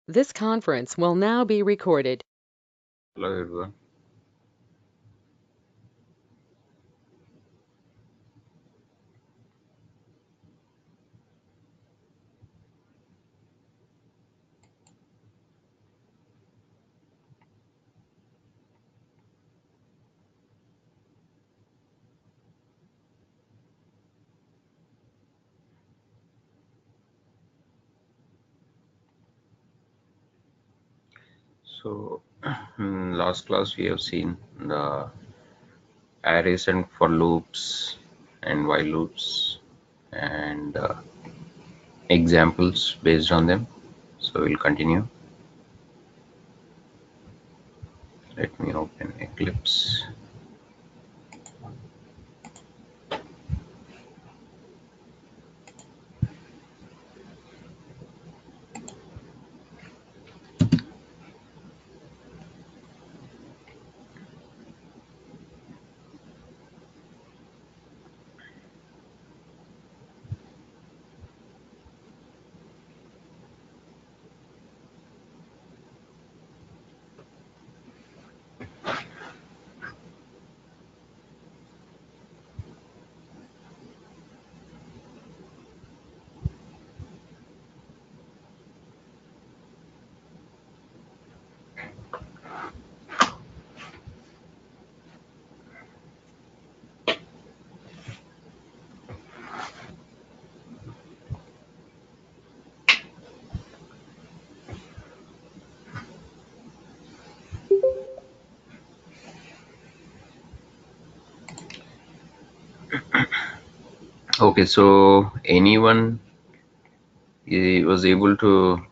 This conference will now be recorded. Hello everyone. So in last class we have seen the arrays and for loops and while loops and examples based on them. So we'll continue. Let me open Eclipse. Okay, so anyone was able to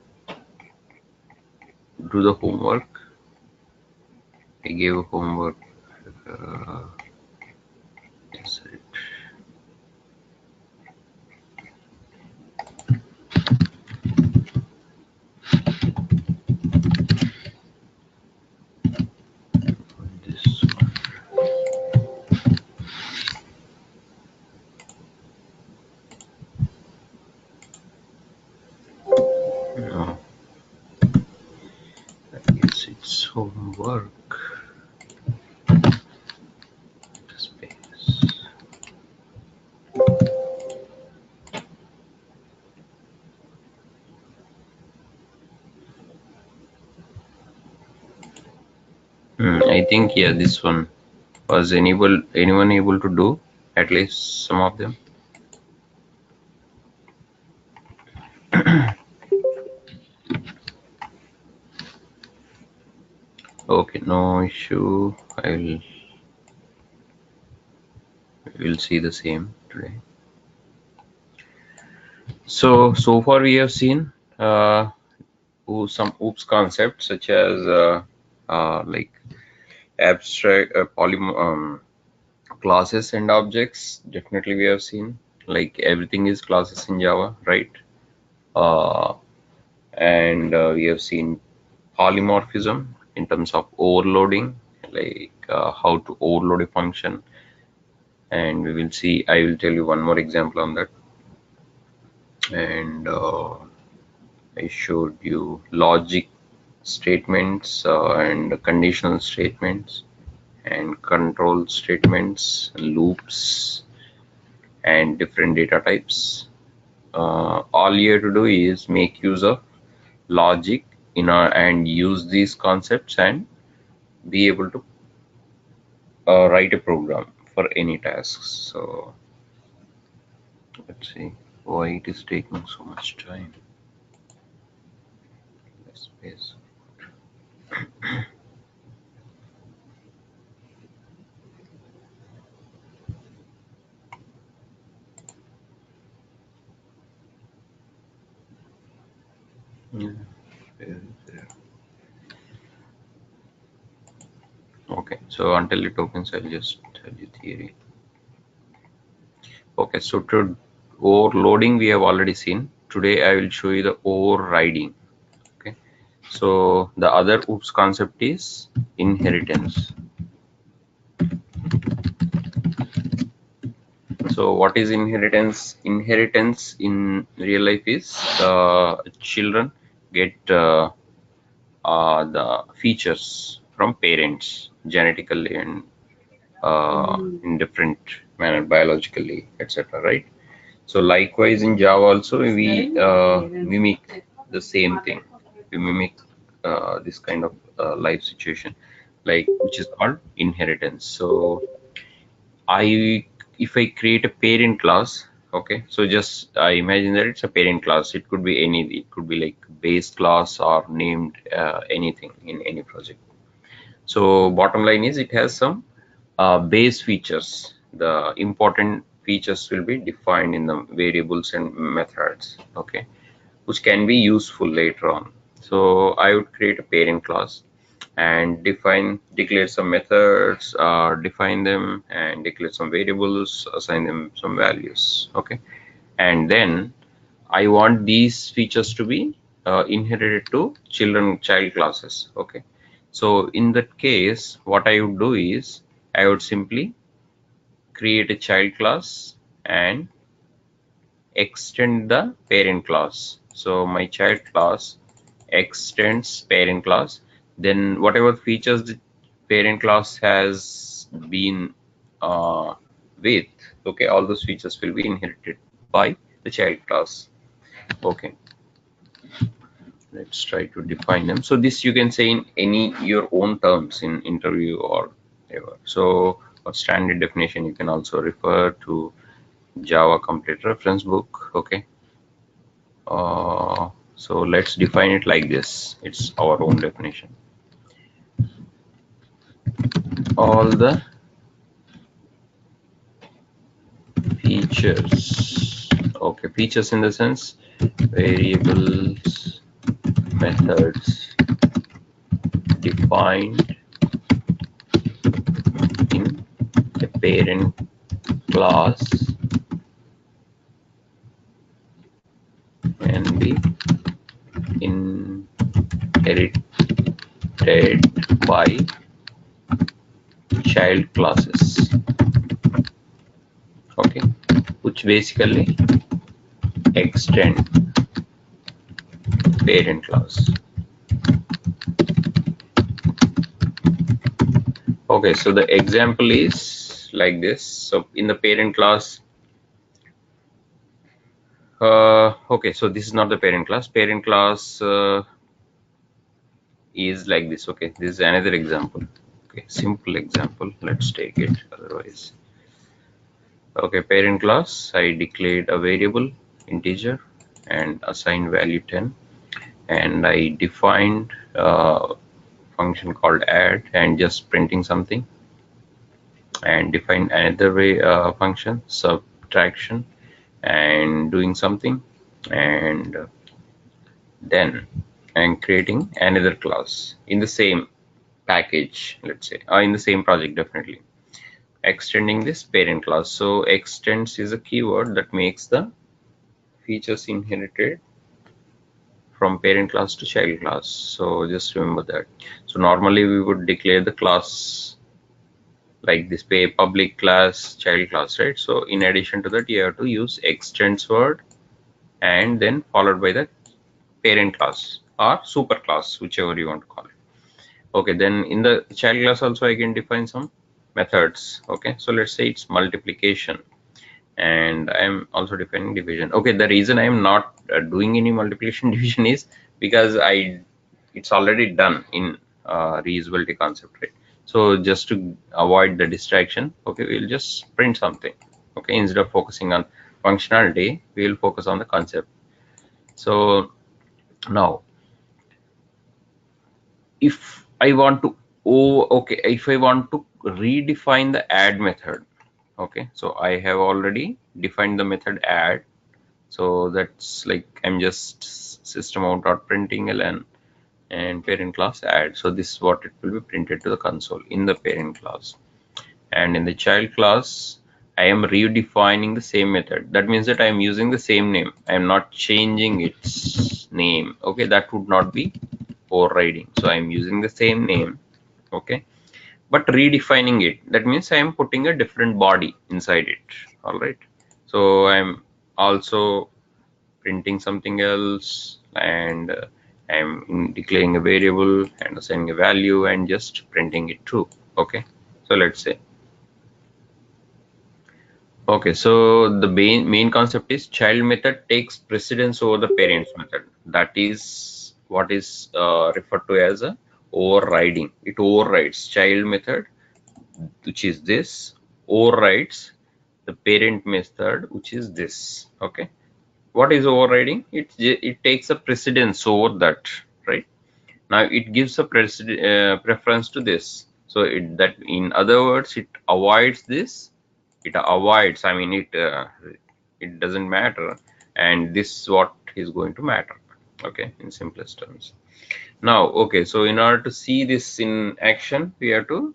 do the homework? I gave homework. Uh, yes, this one. No, I guess it's homework. Space. I think yeah, this one was anyone able to do at least some of them. Okay, no issue. We'll see the same today. So far we have seen some OOPS concepts such as like abstract classes and objects. Definitely we have seen like everything is classes in Java, right? Uh, and we have seen polymorphism in terms of overloading, like how to overload a function, and we will see. I will tell you one more example on that. And I showed you logic statements and conditional statements and control statements, loops, and different data types. All you have to do is make use of logic and use these concepts and be able to write a program for any tasks. So let's see why it is taking so much time. Space. Yeah. Okay, so until it opens, I'll just tell you theory. Okay, so to overloading we have already seen. Today I will show you the overriding. Okay, so the other OOPS concept is inheritance. So what is inheritance? Inheritance in real life is children get the features from parents genetically and in different manner biologically, etc., right? So likewise in Java also we mimic the same thing. We mimic this kind of life situation, like which is called inheritance. So if I create a parent class, okay, so just imagine that it's a parent class. It could be any, it could be like base class or named anything in any project. So bottom line is it has some base features. The important features will be defined in the variables and methods, okay, which can be useful later on. So I would create a parent class and declare some methods, define them, and declare some variables, assign them some values, okay. And then I want these features to be inherited to child classes, okay. So in that case, what I would do is I would simply create a child class and extend the parent class. So my child class extends parent class. Then whatever features the parent class has been with, okay, all those features will be inherited by the child class. Okay, let's try to define them. So this you can say in any your own terms in interview or whatever. So for standard definition, you can also refer to Java complete reference book. Okay. So let's define it like this. It's our own definition. All the features. Okay, features in the sense variables, methods defined in a parent class can be inherited by child classes, okay, which basically extend parent class. Okay, so the example is like this. So in the parent class, okay, so this is not the parent class. Parent class is like this. Okay, this is another example. Okay, simple example. Let's take it. Otherwise, okay, parent class. I declared a variable integer and assigned value 10, and I defined a function called add and just printing something, and define another way function subtraction and doing something, and then I'm creating another class in the same package, let's say, or in the same project, definitely extending this parent class. So extends is a keyword that makes the features inherited from parent class to child class. So just remember that. So normally we would declare the class like this, pay public class, child class, right? So in addition to that, you have to use extends word and then followed by the parent class or super class, whichever you want to call it. Okay, then in the child class also I can define some methods. Okay, so let's say it's multiplication, and I'm also defining division. Okay, the reason I'm not doing any multiplication division is because it's already done in reusability concept, right? So just to avoid the distraction, okay, we'll just print something. Okay, instead of focusing on functionality, we will focus on the concept. So now if I want to, okay, if I want to redefine the add method, okay, so I have already defined the method add. So that's like I'm just system out dot printing ln and parent class add. So this is what it will be printed to the console in the parent class. And in the child class, I am redefining the same method. That means that I am using the same name. I am not changing its name. Okay, that would not be overriding. So I am using the same name. Okay, but redefining it. That means I am putting a different body inside it. All right. So I'm also printing something else, and I'm declaring a variable and assigning a value and just printing it true. Okay, so let's say, okay, so the main concept is child method takes precedence over the parents method. That is what is referred to as a overriding. It overrides child method, which is this, overrides the parent method, which is this. Okay, what is overriding? It takes a precedence over that, right? Now it gives a preference to this. So that, in other words, it avoids this. It avoids, I mean, it doesn't matter, and this is what is going to matter. Okay, in simplest terms. Now, okay, so in order to see this in action, we have to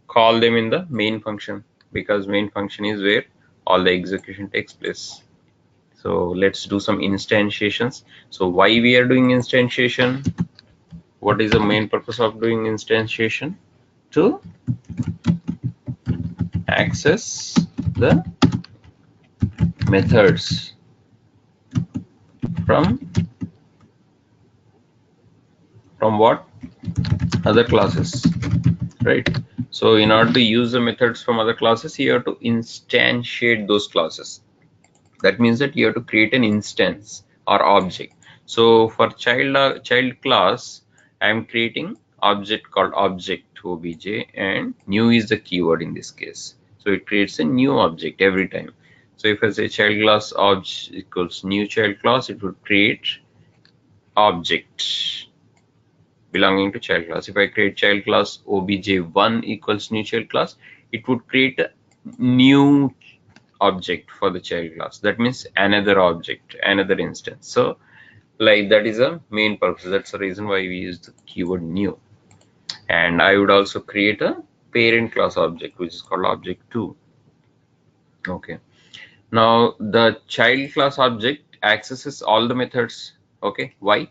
call them in the main function, because main function is where all the execution takes place. So let's do some instantiations. So why we are doing instantiation? What is the main purpose of doing instantiation? To access the methods from what? Other classes, right? So in order to use the methods from other classes, you have to instantiate those classes. That means that you have to create an instance or object. So for child class, I am creating object called object obj, and new is the keyword in this case. So it creates a new object every time. So if I say child class object equals new child class, it would create object belonging to child class. If I create child class obj1 equals new child class, it would create a new object for the child class. That means another object, another instance. So like that is a main purpose. That's the reason why we use the keyword new. And I would also create a parent class object, which is called object2. Okay, now the child class object accesses all the methods. Okay, why?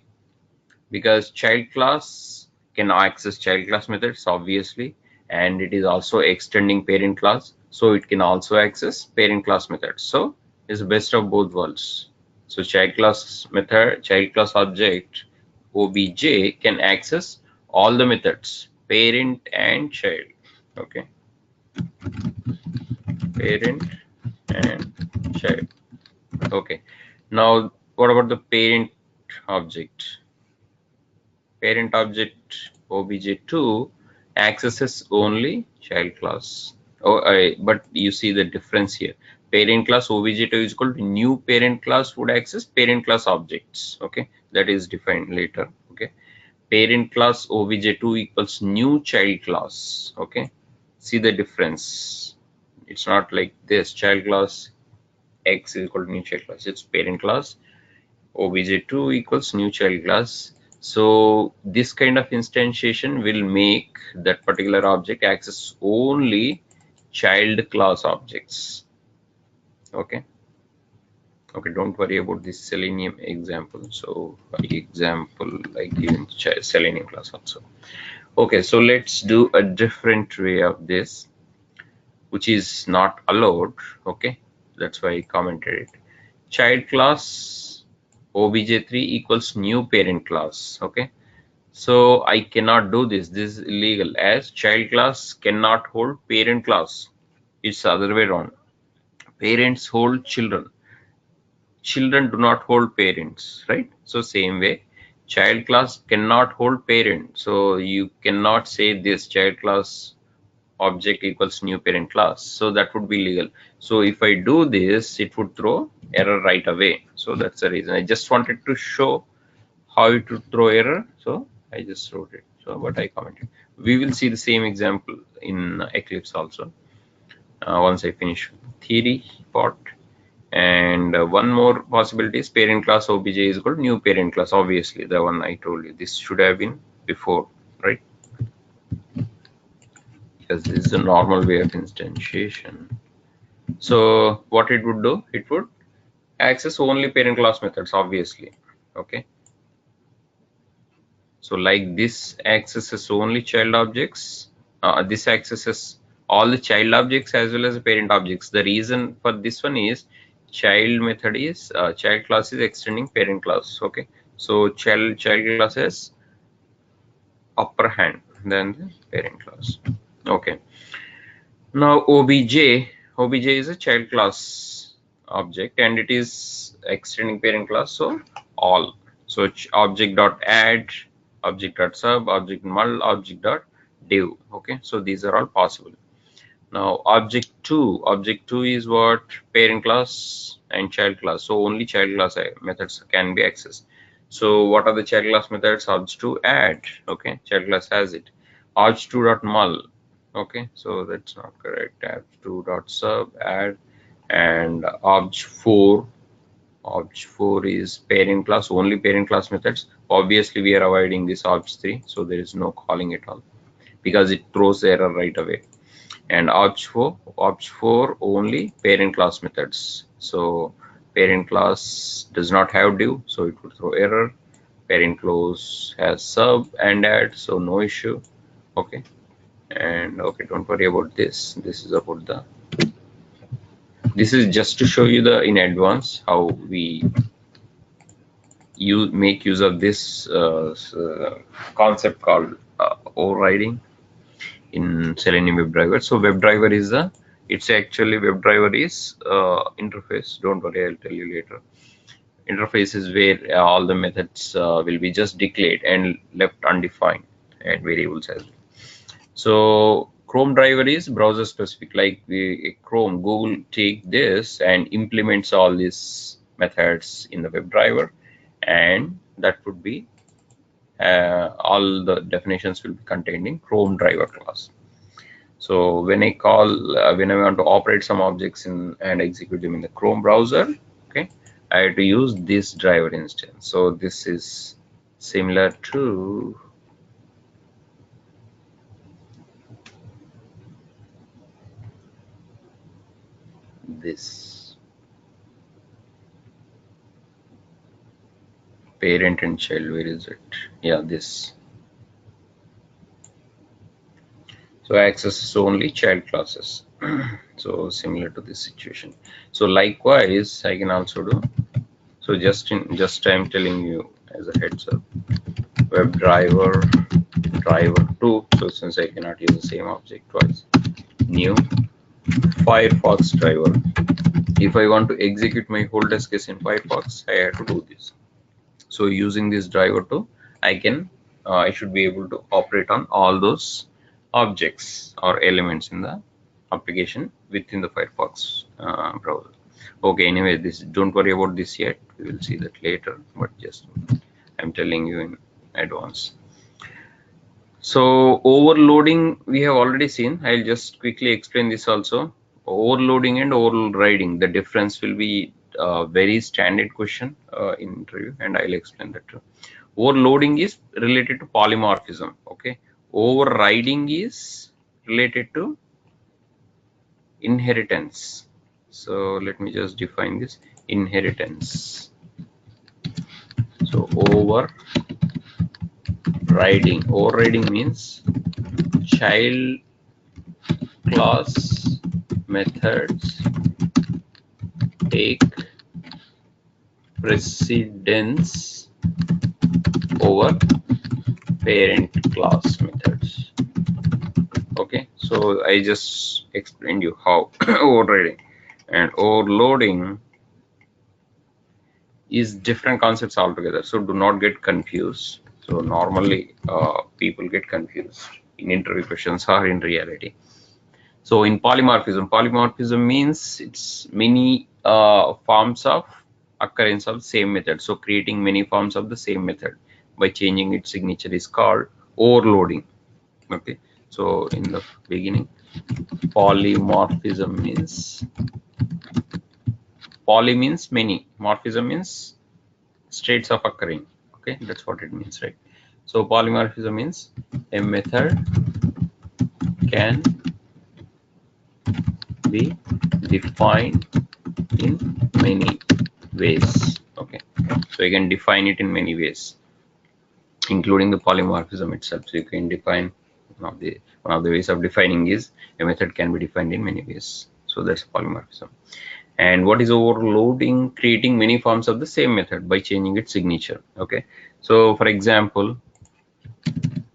Because child class can access child class methods, obviously, and it is also extending parent class, so it can also access parent class methods. So it's the best of both worlds. So child class method, child class object obj can access all the methods, parent and child. Okay, parent and child. Okay, now what about the parent object? Parent object obj2 accesses only child class. But you see the difference here. Parent class obj2 is equal to new parent class would access parent class objects. Okay, that is defined later. Okay, parent class obj2 equals new child class. Okay, see the difference. It's not like this child class x is equal to new child class. It's parent class obj2 equals new child class. So this kind of instantiation will make that particular object access only child class objects. Okay, okay, don't worry about this selenium example. So example like given selenium class also. Okay, so let's do a different way of this, which is not allowed. Okay, that's why I commented it. Child class obj3 equals new parent class. Okay, so I cannot do this. This is illegal, as child class cannot hold parent class. It's the other way around. Parents hold children. Children do not hold parents, right? So same way, child class cannot hold parent. So you cannot say this child class object equals new parent class. So that would be legal. So if I do this, it would throw error right away. So that's the reason. I just wanted to show how it would throw error. So I just wrote it. So what I commented. We will see the same example in Eclipse also once I finish theory part. And one more possibility is parent class obj is equal to new parent class. Obviously, the one I told you, this should have been before, right? Because this is a normal way of instantiation. So what it would do, it would access only parent class methods, obviously. Okay, so like this accesses only child objects, this accesses all the child objects as well as the parent objects. The reason for this one is child method is child class is extending parent class. Okay, So child class has upper hand than the parent class. Okay. Now obj is a child class object and it is extending parent class, so all. So object dot add, object dot sub, object mul, object dot div. Okay, so these are all possible. Now object two is what? Parent class and child class. So only child class methods can be accessed. So what are the child class methods? Obj2 add. Okay, child class has it. Obj2 dot mul. Okay, so that's not correct. Obj2 dot sub add, and obj4 is parent class, only parent class methods. Obviously we are avoiding this obj3, so there is no calling at all because it throws error right away. And obj4 only parent class methods. So parent class does not have div, so it would throw error. Parent class has sub and add, so no issue. Okay, and okay, don't worry about this. This is about the, this is just to show you the in advance how we make use of this concept called overriding in Selenium WebDriver. So WebDriver is a, it's actually WebDriver is interface. Don't worry, I'll tell you later. Interface is where all the methods will be just declared and left undefined, and variables as well. So Chrome driver is browser specific, like Chrome, Google take this and implements all these methods in the WebDriver, and that would be all the definitions will be contained in Chrome driver class. So when I call, when I want to operate some objects in and execute them in the Chrome browser, okay, I have to use this driver instance. So this is similar to this parent and child. Where is it? Yeah, this. So access only child classes. So similar to this situation. So likewise, I can also do. So just I'm telling you as a heads up. WebDriver driver 2. So since I cannot use the same object twice, new Firefox driver. If I want to execute my whole test case in Firefox, I have to do this. So using this driver 2, I can I should be able to operate on all those objects or elements in the application within the Firefox browser. Okay, anyway, this, don't worry about this yet, we will see that later, but just I'm telling you in advance. So overloading we have already seen. I'll just quickly explain this also. Overloading and overriding, the difference will be a very standard question in interview, and I'll explain that too. Overloading is related to polymorphism. Okay, overriding is related to inheritance. So let me just define this inheritance. So overriding means child class methods take precedence over parent class methods. Okay, so I just explained you how overriding and overloading is different concepts altogether, so do not get confused. So normally people get confused in interview questions or in reality. So in polymorphism means it's many forms of occurrence of same method. So creating many forms of the same method by changing its signature is called overloading. Okay, so in the beginning, polymorphism means, poly means many, morphism means states of occurring. Okay, that's what it means, right? So polymorphism means a method can be defined in many ways. Okay, so you can define it in many ways, including the polymorphism itself. So you can define one of the ways of defining is a method can be defined in many ways. So that's polymorphism. And what is overloading? Creating many forms of the same method by changing its signature. Okay, so for example,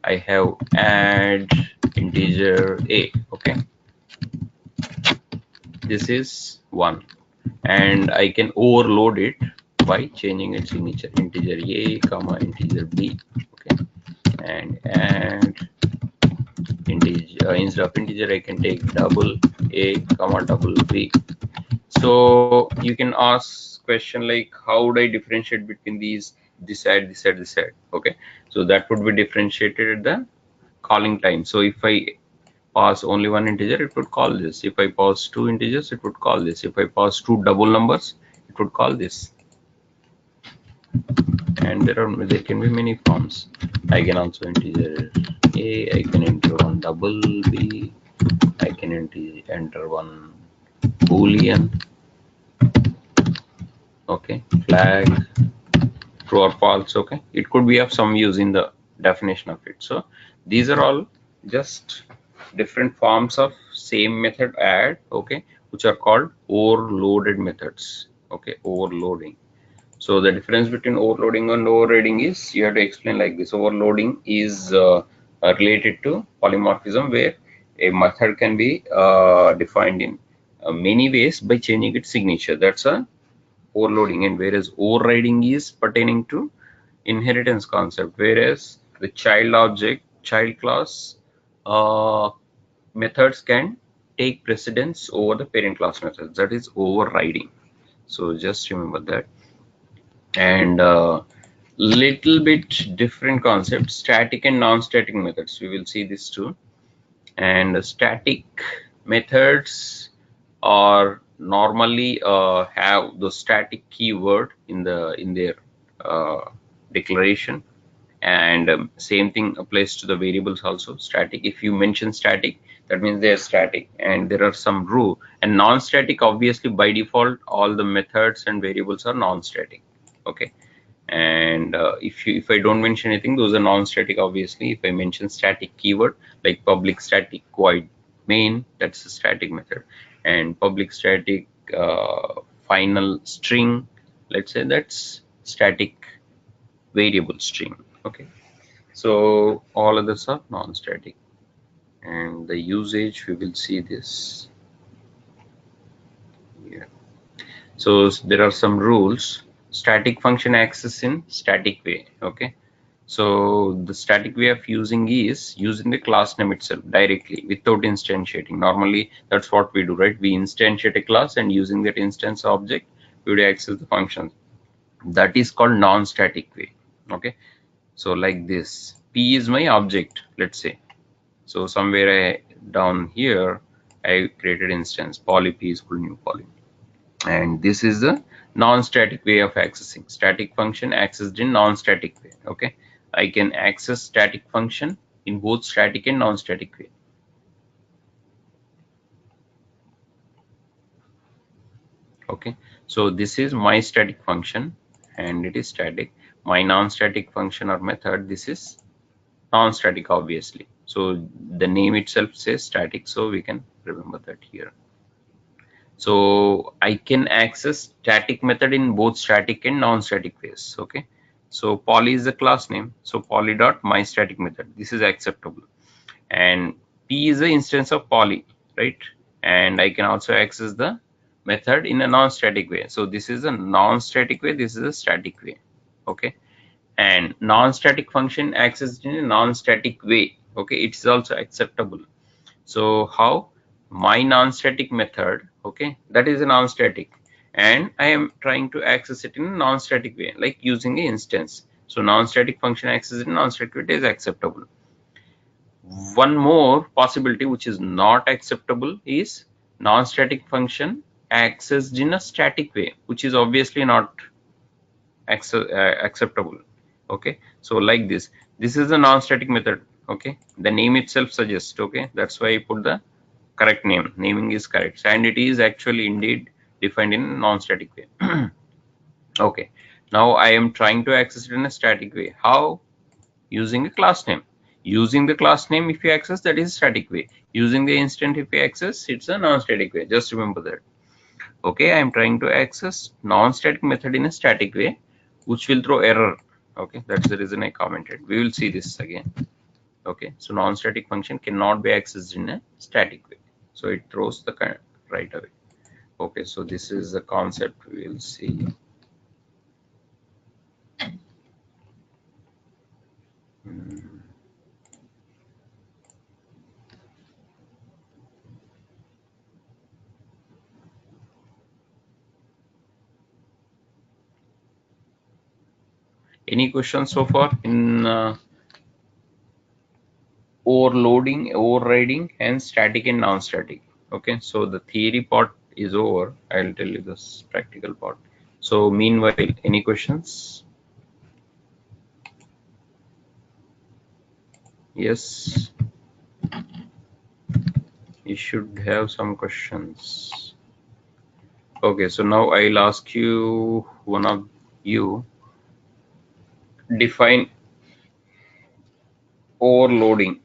I have add integer a. Okay, this is 1, and I can overload it by changing its signature, integer a comma integer b. Okay, and add integer, instead of integer I can take double a comma double b. So you can ask question like, how would I differentiate between these, this side, this side, this side? Okay, so that would be differentiated at the calling time. So if I pass only one integer, it would call this. If I pass two integers, it would call this. If I pass two double numbers, it would call this. And there can be many forms. I can also integer a, I can enter one double b, I can enter one boolean. Okay, flag, true or false. Okay, it could be of some use in the definition of it. So these are all just different forms of same method add, okay, which are called overloaded methods. Okay, overloading. So the difference between overloading and overriding is, you have to explain like this. Overloading is related to polymorphism, where a method can be defined in many ways by changing its signature. That's a overloading. And whereas overriding is pertaining to inheritance concept, whereas the child object, child class uh, methods can take precedence over the parent class methods. That is overriding. So just remember that. And little bit different concept, static and non-static methods. We will see this too. And static methods are normally have the static keyword in their declaration. And same thing applies to the variables also. Static, if you mention static, that means they are static, and there are some rule. And non-static, obviously by default all the methods and variables are non-static. Okay, and if I don't mention anything, those are non-static. Obviously, if I mention static keyword like public static void main, that's a static method. And public static final string, let's say, that's static variable string. Okay, so all others are non-static. And the usage, we will see this here. So there are some rules. Static function access in static way. Okay, so the static way of using is using the class name itself directly without instantiating. Normally that's what we do, right? We instantiate a class, and using that instance object we would access the function. That is called non-static way. Okay, so like this, p is my object, let's say. So somewhere down here I created instance poly p is equal new poly. And this is the non-static way of accessing. Static function accessed in non-static way. Okay, I can access static function in both static and non-static way. Okay, so this is my static function and it is static. My non-static function or method, this is non-static, obviously. So the name itself says static, so we can remember that here. So I can access static method in both static and non-static ways. Okay, so poly is the class name, so poly dot my static method, this is acceptable. And p is the instance of poly, right? And I can also access the method in a non-static way. So this is a non-static way, this is a static way. Okay, and non-static function accessed in a non-static way. Okay, it's also acceptable. So how? My non-static method, okay, that is a non-static, and I am trying to access it in a non-static way, like using an instance. So non-static function access in non-static way is acceptable. One more possibility which is not acceptable is non-static function accessed in a static way, which is obviously not acceptable. Okay, so like this is a non-static method. Okay, the name itself suggests. Okay, that's why I put the correct name. Naming is correct, and it is actually indeed defined in non-static way. Okay, now I am trying to access it in a static way. How? Using a class name. Using the class name, if you access, that is static way. Using the instant, if you access, it's a non-static way. Just remember that. Okay, I am trying to access non-static method in a static way, which will throw error. Okay, that's the reason I commented. We will see this again. Okay, so non-static function cannot be accessed in a static way, so it throws the kind right away. Okay, so this is the concept we will see. Any questions so far in overloading, overriding, and static and non-static? Okay, so the theory part is over. I'll tell you this practical part. So meanwhile, any questions? Yes, you should have some questions. Okay, so now I'll ask you, one of you, define overloading.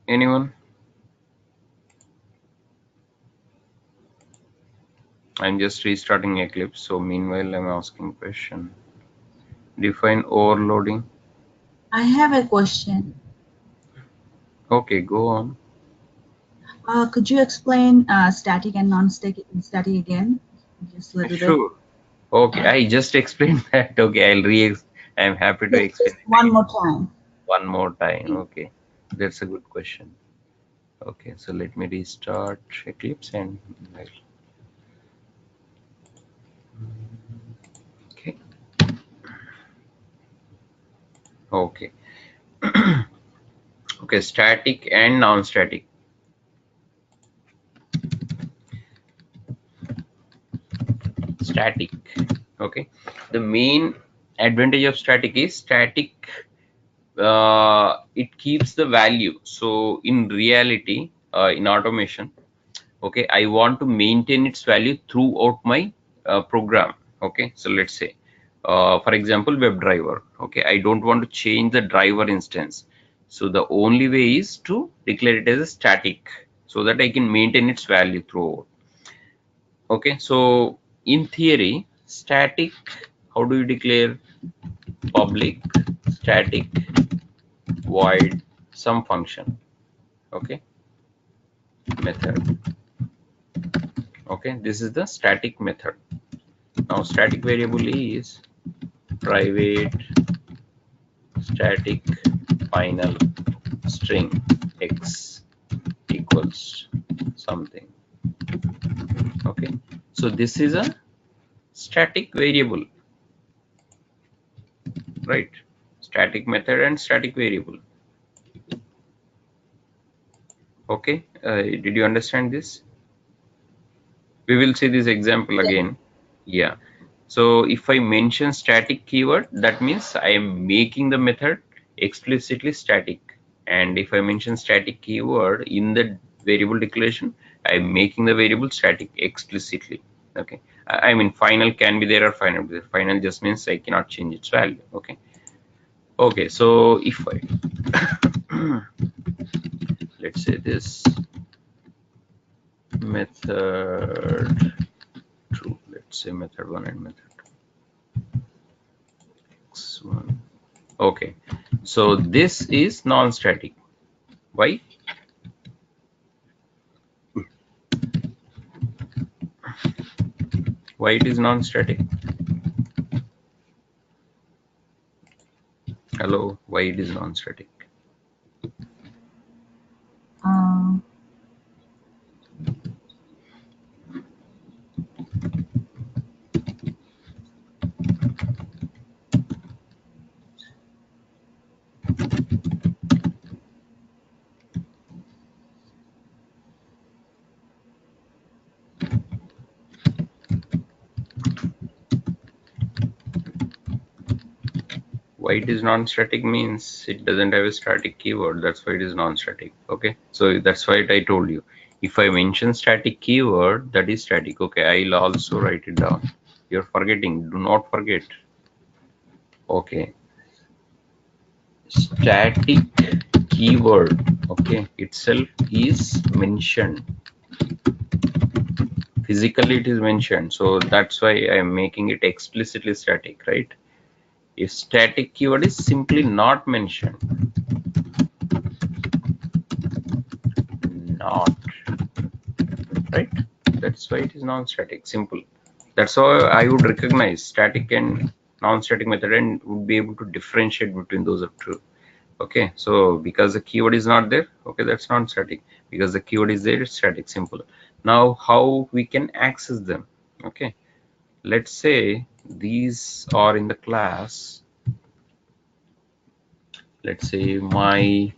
Anyone? I'm just restarting Eclipse, so meanwhile I'm asking question. Define overloading. I have a question. Okay, go on. Could you explain static and non-static again? Just a little bit. Sure. Okay, I just explained that. Okay, I'm happy to Yes, explain just it one again more time. one more time. Okay, that's a good question. Okay, so let me restart Eclipse and okay. Okay. Okay, static and non-static. Static. Okay, the main advantage of static is static, it keeps the value. So in reality, in automation, okay, I want to maintain its value throughout my program. Okay, so let's say for example, WebDriver. Okay, I don't want to change the driver instance, so the only way is to declare it as a static so that I can maintain its value throughout. Okay, so in theory, static, how do you declare? Public static void some function. Okay, method. Okay, this is the static method. Now static variable is private static final string x equals something. Okay, so this is a static variable, right? Static method and static variable. Okay, did you understand this? We will see this example Yes. again. Yeah, so if I mention static keyword, that means I am making the method explicitly static. And if I mention static keyword in the variable declaration, I am making the variable static explicitly. Okay, I mean final can be there or final be there. Final just means I cannot change its value. Okay. Okay, so if I let's say this method true, let's say method 1 and method x1. Okay, so this is non-static. Why? Why it is non-static? Hello, why it is non-static? Um, Why it is non-static means it doesn't have a static keyword. That's why it is non-static. Okay, so that's why I told you. If I mention static keyword, that is static. Okay, I'll also write it down. You're forgetting. Do not forget. Okay, static keyword. Okay, itself is mentioned physically it is mentioned, so that's why I'm making it explicitly static, right? If static keyword is simply not mentioned, not, right, that's why it is non-static. Simple. That's how I would recognize static and non-static method and would be able to differentiate between those two. Okay, so because the keyword is not there, okay, that's non-static. Because the keyword is there, it's static. Simple. Now how we can access them? Okay, let's say these are in the class, let's say my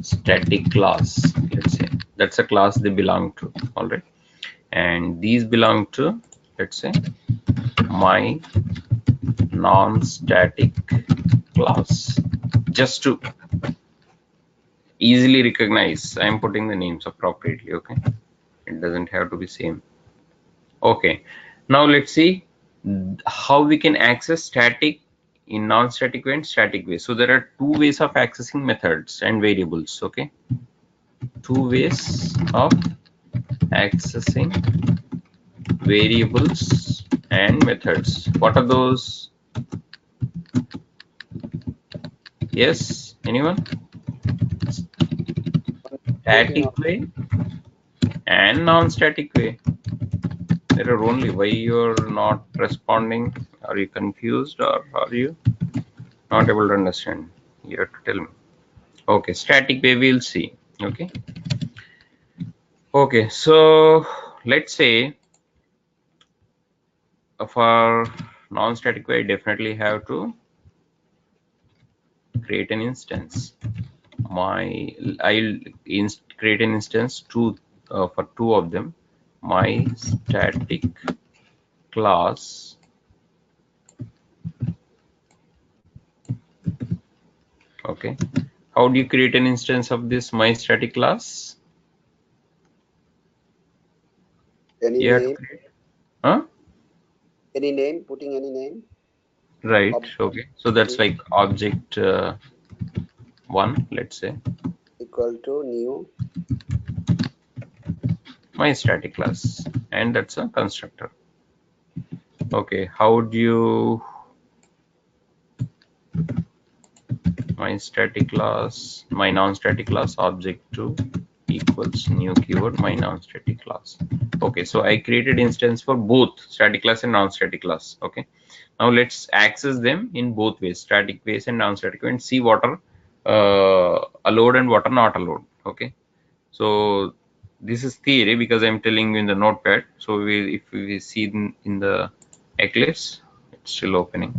static class, let's say that's a class they belong to. All right, and these belong to, let's say, my non-static class. Just to easily recognize, I'm putting the names appropriately. Okay, it doesn't have to be same. Okay, now let's see how we can access static in non-static way and static way. So there are two ways of accessing methods and variables. Okay, two ways of accessing variables and methods. What are those? Yes, anyone? Static way and non-static way. There are only. Why you're not responding? Are you confused or are you not able to understand? You have to tell me. Okay, static way we'll see. Okay. Okay, so let's say for non-static way, I definitely have to create an instance. I'll create an instance for two of them. My static class okay. How do you create an instance of this my static class? Any You have to name? create, huh? Any name? Putting any name? Right. Object Okay. So that's like object one, let's say. equal to new. My static class, and that's a constructor. Okay. How do you my static class, my non-static class object2 equals new keyword my non-static class. Okay, so I created instance for both static class and non-static class. Okay, now let's access them in both ways, static ways and non-static ways, and see what are allowed and what are not allowed. Okay, so this is theory because I'm telling you in the notepad. So if we see in the Eclipse, it's still opening.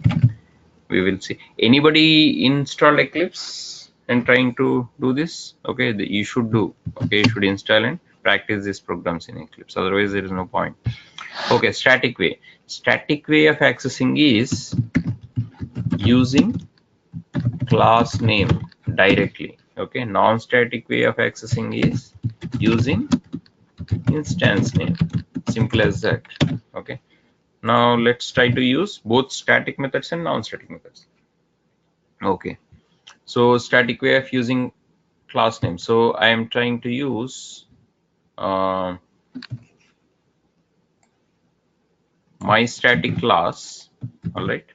We will see. Anybody install Eclipse and trying to do this? Okay, you should do. Okay, you should install and practice these programs in Eclipse. Otherwise, there is no point. Okay, static way. Static way of accessing is using class name directly. Okay, non-static way of accessing is using instance name. Simple as that. Okay. Now let's try to use both static methods and non-static methods. Okay. So static way of using class name. So I am trying to use my static class. All right.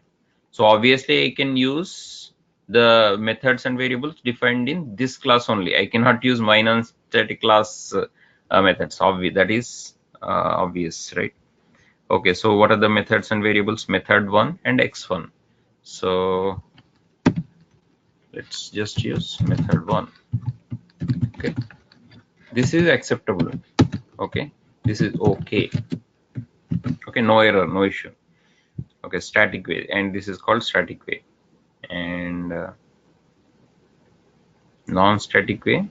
So obviously I can use the methods and variables defined in this class only. I cannot use my non-static class methods. That is obvious, right? Okay. So what are the methods and variables? Method1 and x1. So let's just use method1. Okay, this is acceptable. Okay, this is okay. Okay, no error, no issue. Okay, static way, and this is called static way. And non-static way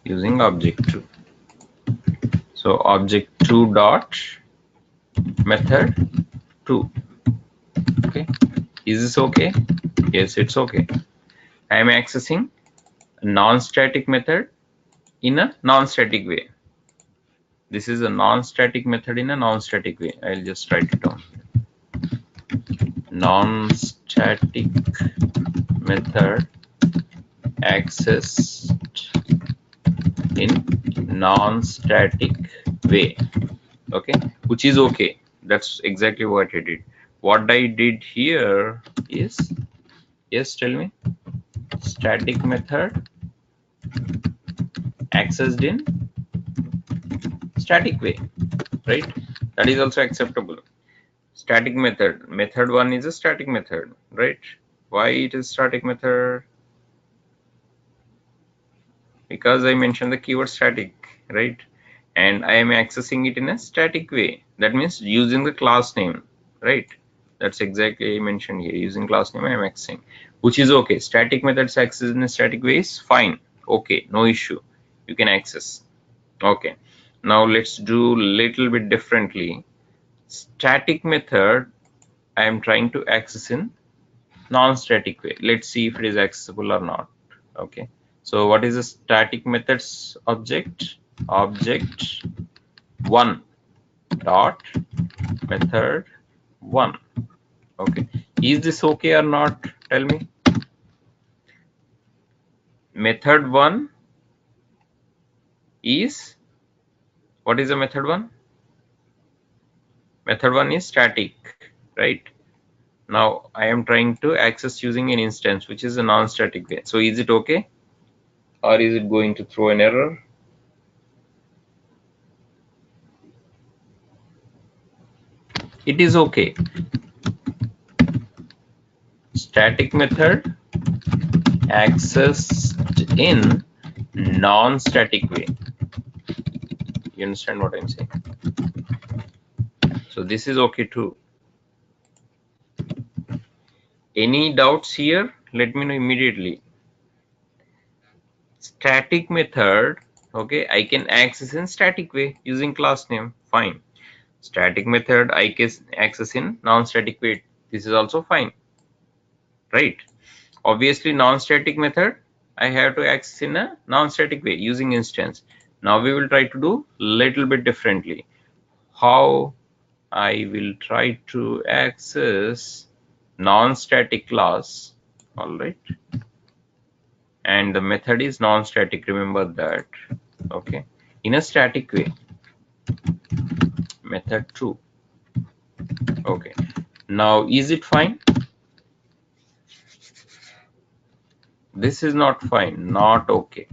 using object2. So object2 dot method 2. Okay, is this okay? Yes, it's okay. I am accessing a non-static method in a non-static way. This is a non-static method in a non-static way. I'll just write it down. Non-static method accessed in non-static way, okay, which is okay. That's exactly what I did. What I did here is, yes, tell me, static method accessed in static way, right? That is also acceptable. Static method 1 is a static method, right? Why it is static method? Because I mentioned the keyword static, right? And I am accessing it in a static way. That means using the class name, right? That's exactly I mentioned here. Using class name I am accessing, which is okay. Static methods accessed in a static way is fine. Okay, no issue. You can access. Okay. Now let's do little bit differently. Static method I am trying to access in non-static way. Let's see if it is accessible or not. Okay. So what is a static methods object? Object 1 dot method 1. Okay. Is this okay or not? Tell me. Method 1 is, what is a method 1? Method 1 is static, right? Now I am trying to access using an instance which is a non-static way. So is it okay? Or is it going to throw an error? It is okay. Static method accessed in non-static way. You understand what I'm saying? So this is okay too. Any doubts here? Let me know immediately. Static method, okay, I can access in static way using class name. Fine. Static method I can access in non-static way. This is also fine, right? Obviously non-static method I have to access in a non-static way using instance. Now we will try to do little bit differently. How I will try to access non-static class, all right, and the method is non-static, remember that, okay, in a static way, method 2. Okay, now is it fine? This is not fine, not okay.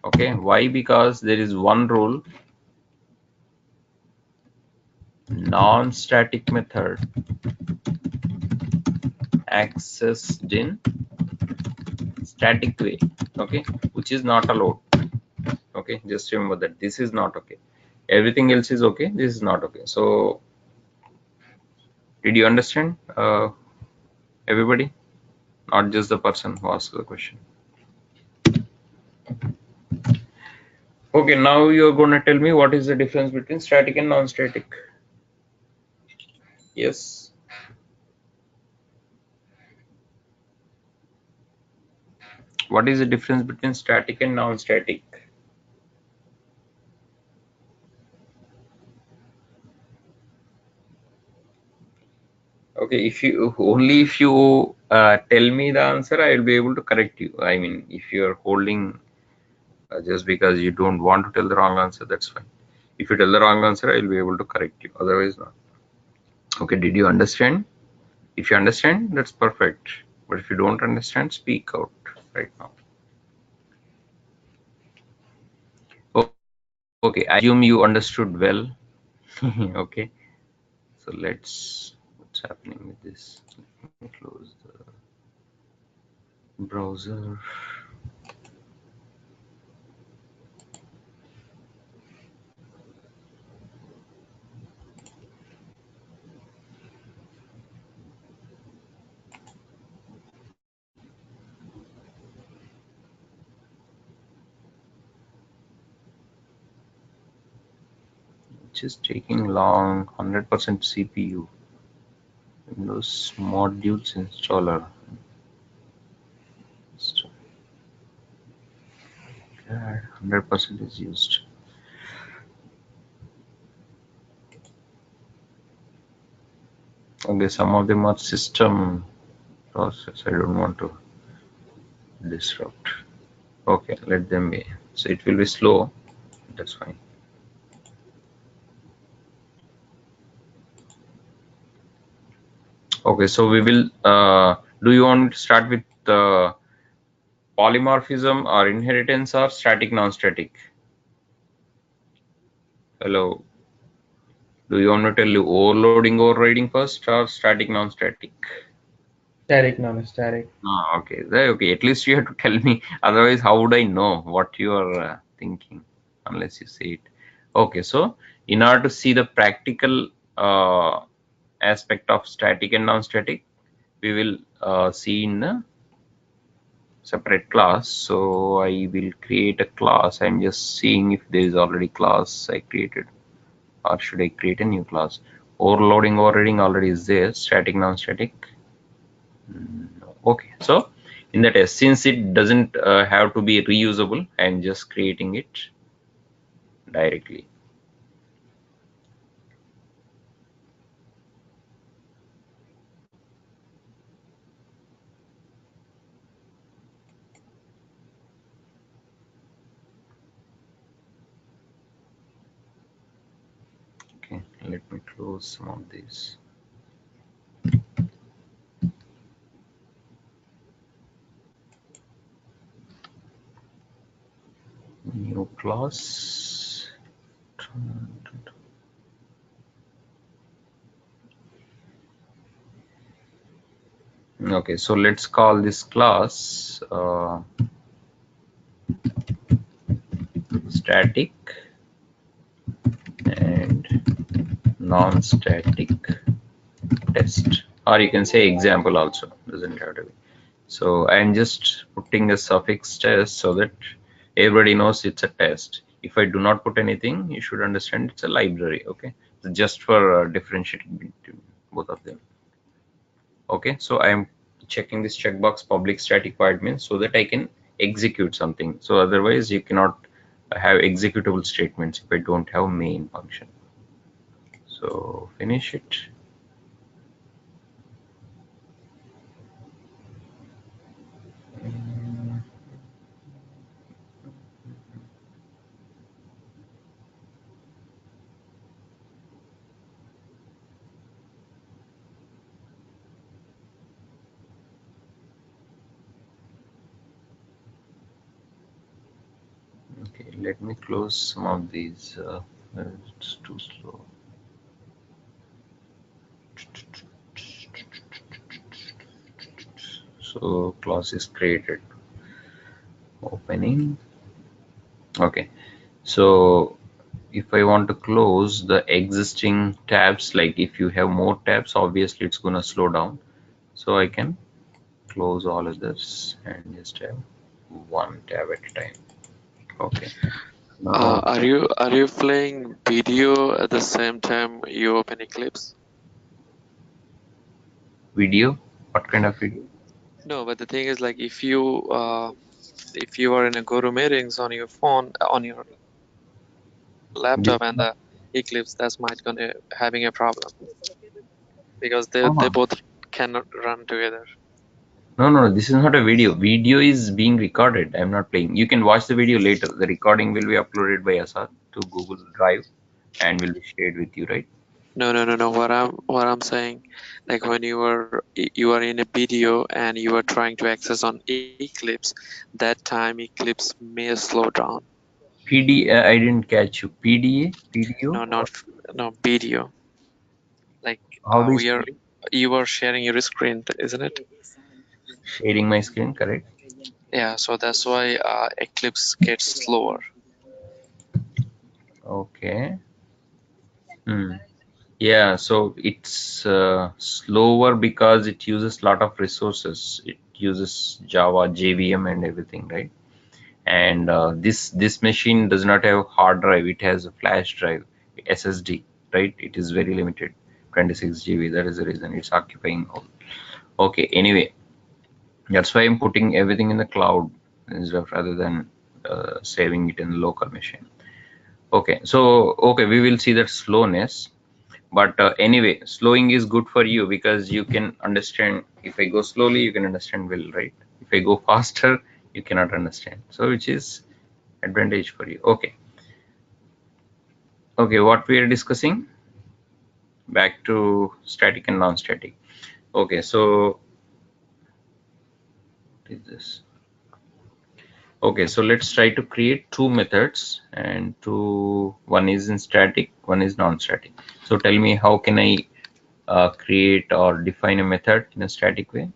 Okay, why? Because there is one rule, non-static method accessed in static way, okay, which is not allowed. Okay, just remember that this is not okay. Everything else is okay, this is not okay. So did you understand, everybody, not just the person who asked the question? Okay, now you're going to tell me what is the difference between static and non-static. Yes, what is the difference between static and non-static? Okay, if you only if you tell me the answer, I will be able to correct you. I mean, if you're holding just because you don't want to tell the wrong answer, that's fine. If you tell the wrong answer, I will be able to correct you. Otherwise, not. Okay, did you understand? If you understand, that's perfect. But if you don't understand, speak out right now. Okay, I assume you understood well. Okay, so what's happening with this? Let me close the browser. Which is taking long, 100% CPU. Windows modules installer. God, 100% is used. Okay, some of them are system process. I don't want to disrupt. Okay, let them be. So it will be slow. That's fine. Okay, so we will. Do you want to start with polymorphism or inheritance or static non-static? Hello. Do you want me to tell you overloading overriding first or static non-static? Static, non-static. Ah, okay. Okay. At least you have to tell me. Otherwise, how would I know what you are thinking unless you say it? Okay. So, in order to see the practical aspect of static and non-static, we will see in a separate class. So, I will create a class. I'm just seeing if there is already class I created, or should I create a new class? Overloading overriding already is there. Static non-static. Okay, so in that case, since it doesn't have to be reusable, I'm just creating it directly. Okay, let me close some of these. New class. Okay, so let's call this class static and non-static test, or you can say example also, doesn't have to be. So I'm just putting a suffix test so that everybody knows it's a test. If I do not put anything, you should understand it's a library. Okay, so just for differentiating between both of them. Okay, so I'm checking this checkbox public static void main so that I can execute something. So otherwise you cannot have executable statements if I don't have main function. So finish it. Okay, let me close some of these. It's too slow. So class is created. Opening. Okay, so if I want to close the existing tabs, like if you have more tabs, obviously it's gonna slow down. So I can close all of this and just have one tab at a time. Okay. Now Are you playing video at the same time you open Eclipse? video. What kind of video? No, but the thing is, like, if you are in a GoToMeetings on your phone, on your This, laptop, and the Eclipse, that's might gonna having a problem because they oh, both cannot run together. no, this is not a video. Video is being recorded. I'm not playing. You can watch the video later. The recording will be uploaded by Asad to Google Drive and will be shared with you, right? No. What I'm saying, like when you are in a video and you are trying to access on Eclipse, that time Eclipse may slow down. I didn't catch you. PDA? PDO? No, not no video. Like How do you spell it? you are sharing your screen, isn't it? Sharing my screen, correct? Yeah, so that's why Eclipse gets slower. Okay. Yeah, so it's slower because it uses a lot of resources. It uses Java, JVM, and everything, right? And this machine does not have hard drive. It has a flash drive, SSD, right? It is very limited, 26 GB. That is the reason it's occupying all. Okay. Anyway, that's why I'm putting everything in the cloud instead of rather than saving it in the local machine. Okay. So okay, we will see that slowness. But anyway, slowing is good for you because you can understand. If I go slowly, you can understand well, right? If I go faster, you cannot understand. So which is advantage for you. Okay. Okay, what we are discussing? Back to static and non-static. Okay, so what is this? Okay, so let's try to create two methods, and one is in static, one is non-static. So tell me, how can I create or define a method in a static way?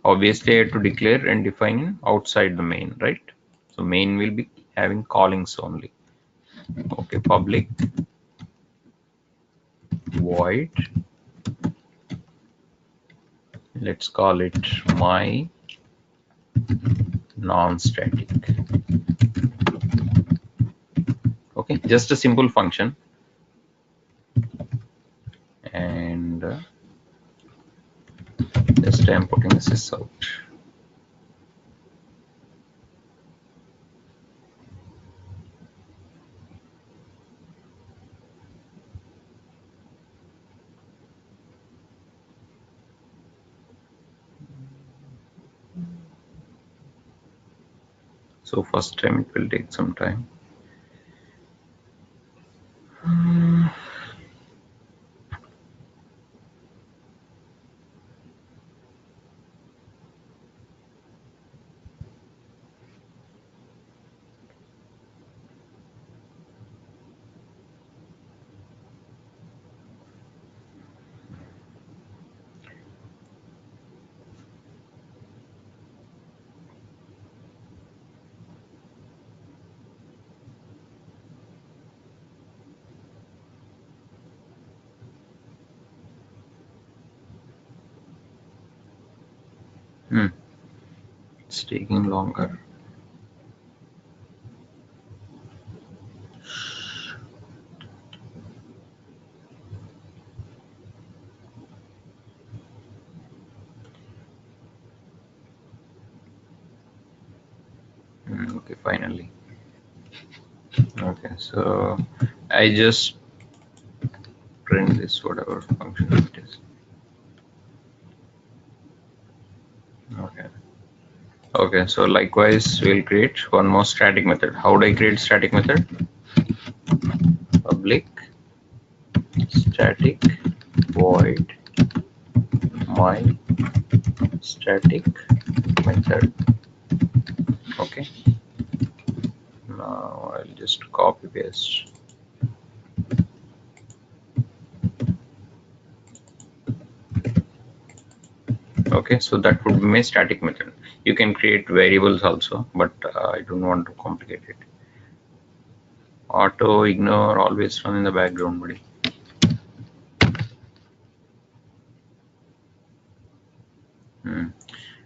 Obviously, I have to declare and define outside the main, right? So main will be having callings only. Okay, public void, let's call it my non-static. Okay, just a simple function, and just I'm putting this out. So first time it will take some time. It's taking longer. Okay, finally. Okay, so I just print this whatever function it is. Okay. Okay, so likewise we'll create one more static method. How do I create static method? Public static void my static method. Okay. Now I'll just copy paste. Okay, so that would be my static method. You can create variables also, but I don't want to complicate it. Auto ignore, always run in the background, buddy.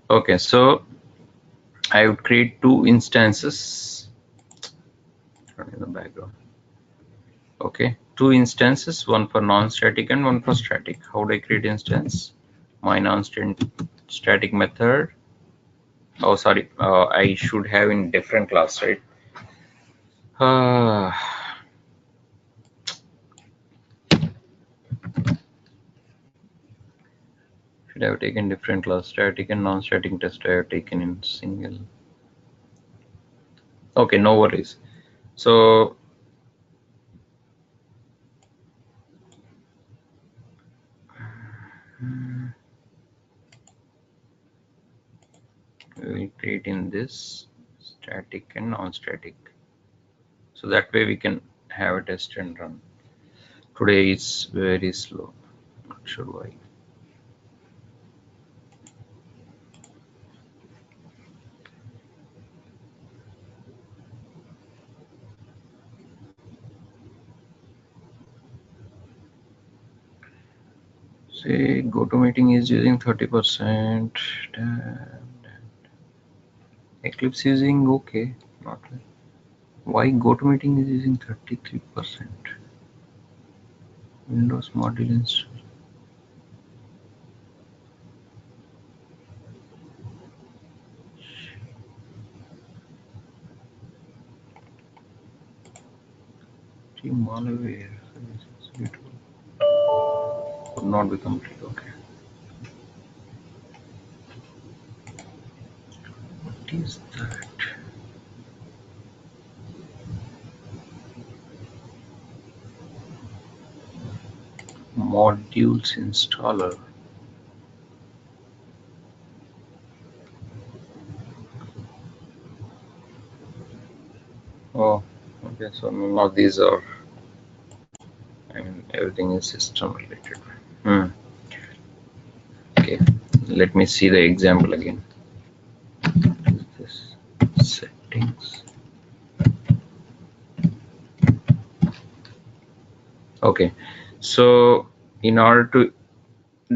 Okay, so I would create two instances. Run in the background. Okay, two instances, one for non-static and one for static. How do I create instance? My non-static method. Oh, sorry, I should have in different class, right? Should have taken different class. Static and non-static test I have taken in single. Okay, no worries. So we will create in this static and non-static. So that way we can have a test and run. Today is very slow. Not sure why. Say GoToMeeting is using 30%. Eclipse using okay, not right. Why GoToMeeting is using 33%? Windows module install. Malware could not be complete. Okay. is that? Modules installer. Oh, okay, so none of these are, I mean, everything is system related. Okay, let me see the example again. This settings. Okay, so in order to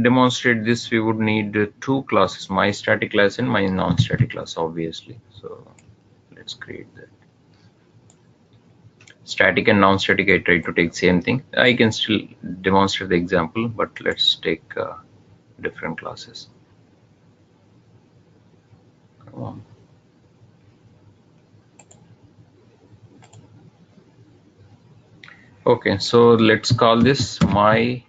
demonstrate this, we would need two classes, my static class and my non-static class, obviously. So let's create that. Static and non-static, I try to take same thing. I can still demonstrate the example, but let's take different classes. Come on. Okay, so let's call this my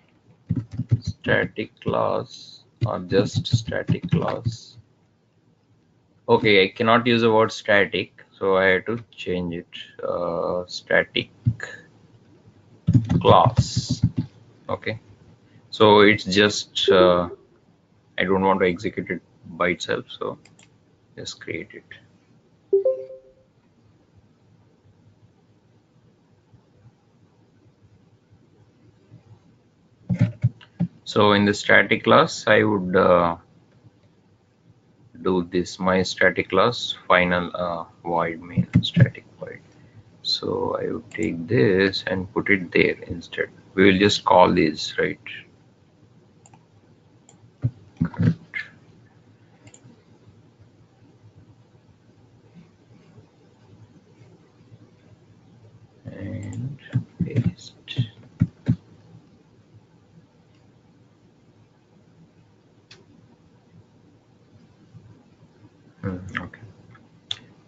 static class or just static class. Okay, I cannot use the word static, so I have to change it. Static class. Okay, so it's just I don't want to execute it by itself, so just create it. So in the static class, I would do this my static class final void main static void. So I would take this and put it there instead. We will just call these, right? Correct. And paste. Okay.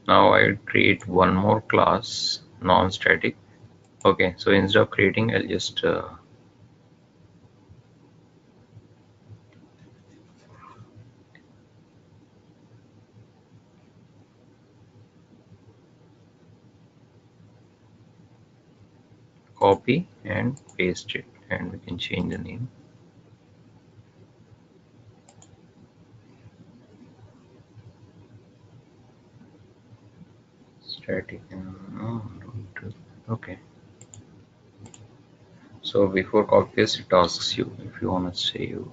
Now I will create one more class, non-static. Okay, so instead of creating, I'll just copy and paste it, and we can change the name. Static. Okay. So before copy paste, it asks you if you want to save.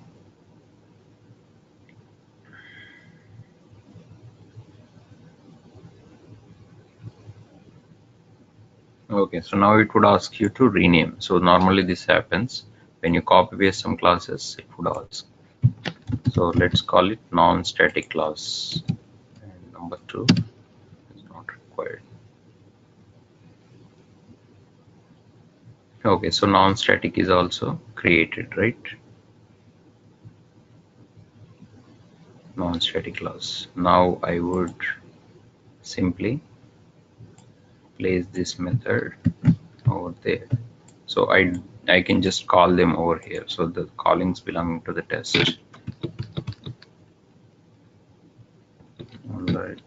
Okay, so now it would ask you to rename. So normally this happens when you copy paste some classes, it would ask. So let's call it non-static class. And number 2 is not required. Okay, so non-static is also created, right? Non-static class. Now I would simply place this method over there. So I can just call them over here. So the callings belonging to the test. Alright,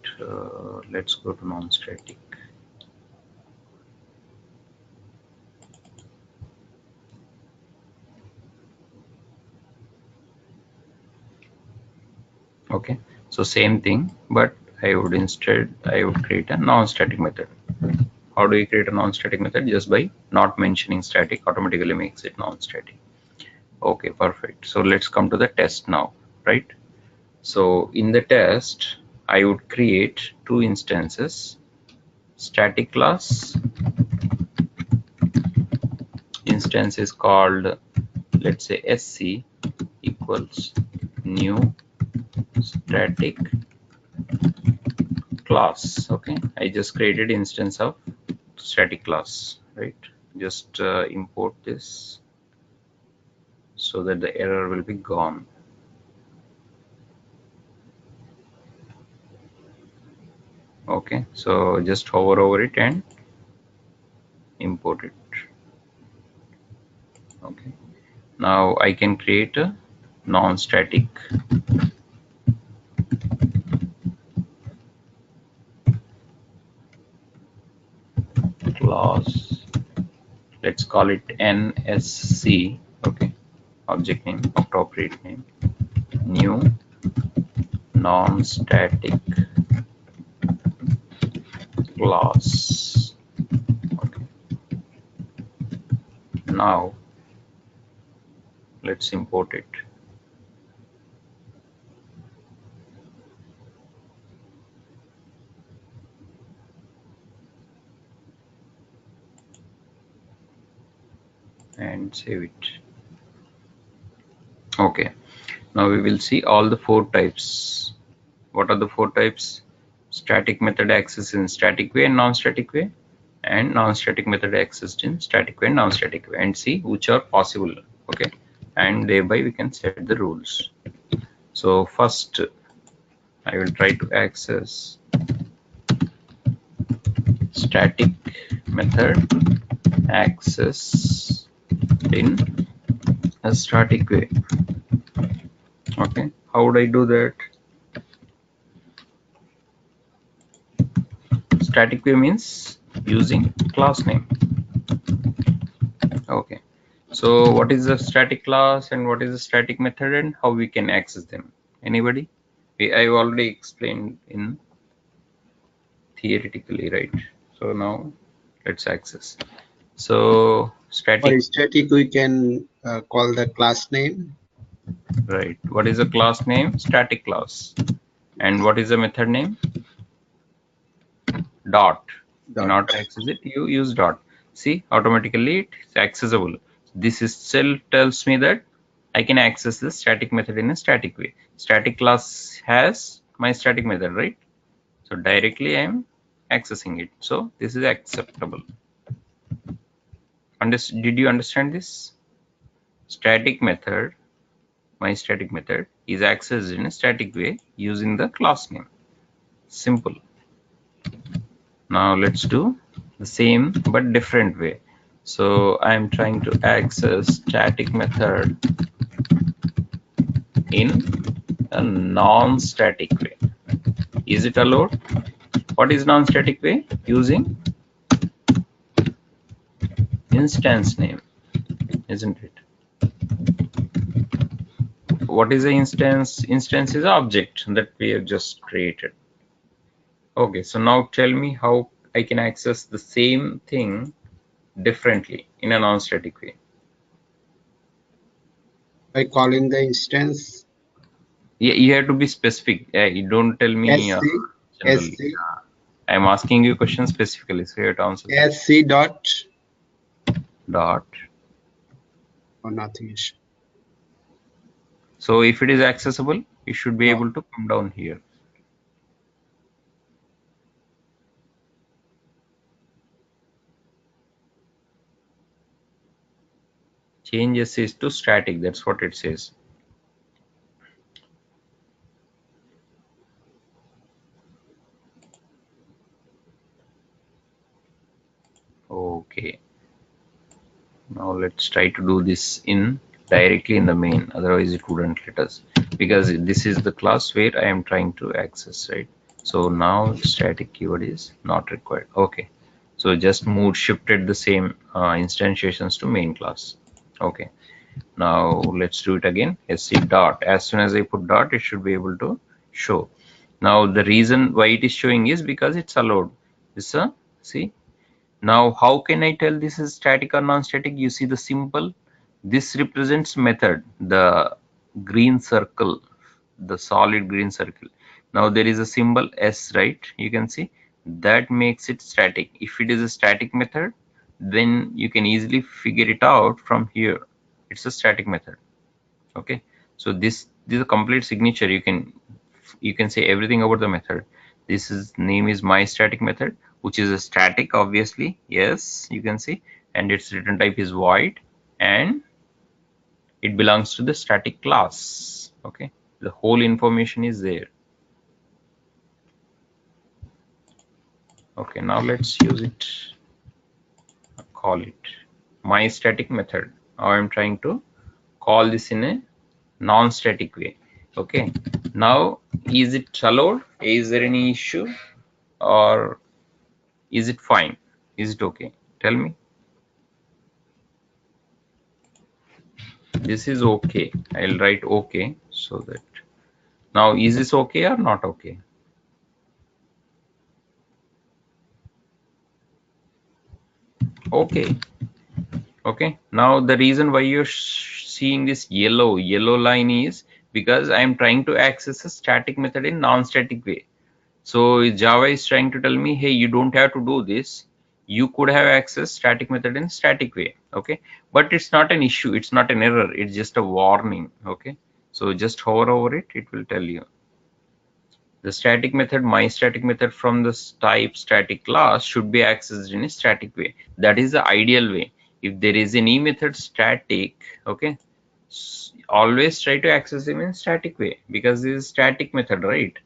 let's go to non-static. Okay, so same thing, but I would create a non-static method. How do you create a non-static method? Just by not mentioning static, automatically makes it non-static. Okay, perfect. So let's come to the test now, right? So in the test, I would create two instances. Static class instance is called, let's say, SC equals new static class. Okay, I just created instance of static class, right? Just import this so that the error will be gone. Okay, so just hover over it and import it. Okay, now I can create a non-static class, let's call it NSC, okay, object name, appropriate name, new non-static class. Okay. Now let's import it. And save it. Okay, now we will see all the 4 types. What are the 4 types? Static method accessed in static way and non-static way, and non-static method accessed in static way and non-static way, and see which are possible. Okay, and thereby we can set the rules. So first I will try to access static method access in a static way. Okay, how would I do that? Static way means using class name. Okay, so what is the static class and what is the static method and how we can access them? Anybody? I've already explained in theoretically, right? So now let's access. So static. For static, we can call the class name. Right. What is the class name? Static class. And what is the method name? Dot. In order to access it, you use dot. See, automatically it's accessible. This itself tells me that I can access the static method in a static way. Static class has my static method, right? So directly I am accessing it. So this is acceptable. Did you understand this? Static method, my static method is accessed in a static way using the class name. Simple. Now let's do the same but different way. So I am trying to access static method in a non-static way. Is it allowed? What is non-static way? Using instance name, isn't it? What is the instance? Instance is object that we have just created. Okay, so now tell me how I can access the same thing differently in a non-static way. By calling the instance. Yeah, you have to be specific. You don't tell me generally. I'm asking you questions specifically, so you have to answer. SC dot. Dot. Or nothing. So if it is accessible, you should be able to come down here. Change SC to static. That's what it says. Okay. Now let's try to do this directly in the main. Otherwise, it wouldn't let us, because this is the class where I am trying to access, right? So now static keyword is not required. Okay. So just shifted the same instantiations to main class. Okay. Now let's do it again. SC dot. As soon as I put dot, it should be able to show. Now the reason why it is showing is because it's allowed. See. Now how can I tell this is static or non-static? You see the symbol. This represents method. The green circle, the solid green circle. Now there is a symbol S, right? You can see that makes it static. If it is a static method, then you can easily figure it out from here. It's a static method. Okay, so this is a complete signature. You can say everything about the method. Name is my static method, which is a static, obviously. Yes, you can see, and its return type is void, and it belongs to the static class. Okay, the whole information is there. Okay, now let's use it. Call it my static method. Now I'm trying to call this in a non-static way. Okay, now is it allowed? Is there any issue, or is it fine? Is it okay? Tell me. This is okay. I'll write okay so that now is this okay or not okay? Okay. Okay. Now the reason why you're seeing this yellow line is because I'm trying to access a static method in non-static way. So Java is trying to tell me, hey, you don't have to do this. You could have accessed static method in static way. Okay. But it's not an issue. It's not an error. It's just a warning. Okay. So just hover over it. It will tell you. The static method, myStatic method from the type static class should be accessed in a static way. That is the ideal way. If there is any method static, okay, always try to access them in static way because this is static method, right?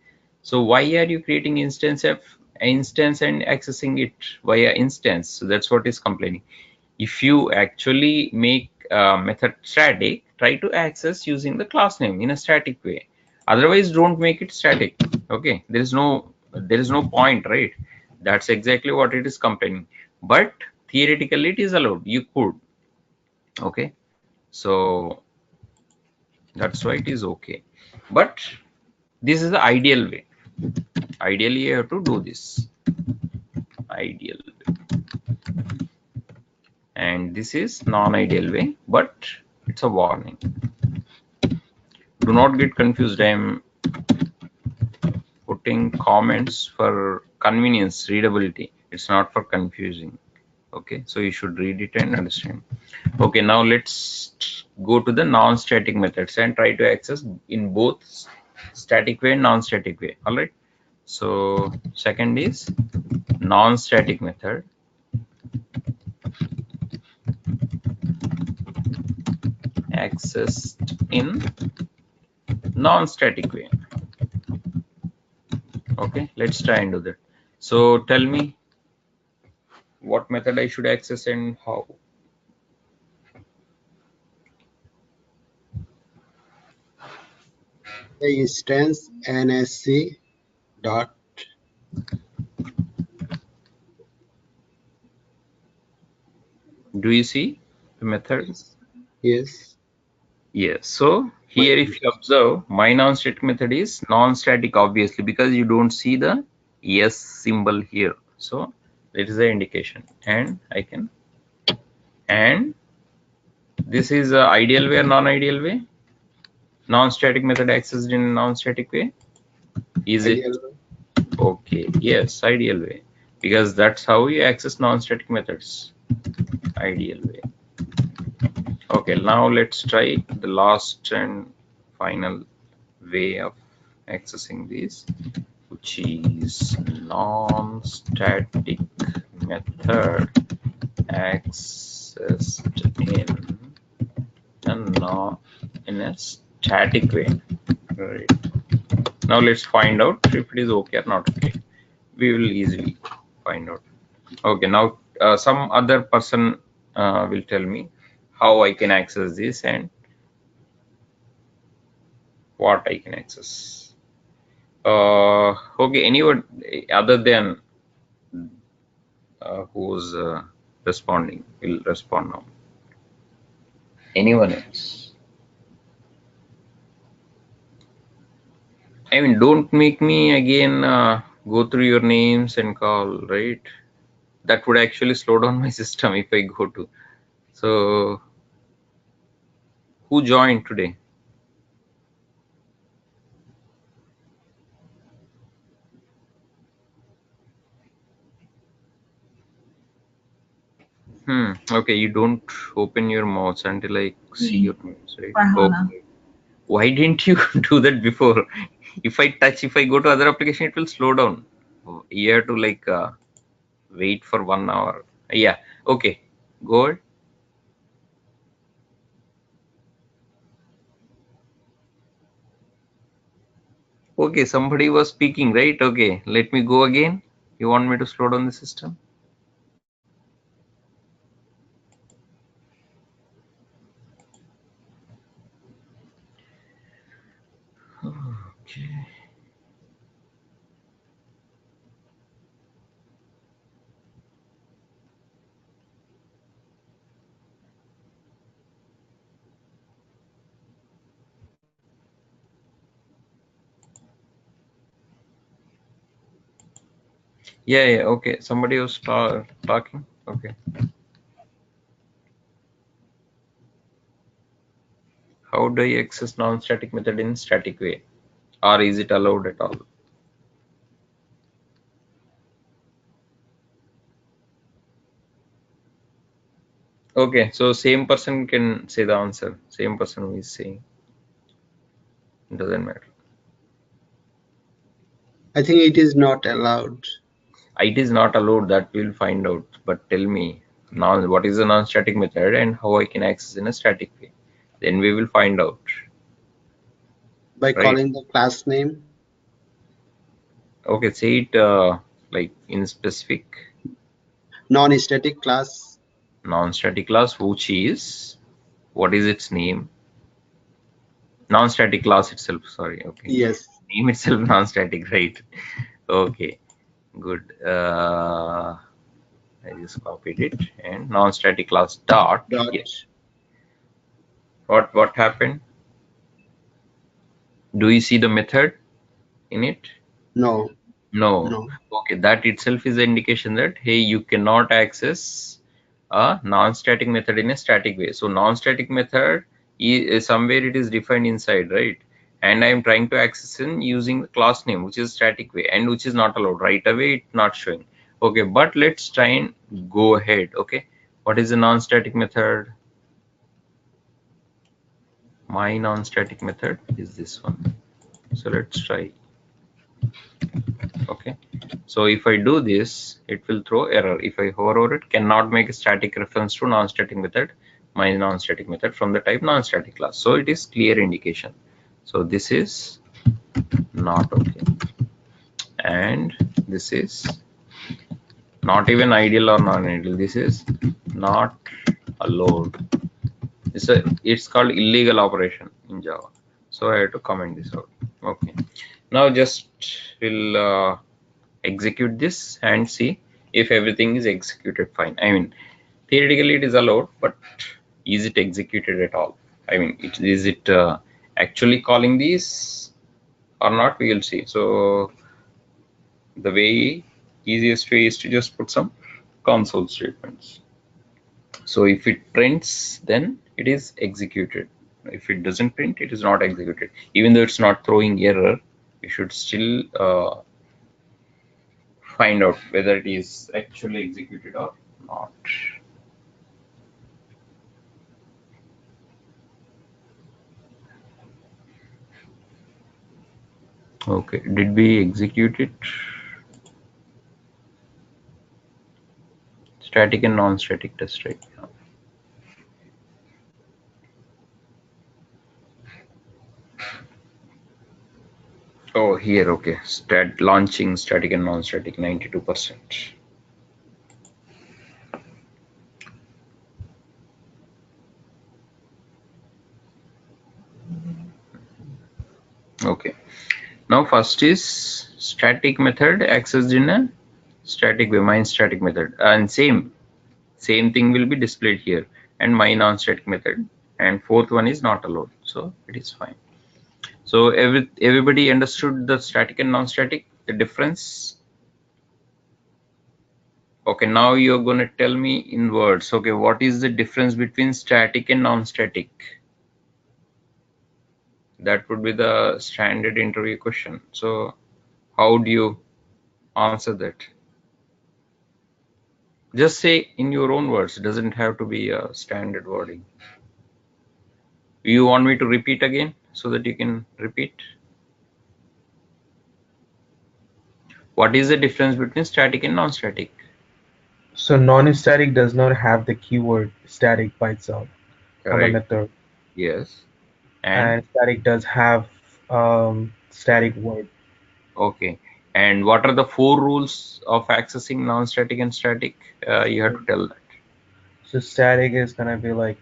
So why are you creating instance and accessing it via instance? So that's what is complaining. If you actually make method static, try to access using the class name in a static way. Otherwise, don't make it static. Okay, there is no point, right? That's exactly what it is complaining. But theoretically, it is allowed. You could. Okay, so that's why it is okay. But this is the ideal way. Ideally, you have to do this. Ideal way. And this is non-ideal way, but it's a warning. Do not get confused. I am putting comments for convenience, readability. It's not for confusing. Okay, so you should read it and understand. Okay, now let's go to the non-static methods and try to access in both static way and non-static way. All right. So second is non-static method. Accessed in non-static way. Okay, let's try and do that. So tell me what method I should access and how. The instance nsc dot. Do you see the method? Yes. Yes. So here, if you observe, my non-static method is non-static, obviously, because you don't see the yes symbol here. So that is the indication, and I can. And this is a ideal way or non-ideal way. Non-static method accessed in non-static way. Is it Ideal. okay? Yes, ideal way, because that's how you access non-static methods. Ideal way. Okay, now let's try the last and final way of accessing these, which is non-static method accessed in a static way. Right. Now let's find out if it is okay or not okay. We will easily find out. Okay, now some other person will tell me how I can access this and what I can access. Okay, anyone other than who's responding will respond now. Anyone else? I mean, don't make me again go through your names and call, right? That would actually slow down my system if I go to. So, who joined today? Okay, you don't open your mouse until I see your names, right? Farhana. Okay. Why didn't you do that before? If I go to other application, it will slow down. You have to like wait for 1 hour. Yeah. Okay. Go ahead. Okay. Somebody was speaking, right? Okay. Let me go again. You want me to slow down the system? Okay. Yeah, okay. Somebody was talking. Okay. How do I access non-static method in static way? Or is it allowed at all? Okay, so same person can say the answer. Same person who is saying. It doesn't matter. I think it is not allowed. It is not allowed, that we'll find out. But tell me now what is a non-static method and how I can access in a static way. Then we will find out. By Right? calling the class name. Okay, say it like in specific. Non-static class. Non-static class, which is, what is its name? Non-static class itself, sorry. Okay. Yes. Name itself non-static, right? Okay, good. I just copied it, and non-static class dot. Dot. Yes. What happened? Do you see the method in it? No. No. No. Okay, that itself is an indication that hey, you cannot access a non-static method in a static way. So non-static method is somewhere it is defined inside, right? And I am trying to access in using the class name, which is static way, and which is not allowed right away. It's not showing. Okay, but let's try and go ahead. Okay, what is a non-static method? My non-static method is this one. So let's try. Okay, so if I do this, it will throw error. If I hover over it, cannot make a static reference to non-static method, my non-static method from the type non-static class. So it is clear indication. So this is not okay, and this is not even ideal or non-ideal. This is not allowed. It's called illegal operation in Java. So I have to comment this out. Okay, now just we'll execute this and see if everything is executed fine. I mean, theoretically it is allowed, but is it executed at all? I mean, is it actually calling these or not? We will see. So the easiest way is to just put some console statements. So if it prints, then it is executed. If it doesn't print, it is not executed. Even though it's not throwing error, we should still find out whether it is actually executed or not. Okay, did we execute it? Static and non-static test, right? Oh, here, okay. Launching static and non-static, 92%. Okay. Now first is static method accessed in a static way, my static method, and same thing will be displayed here, and my non-static method, and fourth one is not allowed, so it is fine. So everybody understood the static and non-static, the difference? Okay, now you're going to tell me in words. Okay, what is the difference between static and non-static? That would be the standard interview question. So how do you answer that? Just say in your own words. It doesn't have to be a standard wording. You want me to repeat again so that you can repeat? What is the difference between static and non-static? So non-static does not have the keyword static by itself on the Correct. method, Yes. and static does have static word. Okay. And what are the 4 rules of accessing non-static and static? You have to tell that. So static is gonna be like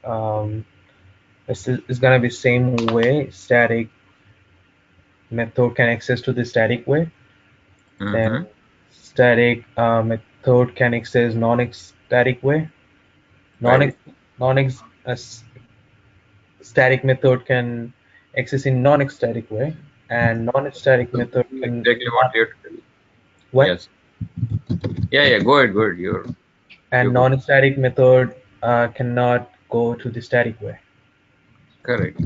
it's gonna be same way static method can access to the static way. Then static method can access non-static way. Right. Static method can access in non-static way, and non-static method can Exactly what you have to tell. what? Yes. Yeah, go ahead. You're And good. non-static method cannot go to the static way. Correct.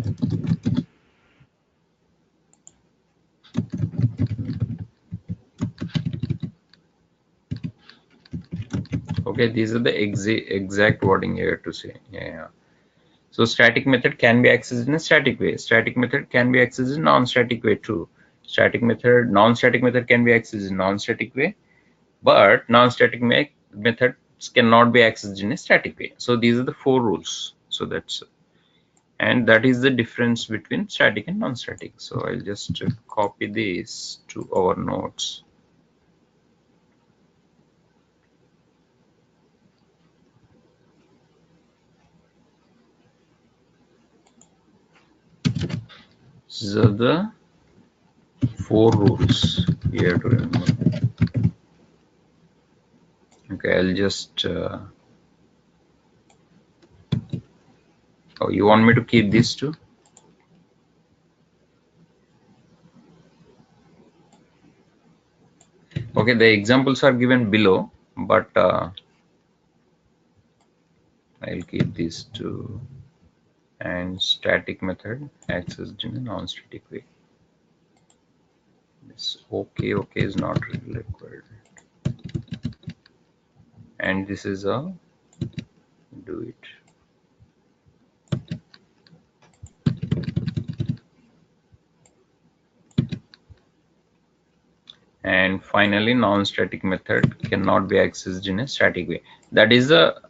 Okay, these are the exact wording you have to say. Yeah. So static method can be accessed in a static way. Static method can be accessed in non-static way too. Non-static method can be accessed in non-static way, but non-static methods cannot be accessed in a static way. So these are the 4 rules. So that is the difference between static and non-static. So I'll just copy this to our notes. These are the 4 rules you have to remember. Okay, I'll just oh, you want me to keep these too? Okay, the examples are given below, but I'll keep these two. And static method accessed in a non-static way. This okay is not really required. And this is a do it. And finally, non-static method cannot be accessed in a static way. That is a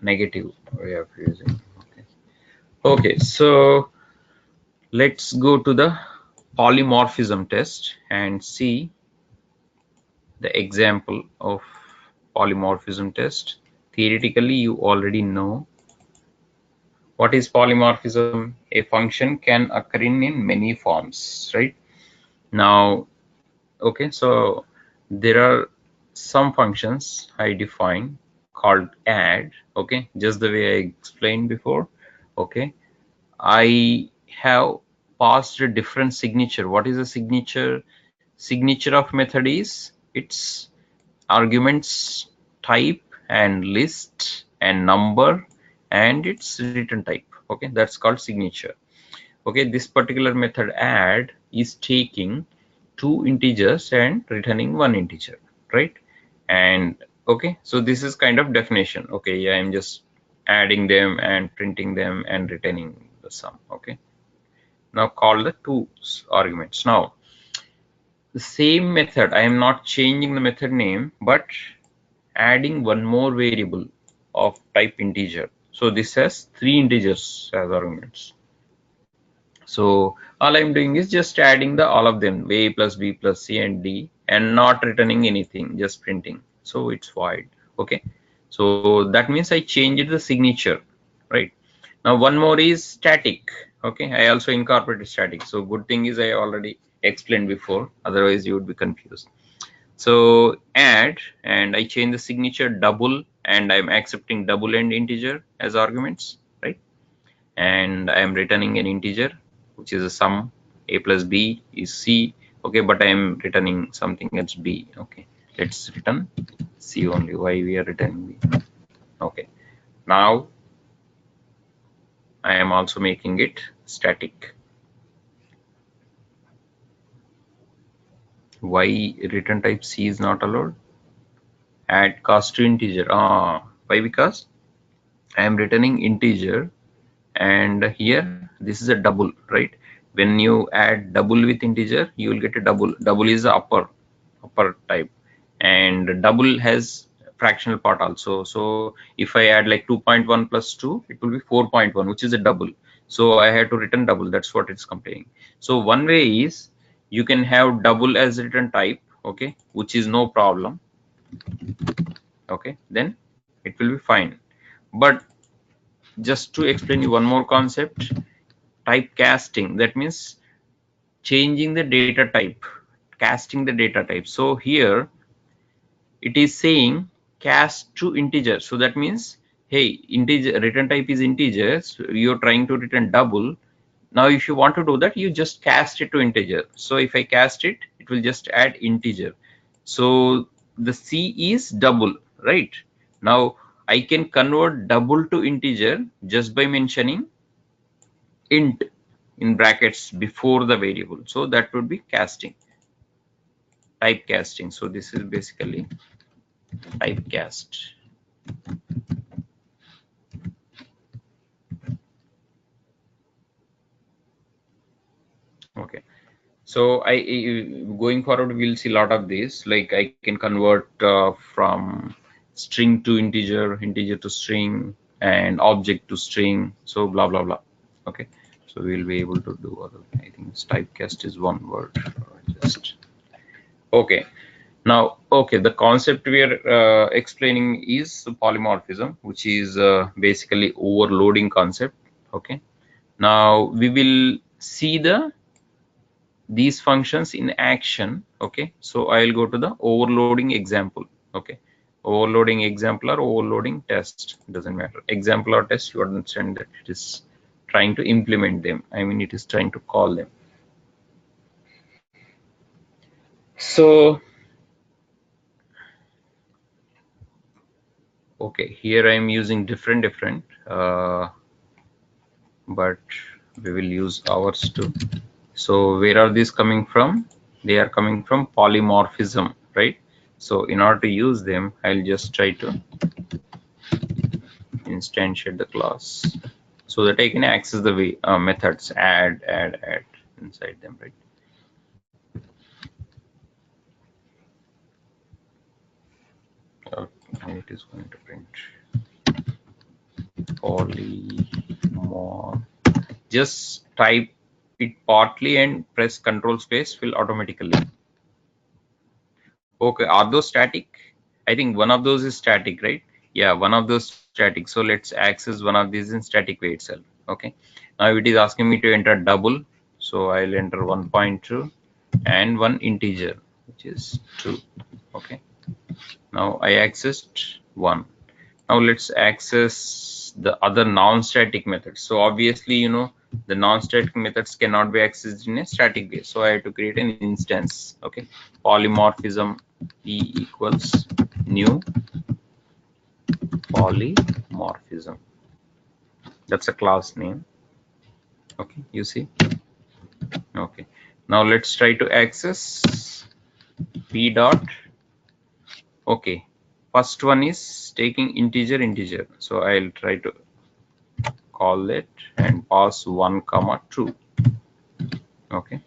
negative way of using. Okay, so let's go to the polymorphism test and see the example of polymorphism test. Theoretically, you already know what is polymorphism. A function can occur in many forms, right? Now, okay, so there are some functions I define called add, okay, just the way I explained before. Okay, I have passed a different signature. What is a signature? Signature of method is its arguments type and list and number and its return type. Okay, that's called signature. Okay, this particular method add is taking 2 integers and returning 1 integer, right? And okay, so this is kind of definition. Okay, yeah, I'm just adding them and printing them and returning the sum. Okay, now call the 2 arguments. Now the same method, I am not changing the method name, but adding one more variable of type integer. So this has 3 integers as arguments. So all I'm doing is just adding all of them, a plus b plus c and d, and not returning anything, just printing. So it's void. Okay, so that means I changed the signature, right? Now one more is static. Okay, I also incorporated static. So good thing is I already explained before, otherwise you would be confused. So add, and I change the signature double, and I'm accepting double and integer as arguments, right? And I am returning an integer, which is a sum. A plus b is c. Okay, but I am returning something that's b. Okay, let's return c only. Why we are returning b? Okay, now I am also making it static. Why return type c is not allowed? Add cast to integer. Why? Because I am returning integer, and here this is a double, right? When you add double with integer, you will get a double. Double is the upper type, and double has fractional part also. So if I add like 2.1 plus 2, it will be 4.1, which is a double. So I have to return double. That's what it's complaining. So one way is you can have double as return type, okay, which is no problem. Okay, then it will be fine. But just to explain you one more concept, typecasting, that means changing the data type, casting the data type. So here it is saying cast to integer. So that means, hey, integer return type is integer, so you're trying to return double. Now if you want to do that, you just cast it to integer. So if I cast it, it will just add integer. So the C is double, right? Now I can convert double to integer just by mentioning int in brackets before the variable. So that would be casting, typecasting. So this is basically typecast. Okay. So going forward, we'll see a lot of these. Like I can convert from string to integer, integer to string, and object to string. So blah blah blah. Okay. So we'll be able to do other. I think typecast is one word. Just okay. Now, okay, the concept we are explaining is polymorphism, which is basically overloading concept. Okay. Now we will see these functions in action. Okay, so I'll go to the overloading example. Okay, overloading example or overloading test, doesn't matter. Example or test, you understand that it is trying to implement them. I mean, it is trying to call them. So okay, here I am using different but we will use ours too. So where are these coming from? They are coming from polymorphism, right? So in order to use them, I'll just try to instantiate the class so that I can access the methods add inside them, right? Okay, it is going to print polymorph. Just type it partly and press Control space, will automatically. Okay, are those static? I think one of those is static, right? Yeah, one of those static. So let's access one of these in static way itself. Okay. Now it is asking me to enter double. So I'll enter 1.2 and one integer, which is 2. Okay. Now I accessed 1. Now let's access the other non-static methods. So obviously, you know, the non-static methods cannot be accessed in a static way. So I have to create an instance. Okay. Polymorphism E equals new polymorphism. That's a class name. Okay, you see. Okay. Now let's try to access p dot. Okay. First one is taking integer. So I'll try to call it and pass 1, 2. Okay.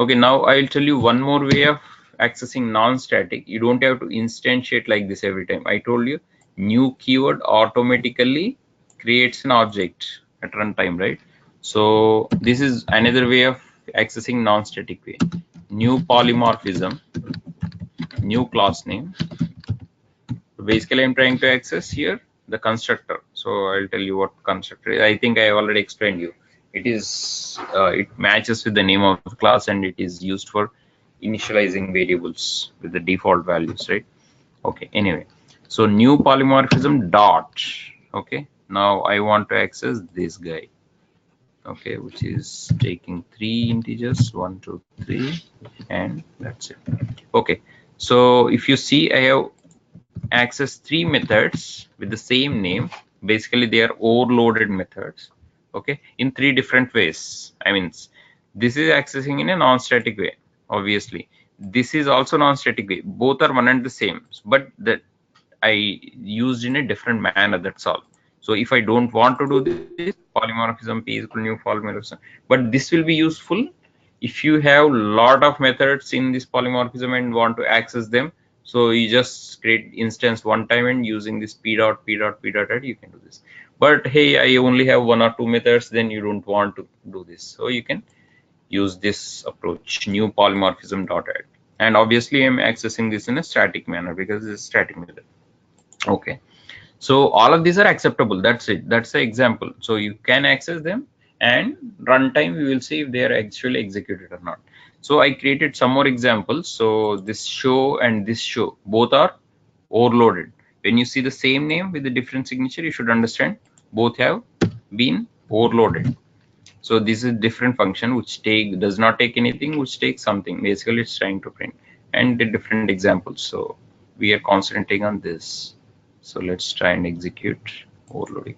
Okay, now I'll tell you one more way of accessing non-static. You don't have to instantiate like this every time. I told you new keyword automatically creates an object at runtime, right? So this is another way of accessing non-static way. New polymorphism, new class name. So basically I'm trying to access here the constructor. So I'll tell you what constructor is. I think I already explained you. It is it matches with the name of the class and it is used for initializing variables with the default values, right? Okay, anyway, so new polymorphism dot. Okay, now I want to access this guy. Okay, which is taking 3 integers, 1, 2, 3, and that's it. Okay, so if you see, I have access 3 methods with the same name. Basically they are overloaded methods, okay, in 3 different ways. I mean, this is accessing in a non-static way. Obviously this is also non-static way. Both are one and the same, but that I used in a different manner, that's all. So if I don't want to do this, polymorphism p is equal to new polymorphism, but this will be useful if you have lot of methods in this polymorphism and want to access them. So you just create instance one time and using this p dot add, you can do this. But hey, I only have 1 or 2 methods, then you don't want to do this. So you can use this approach, new polymorphism dot add. And obviously I'm accessing this in a static manner because it's a static method. Okay. So all of these are acceptable. That's it. That's the example. So you can access them and runtime we will see if they are actually executed or not. So I created some more examples. So this show and this show both are overloaded. When you see the same name with a different signature, you should understand both have been overloaded. So this is different function which does not take anything, which takes something. Basically it's trying to print, and the different examples. So we are concentrating on this. So let's try and execute overloading.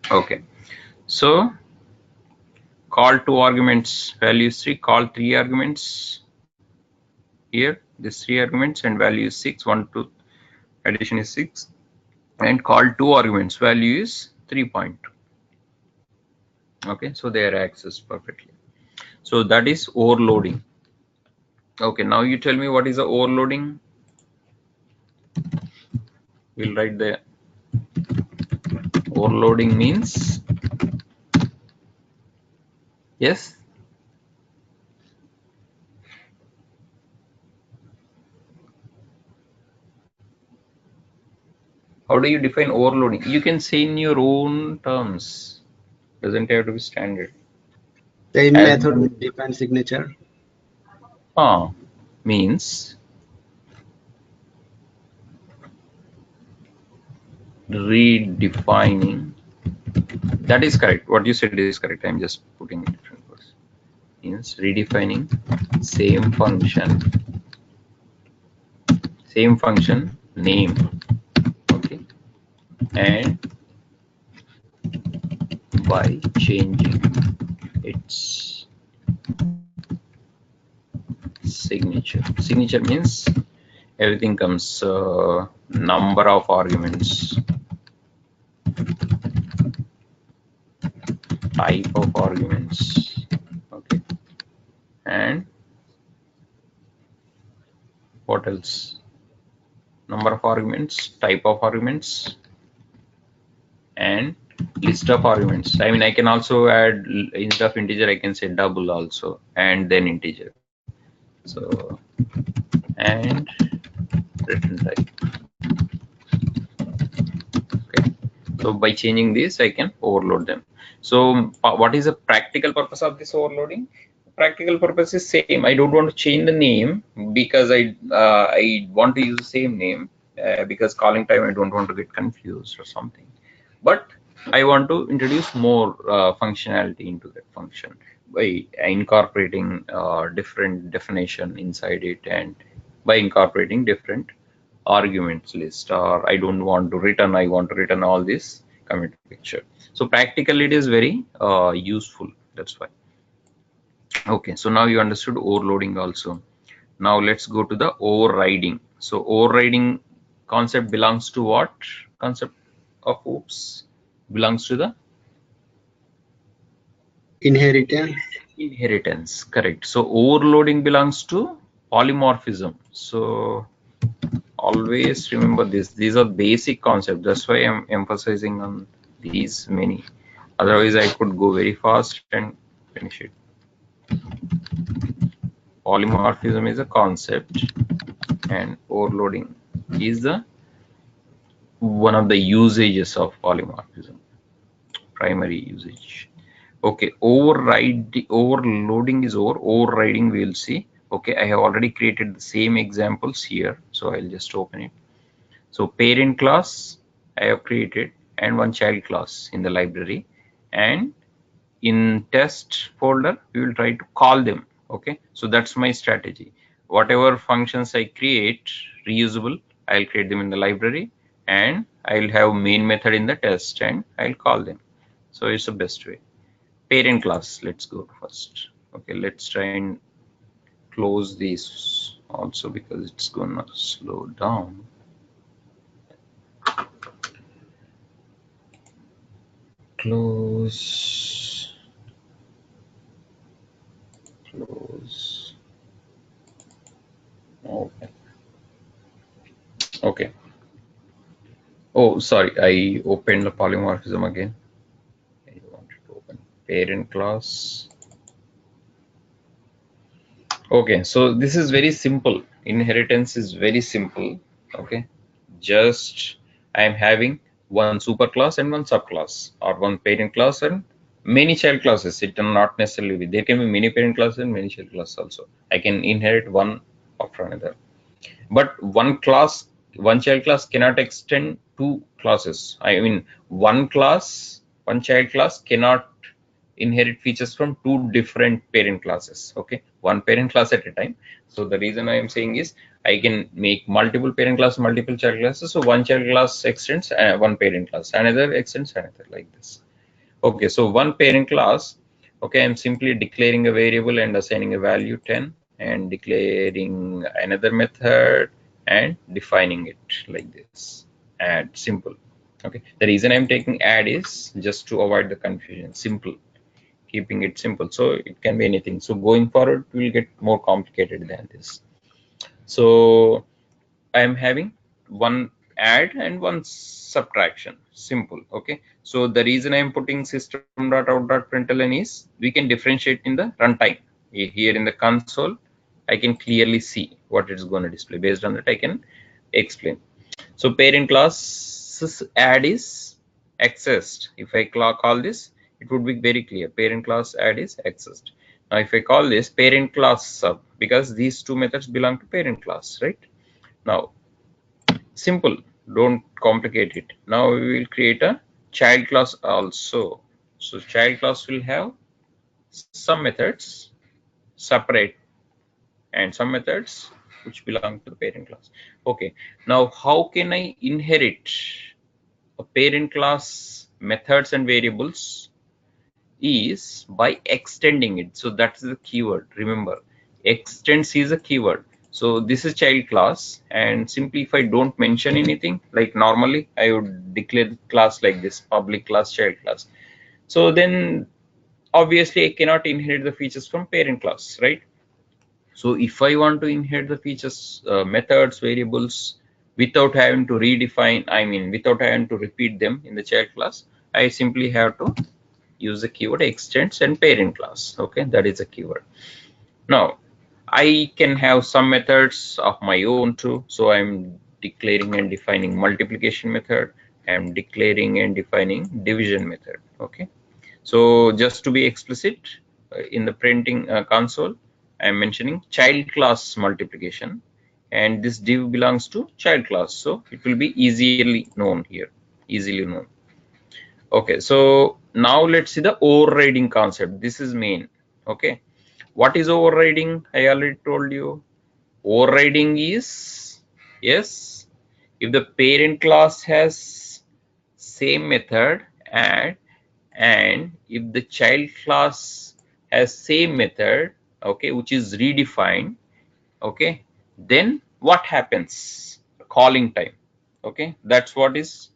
Okay, so call 2 arguments, value is 3, call 3 arguments here, this 3 arguments, and value is 6, 1, 2, addition is 6, and call 2 arguments, value is 3.2. Okay, so they are accessed perfectly. So that is overloading. Okay, now you tell me what is the overloading. We'll write the overloading means, yes, how do you define overloading? You can say in your own terms, doesn't have to be standard. Same As method with different signature. Means redefining. That is correct. What you said is correct. I'm just putting it different words. Means redefining same function name. Okay, and by changing its signature. Signature means everything comes number of arguments, type of arguments, okay, and what else? Number of arguments, type of arguments, and list of arguments. I mean, I can also add, instead of integer, I can say double also, and then integer. So, and return type. Okay. So by changing this, I can overload them. So what is the practical purpose of this overloading? Practical purpose is same. I don't want to change the name because I want to use the same name because calling time I don't want to get confused or something. But I want to introduce more functionality into that function by incorporating different definition inside it, and by incorporating different arguments list, or I don't want to return, I want to return all this commit picture. So practically it is very useful. That's why. Okay, so now you understood overloading also. Now let's go to the overriding. So overriding concept belongs to what? Concept of oops belongs to the inheritance. Correct. So overloading belongs to polymorphism. So always remember this. These are basic concepts. That's why I'm emphasizing on these many. Otherwise I could go very fast and finish it. Polymorphism is a concept and overloading is the one of the usages of polymorphism, primary usage. Okay, overloading is over. Overriding we'll see. Okay, I have already created the same examples here, so I'll just open it. So parent class I have created and one child class in the library, and in test folder we will try to call them. Okay, so that's my strategy. Whatever functions I create reusable, I'll create them in the library, and I'll have main method in the test and I'll call them. So it's the best way. Parent class, let's go first. Okay, let's try and close this also because it's gonna slow down. Close. Okay. Oh, sorry, I opened the polymorphism again. I wanted to open parent class. Okay, so this is very simple. Inheritance is very simple. Okay, just I am having one superclass and one subclass, or one parent class and many child classes. It will not necessarily be. There can be many parent classes and many child classes also. I can inherit one after another. But one class one child class cannot extend two classes. I mean, one child class cannot inherit features from two different parent classes. Okay, one parent class at a time. So the reason I am saying is I can make multiple parent class, multiple child classes. So one child class extends one parent class, another extends another, like this. Okay, so one parent class. Okay, I'm simply declaring a variable and assigning a value 10 and declaring another method and defining it like this. Add, simple. Okay, the reason I'm taking add is just to avoid the confusion. Simple, keeping it simple, so it can be anything. So going forward we'll get more complicated than this. So I am having one add and one subtraction. Simple. Okay, so the reason I am putting system.out.println is we can differentiate in the runtime. Here in the console I can clearly see what it's going to display. Based on that I can explain. So parent class add is accessed. If I call this, it would be very clear. Parent class add is accessed. Now if I call this parent class sub, because these two methods belong to parent class, right? Now simple, don't complicate it. Now we will create a child class also. So child class will have some methods separate and some methods which belong to the parent class. Okay, now how can I inherit a parent class methods and variables? Is by extending it. So that's the keyword. Remember, extends is a keyword. So this is child class, and simply if I don't mention anything, like normally I would declare the class like this, public class, child class. So then obviously I cannot inherit the features from parent class, right? So if I want to inherit the features, methods, variables, without having to redefine, I mean without having to repeat them in the child class, I simply have to use the keyword extends and parent class. Okay, that is a keyword. Now I can have some methods of my own too. So I'm declaring and defining multiplication method. I'm declaring and defining division method. Okay, so just to be explicit, in the printing console I'm mentioning child class multiplication, and this div belongs to child class, so it will be easily known here, easily known. Okay, so now let's see the overriding concept. This is main. Okay, what is overriding? I already told you. Overriding is, yes, if the parent class has same method and if the child class has same method, okay, which is redefined, okay, then what happens? Calling time. Okay, that's what is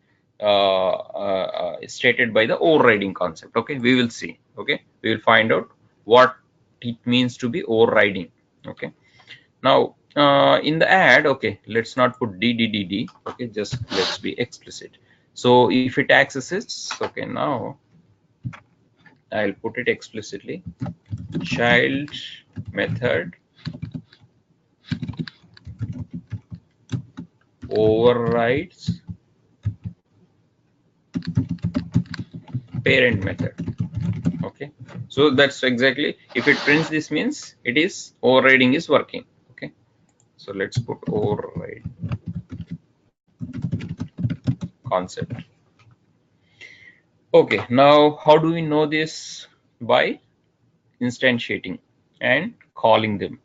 stated by the overriding concept. Okay, we will see. Okay, we will find out what it means to be overriding. Okay, now in the add, okay, let's not put dd. Okay, just let's be explicit. So if it accesses, okay, now I'll put it explicitly, child method overrides parent method. Okay, so that's exactly, if it prints this means it is overriding is working. Okay, so let's put override concept. Okay, now how do we know this? By instantiating and calling them.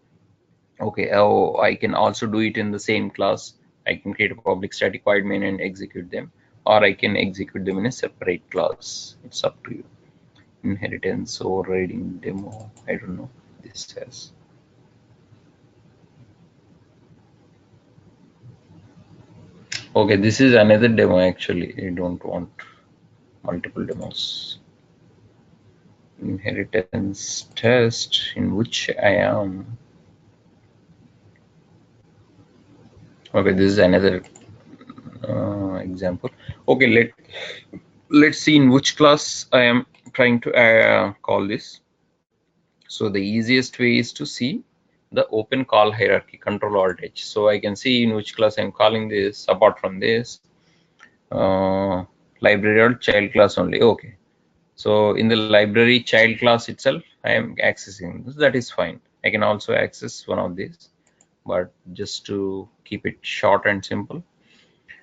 Okay, oh, I can also do it in the same class. I can create a public static void main and execute them, or I can execute them in a separate class. It's up to you. Inheritance, overriding, demo, I don't know this says. Okay, this is another demo actually. I don't want multiple demos. Inheritance test in which I am. Okay, this is another example. Okay, let's see in which class I am trying to call this. So the easiest way is to see the open call hierarchy, Control Alt H. So I can see in which class I'm calling this. Apart from this, library or child class only. Okay, so in the library child class itself I am accessing this. That is fine. I can also access one of these, but just to keep it short and simple,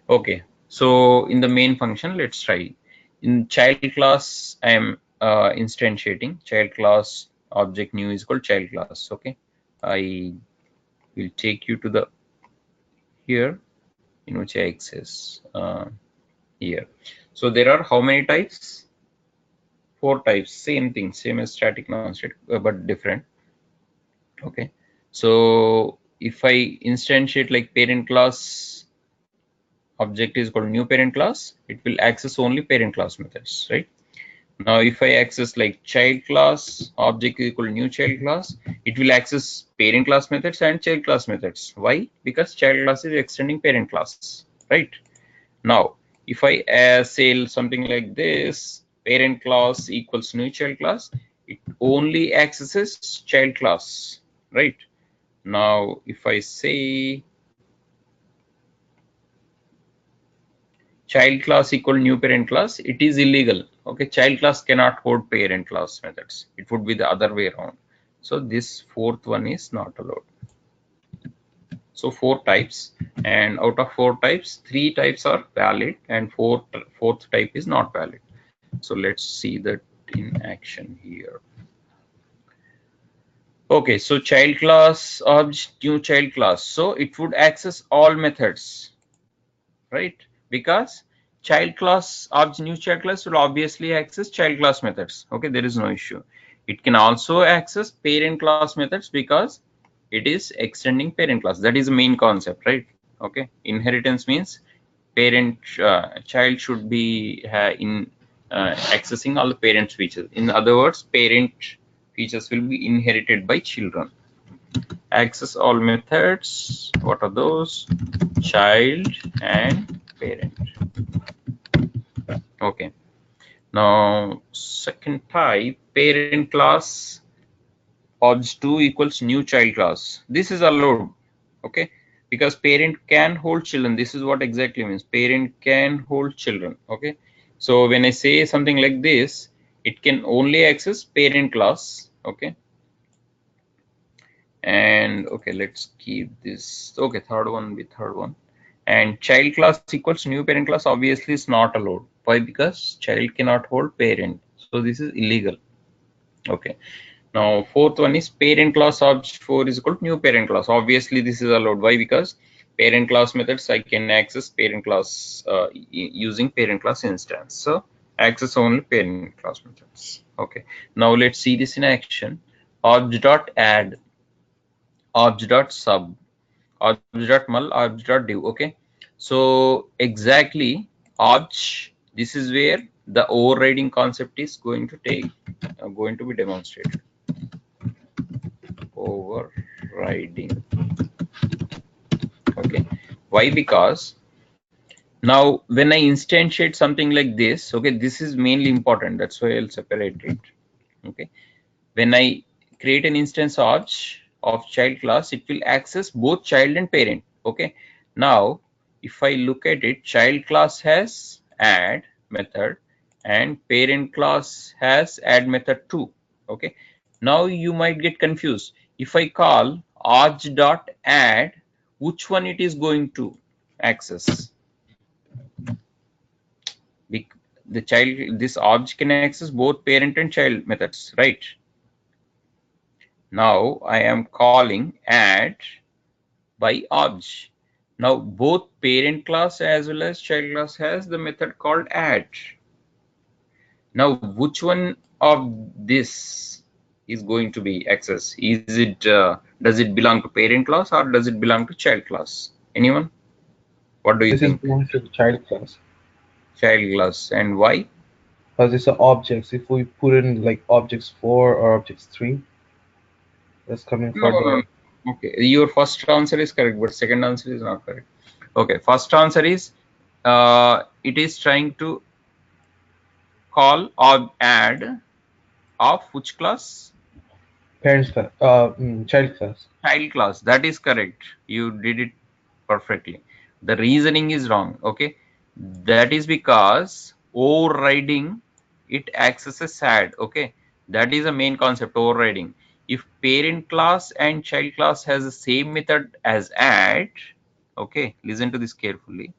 Okay, so in the main function, let's try. In child class, I am instantiating child class object new is called child class. Okay, I will take you to the here in which I access here. So there are how many types? 4 types. Same thing, same as static, non-static, but different. Okay, so if I instantiate like parent class object is called new parent class, it will access only parent class methods, right? Now if I access like child class object is equal to new child class, it will access parent class methods and child class methods. Why? Because child class is extending parent class, right? Now if I say something like this, parent class equals new child class, it only accesses child class, right? Now if I say child class equal new parent class, it is illegal. Okay, child class cannot hold parent class methods. It would be the other way around. So this fourth one is not allowed. So 4 types, and out of 4 types, 3 types are valid and fourth type is not valid. So let's see that in action here. Okay, so child class object new child class, so it would access all methods, right? Because child class object new child class will obviously access child class methods. Okay, there is no issue. It can also access parent class methods because it is extending parent class. That is the main concept, right? Okay, inheritance means parent child should be in accessing all the parent features. In other words, parent features will be inherited by children. Access all methods. What are those? Child and parent. Okay, now second type, parent class obj2 equals new child class. This is allowed, okay, because parent can hold children. This is what exactly means, parent can hold children. Okay, so when I say something like this, it can only access parent class. Okay, and okay, let's keep this. Okay, third one. And child class equals new parent class obviously is not allowed. Why? Because child cannot hold parent, so this is illegal. Okay, now fourth one is parent class obj4 is equal to new parent class. Obviously this is allowed. Why? Because parent class methods I can access parent class using parent class instance, so access only parent class methods. Okay, now let's see this in action. Obj.add, obj.sub, obj.mul, obj.div. Okay, so exactly obj, this is where the overriding concept is going to be demonstrated. Overriding. Okay, why? Because now when I instantiate something like this, okay, this is mainly important, that's why I'll separate it. Okay, when I create an instance of child class, it will access both child and parent. Okay, now if I look at it, child class has add method and parent class has add method too. Okay, now you might get confused. If I call arch.add, which one it is going to access? The child, this object can access both parent and child methods, right? Now I am calling add by obj. Now both parent class as well as child class has the method called add. Now which one of this is going to be accessed? Is it does it belong to parent class or does it belong to child class? Anyone? What do you This think? belongs to the child class. Child class. And why? Because it's an objects. If we put in like objects 4 or objects 3, that's coming for No. Okay, your first answer is correct, but second answer is not correct. Okay, first answer is it is trying to call or add of which class? parents class, child class. Child class. That is correct. You did it perfectly. The reasoning is wrong. Okay, that is because overriding it accesses add. Okay, that is the main concept, overriding. If parent class and child class has the same method as add, okay, listen to this carefully.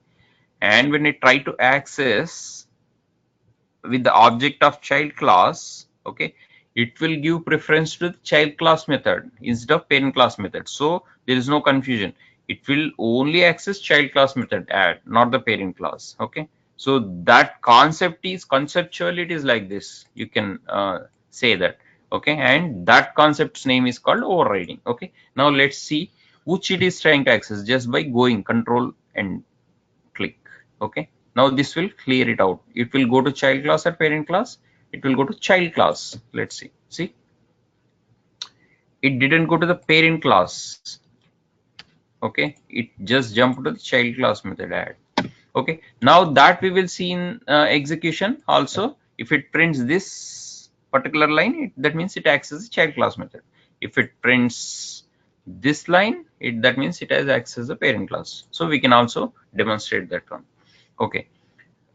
and when I try to access with the object of child class, okay, it will give preference to the child class method instead of parent class method. So there is no confusion. It will only access child class method add, not the parent class. Okay, so that concept is conceptually it is like this. You can say that. Okay, and that concept's name is called overriding. Okay, now let's see which it is trying to access just by going control and click. Okay, now this will clear it out. It will go to child class or parent class. It will go to child class. Let's see, it didn't go to the parent class. Okay, it just jumped to the child class method add. Okay, now that we will see in execution also. If it prints this particular line, that means it accesses child class method. If it prints this line, that means it has accessed the parent class. So we can also demonstrate that one. Okay,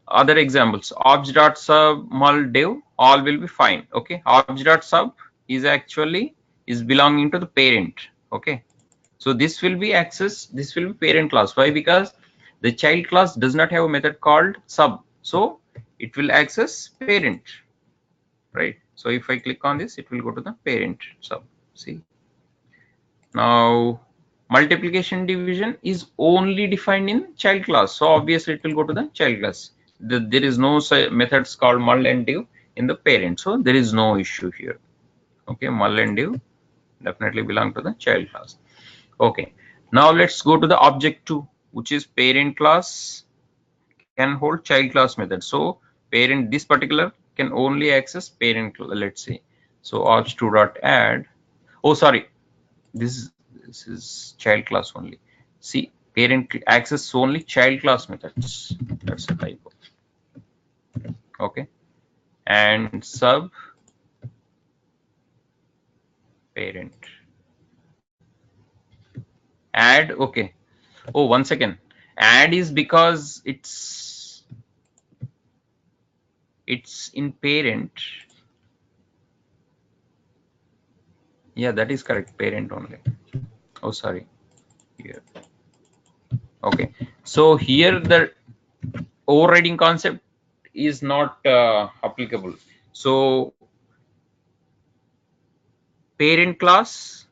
other examples, obj.sub mul dev, all will be fine. Okay, obj.sub is actually is belonging to the parent. Okay, so this will be access, this will be parent class. Why? Because the child class does not have a method called sub, so it will access parent, right? So if I click on this, it will go to the parent sub. See, now multiplication division is only defined in child class, so obviously it will go to the child class. There is no methods called mul and div in the parent, so there is no issue here. Okay, mul and div definitely belong to the child class. Okay, now let's go to the object 2, which is parent class can hold child class method. So parent, this particular can only access parent, let's say. So obj2 dot add, oh sorry, this is child class only. See, parent access only child class methods. That's a typo. Okay, and sub parent add. Okay, oh, one second, add is because it's in parent. Yeah, that is correct, parent only. Oh sorry, here. Okay, so here the overriding concept is not applicable. So parent class,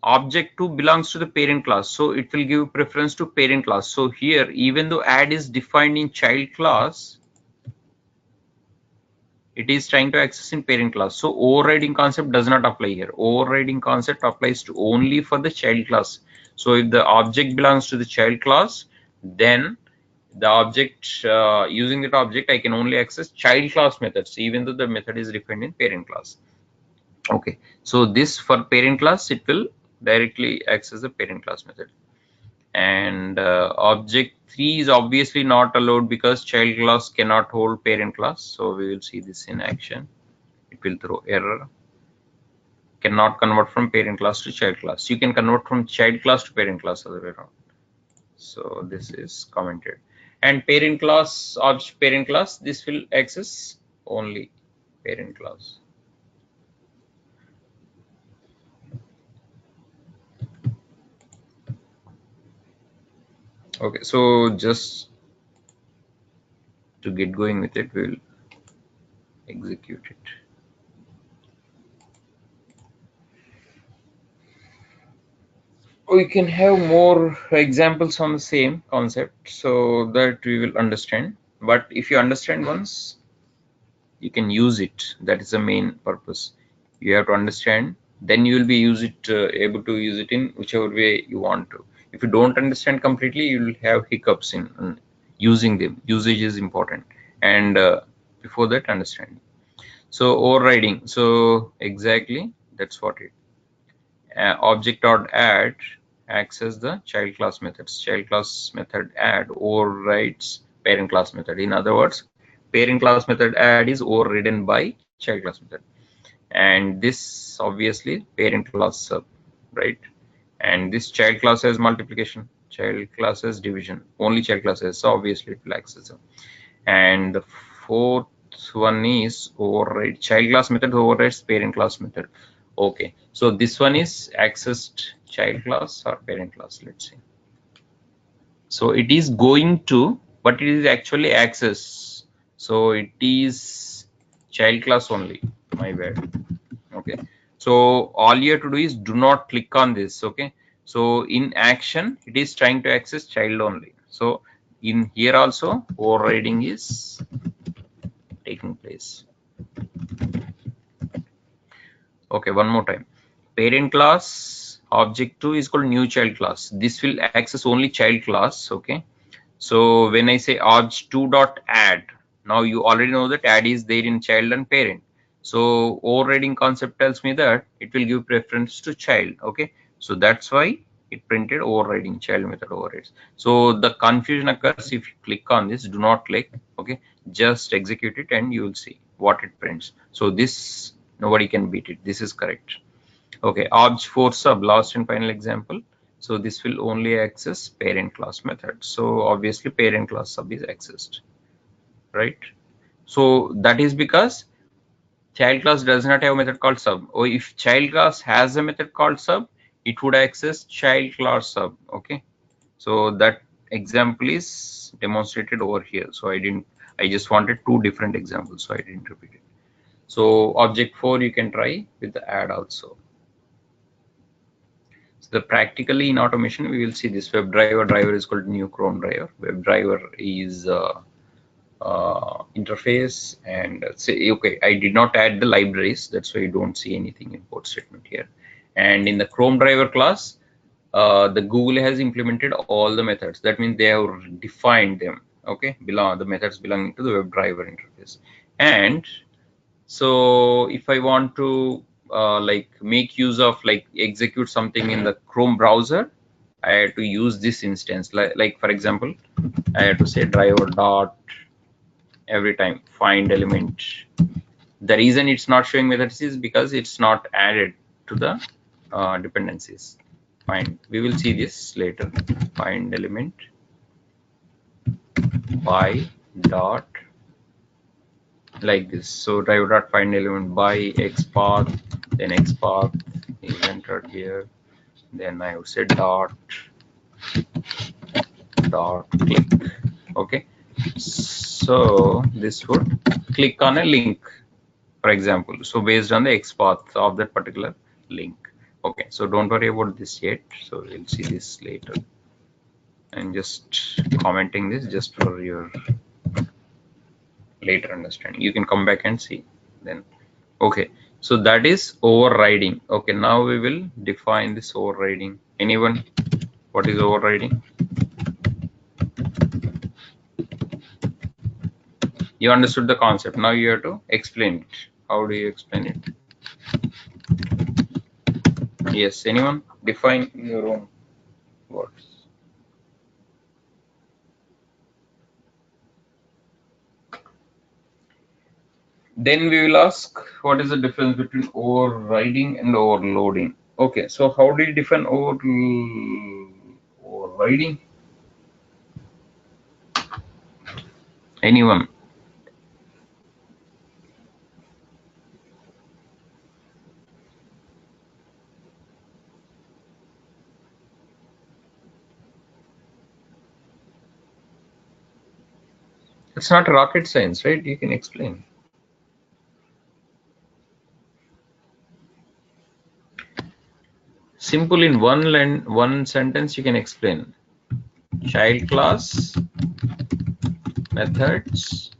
object 2 belongs to the parent class, so it will give preference to parent class. So here, even though add is defined in child class, it is trying to access in parent class. So overriding concept does not apply here. Overriding concept applies to only for the child class. So if the object belongs to the child class, then the object, using that object, I can only access child class methods, even though the method is defined in parent class. Okay, so this for parent class, it will directly access the parent class method. And object 3 is obviously not allowed because child class cannot hold parent class. So we will see this in action. It will throw error. Cannot convert from parent class to child class. You can convert from child class to parent class, other way around. So this is commented. And parent class, object parent class, this will access only parent class. Okay, so just to get going with it, we'll execute it. We can have more examples on the same concept so that we will understand. But if you understand once, you can use it. That is the main purpose. You have to understand, then you will be able to use it in whichever way you want to. If you don't understand completely, you will have hiccups in using them. Usage is important, and before that, understanding. So overriding. So exactly that's what it. Object dot add access the child class methods. Child class method add overrides parent class method. In other words, parent class method add is overridden by child class method, and this obviously parent class sub, right? And this child class has multiplication, child class has division, only child class has, so obviously it will access them. And the fourth one is override, child class method overrides parent class method. Okay, so this one is accessed child class or parent class, let's see. So it is going to, but it is actually access. So it is child class only. My bad. Okay. So all you have to do is do not click on this. Okay. So in action, it is trying to access child only. So in here also, overriding is taking place. Okay, one more time. Parent class object2 is called new child class. This will access only child class. Okay. So when I say obj2.add, now you already know that add is there in child and parent. So overriding concept tells me that it will give preference to child. Okay. So that's why it printed overriding child method overrides. So the confusion occurs if you click on this. Do not click. Okay. Just execute it and you will see what it prints. So this nobody can beat it. This is correct. Okay, obj4 sub, last and final example. So this will only access parent class method. So obviously parent class sub is accessed, right? So that is because child class does not have a method called sub. Or if child class has a method called sub, it would access child class sub. Okay, so that example is demonstrated over here. So I just wanted two different examples, so I didn't repeat it. So object 4 you can try with the add also. So the practically in automation, we will see this driver is called new Chrome driver. WebDriver is interface, and say, okay, I did not add the libraries. That's why you don't see anything import statement here. And in the Chrome driver class, the Google has implemented all the methods. That means they have defined them. Okay, the methods belonging to the WebDriver interface. And so if I want to like make use of like execute something in the Chrome browser, I have to use this instance. Like for example, I have to say driver dot every time find element. The reason it's not showing methods is because it's not added to the dependencies. Find. We will see this later. Find element by dot like this. So driver dot find element by x path, then x path is entered here. Then I would say dot click. Okay. So this would click on a link, for example. So based on the x path of that particular link. Okay. So don't worry about this yet. So we'll see this later. And just commenting this just for your later understanding. You can come back and see then. Okay, so that is overriding. Okay, now we will define this overriding. Anyone? What is overriding? You understood the concept. Now you have to explain it. How do you explain it? Yes, anyone? Define your own words. Then we will ask what is the difference between overriding and overloading. Okay, so how do you define overriding? Anyone? It's not rocket science, right? You can explain. Simple in one sentence you can explain. Child class methods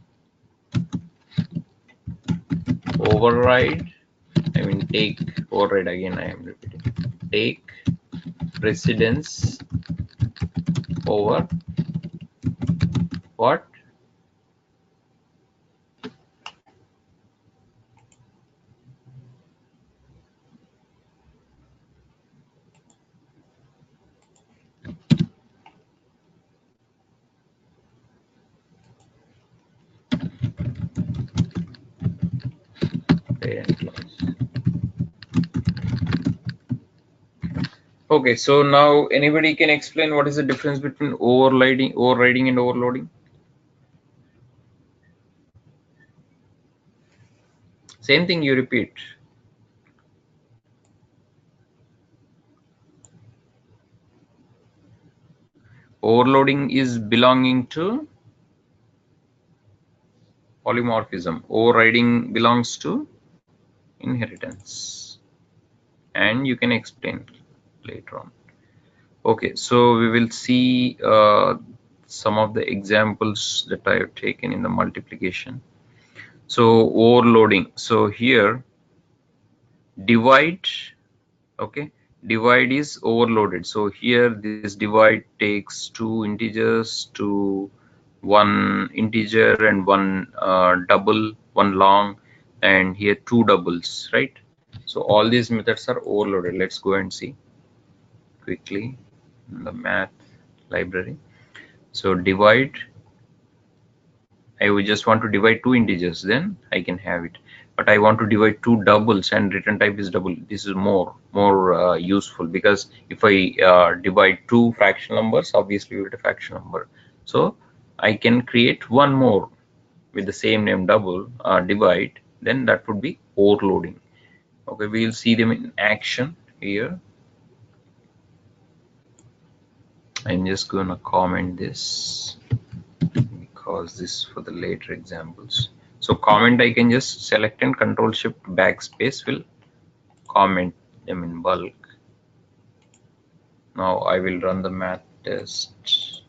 override. I mean take override again. I am repeating. Take precedence over what? Parent class. Okay, so now anybody can explain what is the difference between overriding and overloading? Same thing you repeat. overloading is belonging to polymorphism. Overriding belongs to inheritance, and you can explain later on. Okay, so we will see some of the examples that I have taken in the multiplication. So overloading. So here divide, okay, divide is overloaded. So here this divide takes two integers to one integer and one double, one long, and here two doubles, right? So all these methods are overloaded. Let's go and see quickly in the math library. So divide, I would just want to divide two integers, then I can have it. But I want to divide two doubles and return type is double. This is more useful, because if I divide two fractional numbers, obviously we get a fractional number. So I can create one more with the same name double divide, then that would be overloading. Okay, we will see them in action here. I'm just gonna comment this because this is for the later examples. So comment, I can just select and Control Shift backspace will comment them in bulk. Now I will run the math test.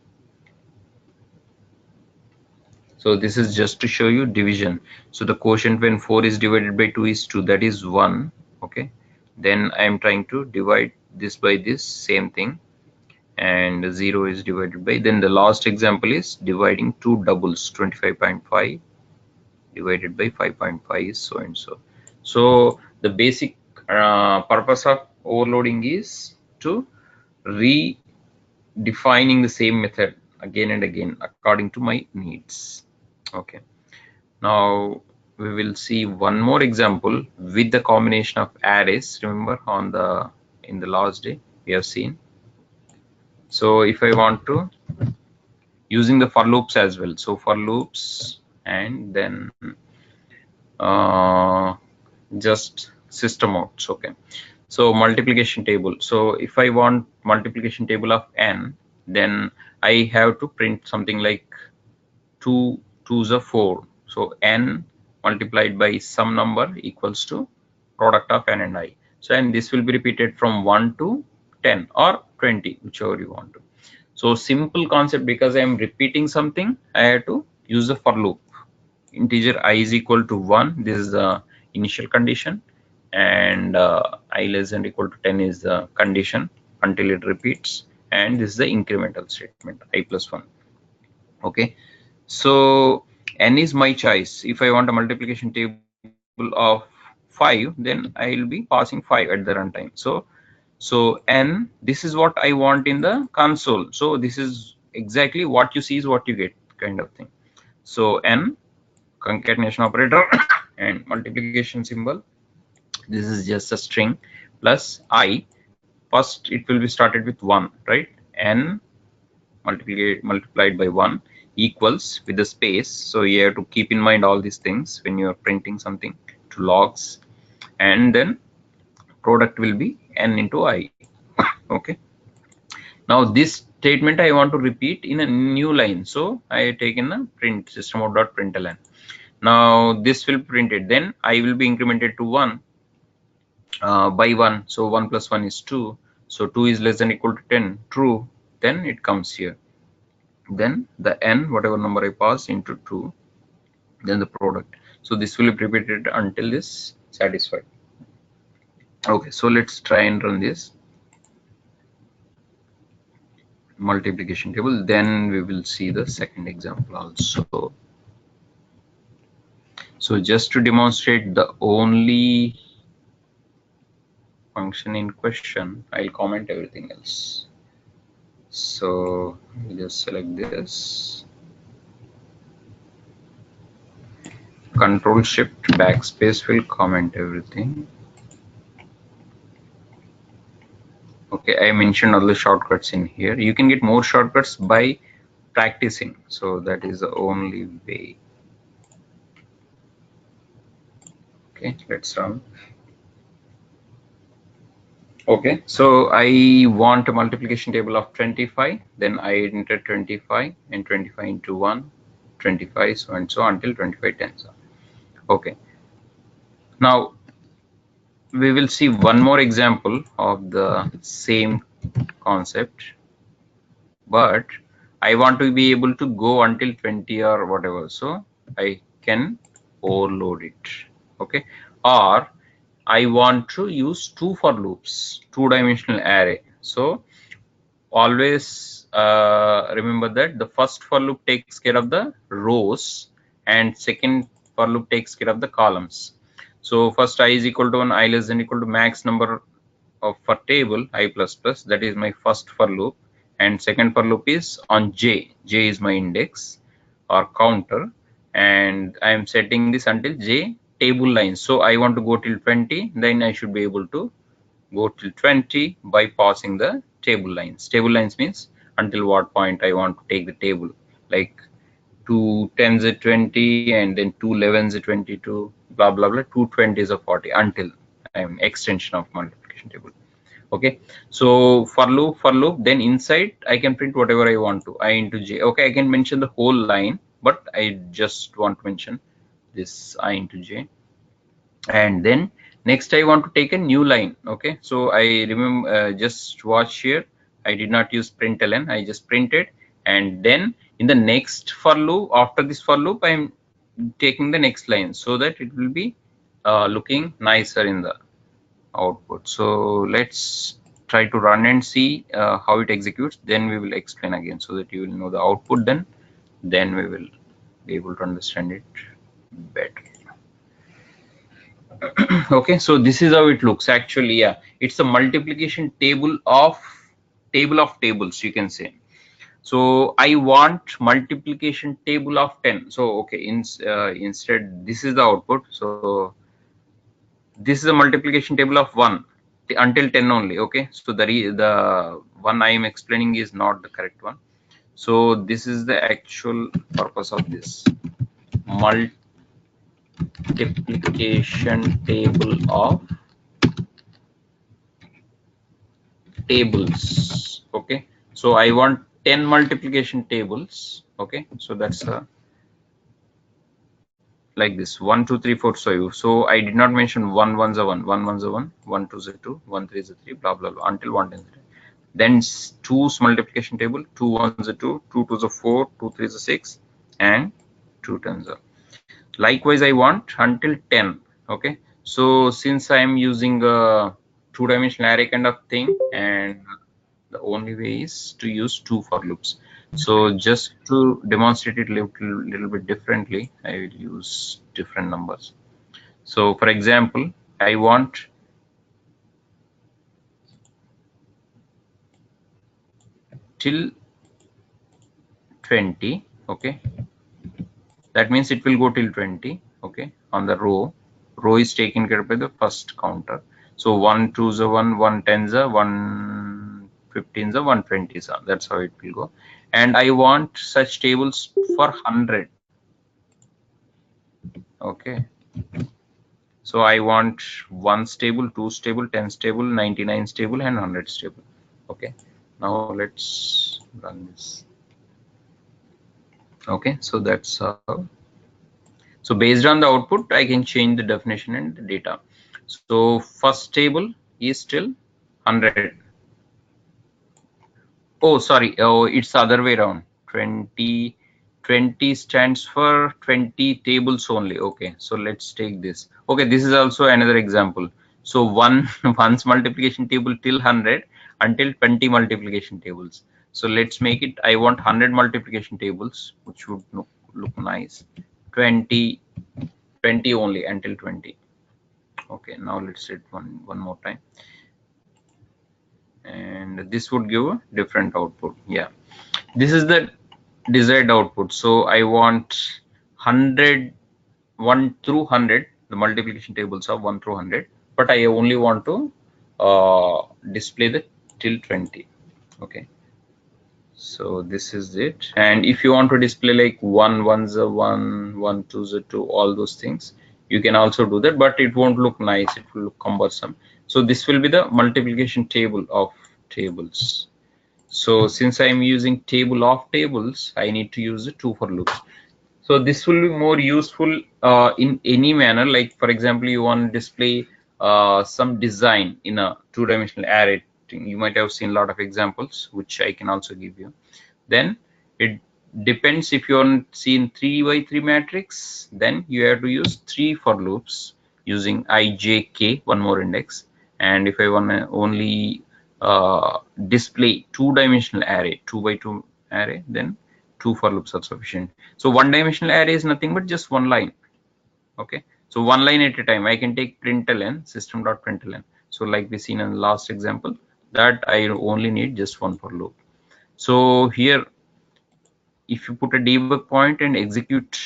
So this is just to show you division. So the quotient when 4 is divided by 2 is 2, that is 1. Okay, then I am trying to divide this by this, same thing, and 0 is divided by, then the last example is dividing two doubles, 25.5 divided by 5.5 is so and so. So the basic purpose of overloading is to redefining the same method again and again according to my needs. Okay, now we will see one more example with the combination of arrays. Remember in the last day we have seen. So if I want to using the for loops as well, so for loops and then just system out. Okay, so multiplication table. So if I want multiplication table of n, then I have to print something like 2 2s are 4. So n multiplied by some number equals to product of n and I. So and this will be repeated from 1 to 10 or 20, whichever you want to. So simple concept, because I am repeating something, I have to use the for loop. Integer I is equal to 1, this is the initial condition, and I less than or equal to 10 is the condition until it repeats, and this is the incremental statement I plus 1. Okay, so n is my choice. If I want a multiplication table of 5, then I will be passing 5 at the runtime. So n, this is what I want in the console. So this is exactly what you see is what you get, kind of thing. So n concatenation operator and multiplication symbol, this is just a string, plus I, first it will be started with 1, right? N multiplied by 1 equals with the space. So you have to keep in mind all these things when you are printing something to logs, and then product will be n into I. Okay, now this statement I want to repeat in a new line, so I have taken a print system.println. Now this will print it, then I will be incremented to 1 by 1. So 1 plus 1 is 2. So 2 is less than or equal to 10, true. Then it comes here. Then the n, whatever number I pass, into 2. Then the product. So this will be repeated until this satisfied. Okay, so let's try and run this multiplication table. Then we will see the second example also. So just to demonstrate the only function in question, I'll comment everything else. So we'll just select this, Control Shift backspace will comment everything. Okay, I mentioned all the shortcuts in here. You can get more shortcuts by practicing, so that is the only way. Okay, let's run. Okay, so I want a multiplication table of 25, then I enter 25 and 25 into 1, 25, so and so until 25 tens are. Okay, now we will see one more example of the same concept, but I want to be able to go until 20 or whatever, so I can overload it. Okay, or I want to use two for loops, two-dimensional array. So always remember that the first for loop takes care of the rows and second for loop takes care of the columns. So first I is equal to 1, I less than equal to max number of for table I plus plus, that is my first for loop, and second for loop is on j is my index or counter, and I am setting this until j table lines. So I want to go till 20, then I should be able to go till 20 by passing the table lines. Table lines means until what point I want to take the table, like 2 10s are 20 and then 2 11s are 22, blah blah blah, 2 20s are 40 until extension of multiplication table. Okay, so for loop, then inside I can print whatever I want to, I into j. Okay, I can mention the whole line, but I just want to mention this I into j. And then next I want to take a new line. Okay, so I remember, just watch here, I did not use println, I just printed, and then in the next for loop, after this for loop, I'm taking the next line so that it will be looking nicer in the output. So let's try to run and see how it executes, then we will explain again so that you will know the output, then we will be able to understand it better. Okay, so this is how it looks actually. Yeah, it's a multiplication table of tables, you can say. So I want multiplication table of 10. So okay, instead this is the output. So this is a multiplication table of 1 until 10 only. Okay, so the one I am explaining is not the correct one. So this is the actual purpose of this multiplication table of tables. Okay, so I want 10 multiplication tables. Okay, so that's like this 1 2 3 4 so I did not mention 1 1s are 1 1 1s are 1 1 2s are 2 1 3s are 3 blah blah blah until 1 10s are 10. Then 2's multiplication table, 2 1s are 2 2 2s are 4 2 3s are 6 and 2 10s are. Likewise I want until 10. Okay, so since I am using a two-dimensional array kind of thing, and the only way is to use two for loops. So just to demonstrate it a little bit differently, I will use different numbers. So for example, I want till 20. Okay, that means it will go till 20. Okay, on the row is taken care of by the first counter. So 1 2s are 1 1 10s are 1 15s are 1 20s are, that's how it will go. And I want such tables for 100. Okay, so I want 1's table, 2's table, 10's table, 99's table and 100's table. Okay, now let's run this. Okay, so that's how. So based on the output, I can change the definition and the data. So first table is still 100. Oh, sorry. Oh, it's the other way around. 20 stands for 20 tables only. Okay, so let's take this. Okay, this is also another example. So one's multiplication table till 100 until 20 multiplication tables. So let's make it, I want 100 multiplication tables, which would look nice. 20 only until 20. Okay, now let's hit one more time, and this would give a different output. Yeah, this is the desired output. So I want 100 1 through 100, the multiplication tables are 1 through 100, but I only want to display the till 20. Okay, so this is it. And if you want to display like 1 1's a 1 1 2's a 2, all those things, you can also do that, but it won't look nice, it will look cumbersome. So this will be the multiplication table of tables. So since I am using table of tables, I need to use the 2 for loops. So this will be more useful in any manner. Like for example, you want to display some design in a 2-dimensional array. You might have seen a lot of examples, which I can also give you. Then it depends, if you want to see in 3 by 3 matrix, then you have to use 3 for loops using I, j, k, one more index. And if I want to only display 2-dimensional array, 2 by 2 array, then 2 for loops are sufficient. So 1-dimensional array is nothing but just one line. Okay, so one line at a time. I can take println, system.println. So like we seen in the last example, that I only need just one for loop. So here, if you put a debug point and execute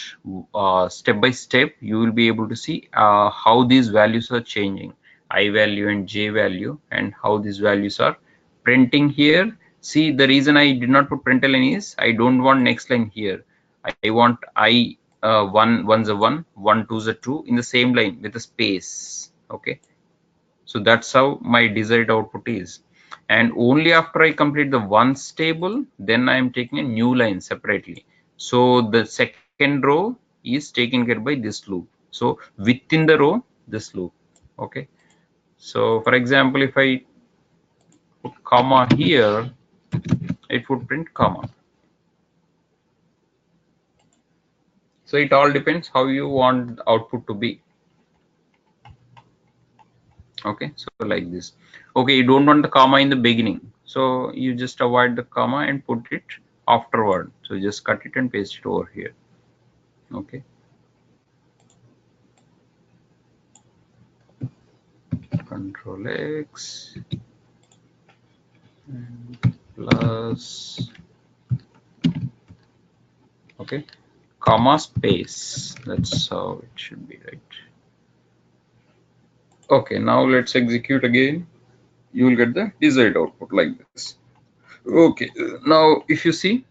step by step, you will be able to see how these values are changing, I value and j value, and how these values are printing here. See, the reason I did not put println is I don't want next line here. I want I 1 1's a 1, 1 2's a 2 in the same line with a space. Okay, so that's how my desired output is. And only after I complete the once table, then I am taking a new line separately. So the second row is taken care by this loop. So within the row, this loop. Okay, so for example, if I put comma here, it would print comma. So it all depends how you want the output to be. Okay, so like this. Okay, you don't want the comma in the beginning, so you just avoid the comma and put it afterward. So just cut it and paste it over here. Okay, Control X and plus, okay, comma space. That's how it should be, right? Okay, now let's execute again. You will get the desired output like this. Okay, now if you see,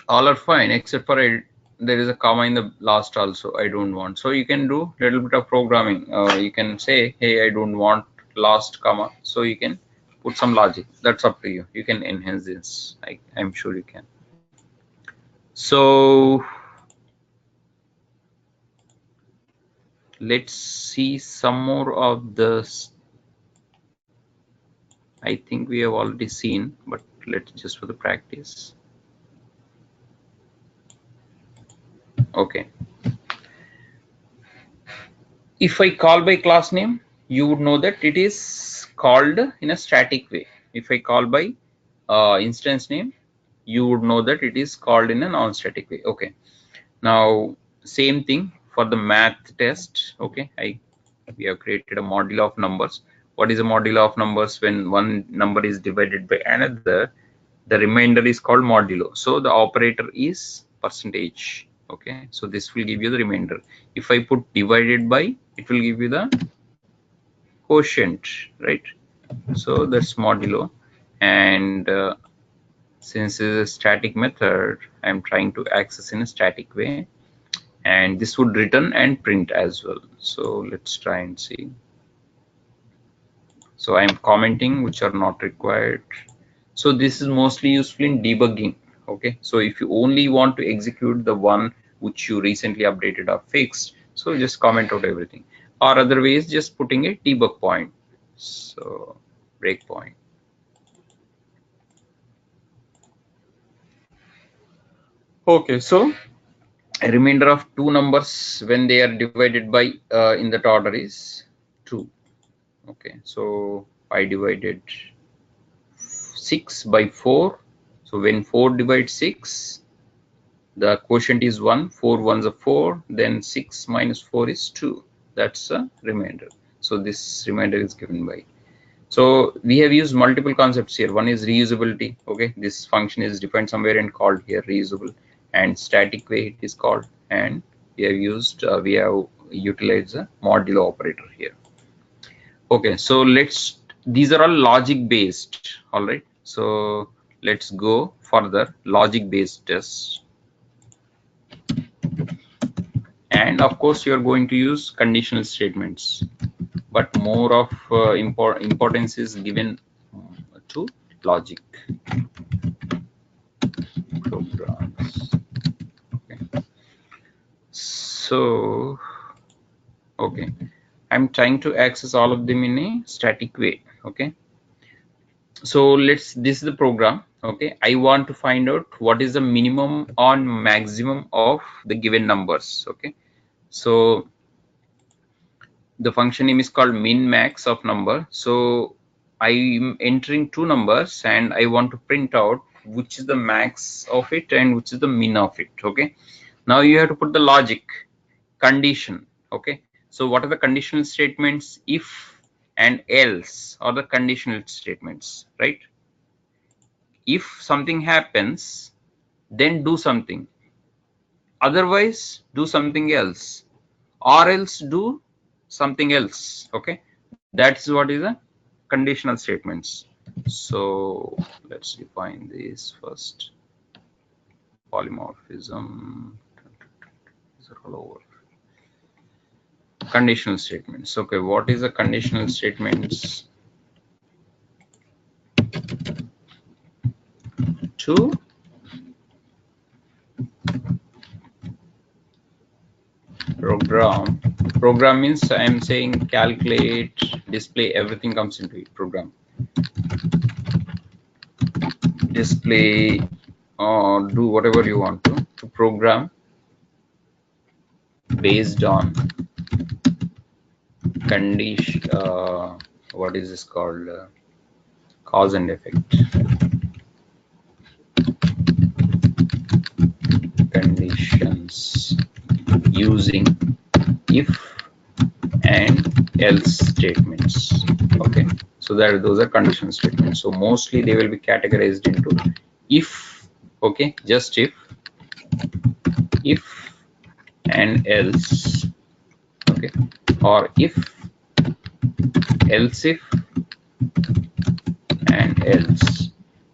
all are fine except for there is a comma in the last also. I don't want. So you can do a little bit of programming. You can say, hey, I don't want last comma. So you can put some logic. That's up to you. You can enhance this. I'm sure you can. So let's see some more of this. I think we have already seen, but let's just for the practice. Okay. If I call by class name, you would know that it is called in a static way. If I call by instance name, you would know that it is called in a non-static way. Okay. Now, same thing for the math test. Okay. We have created a modulo of numbers. What is a modulo of numbers? When one number is divided by another, the remainder is called modulo. So the operator is percentage. Okay, so this will give you the remainder. If I put divided by, it will give you the quotient, right? So that's modulo. And since it is a static method, I'm trying to access in a static way, and this would return and print as well. So let's try and see. So I'm commenting which are not required. So this is mostly useful in debugging. Okay, so if you only want to execute the one which you recently updated or fixed, so just comment out everything, or other ways just putting a debug point. So breakpoint. Okay, so a remainder of two numbers when they are divided by in that order is 2. Okay, so I divided 6 by 4. So when 4 divides 6, the quotient is 1, 4 ones are 4, then 6 minus 4 is 2. That's a remainder. So this remainder is given by. So we have used multiple concepts here. One is reusability. Okay, this function is defined somewhere and called here reusable, and static way it is called. And we have used, we have utilized a modulo operator here. Okay, so these are all logic based. All right, so let's go further. Logic based tests. And of course, you are going to use conditional statements. but more of importance is given to logic programs. Okay. So, okay, I'm trying to access all of them in a static way. Okay. So this is the program. Okay, I want to find out what is the minimum or maximum of the given numbers. Okay, so the function name is called min max of number. So I'm entering two numbers and I want to print out which is the max of it and which is the min of it. Okay, now you have to put the logic condition. Okay, so what are the conditional statements? If and else are the conditional statements, right? If something happens, then do something, otherwise do something else, or else do something else. Okay, that's what is the conditional statements. So let's define this first. Polymorphism, these are all over. Conditional statements. Okay, what is the conditional statements? To program means I am saying calculate, display, everything comes into it. Program, display, do whatever you want to program based on condition. What is this called? Cause and effect. Conditions using if and else statements. Okay, so those are condition statements. So mostly they will be categorized into if, okay, just if and else, okay, or if, else if, and else,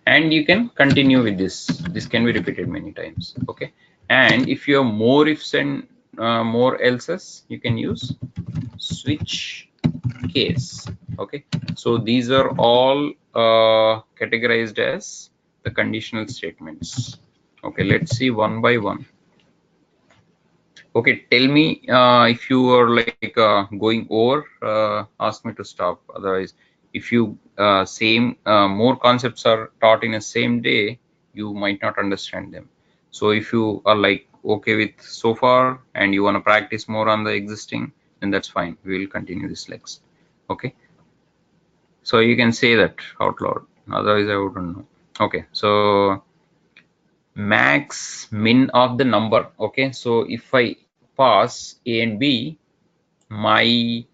and you can continue with this. This can be repeated many times. Okay, and if you have more ifs and more elses, you can use switch case. Okay, so these are all categorized as the conditional statements. Okay, let's see one by one. Okay, tell me if you are like going over, ask me to stop. Otherwise, if you more concepts are taught in a same day, you might not understand them. So if you are like okay with so far and you want to practice more on the existing, then that's fine. We will continue this next. Okay, so you can say that out loud. Otherwise, I wouldn't know. Okay, so max min of the number. Okay, so if I pass a and b, my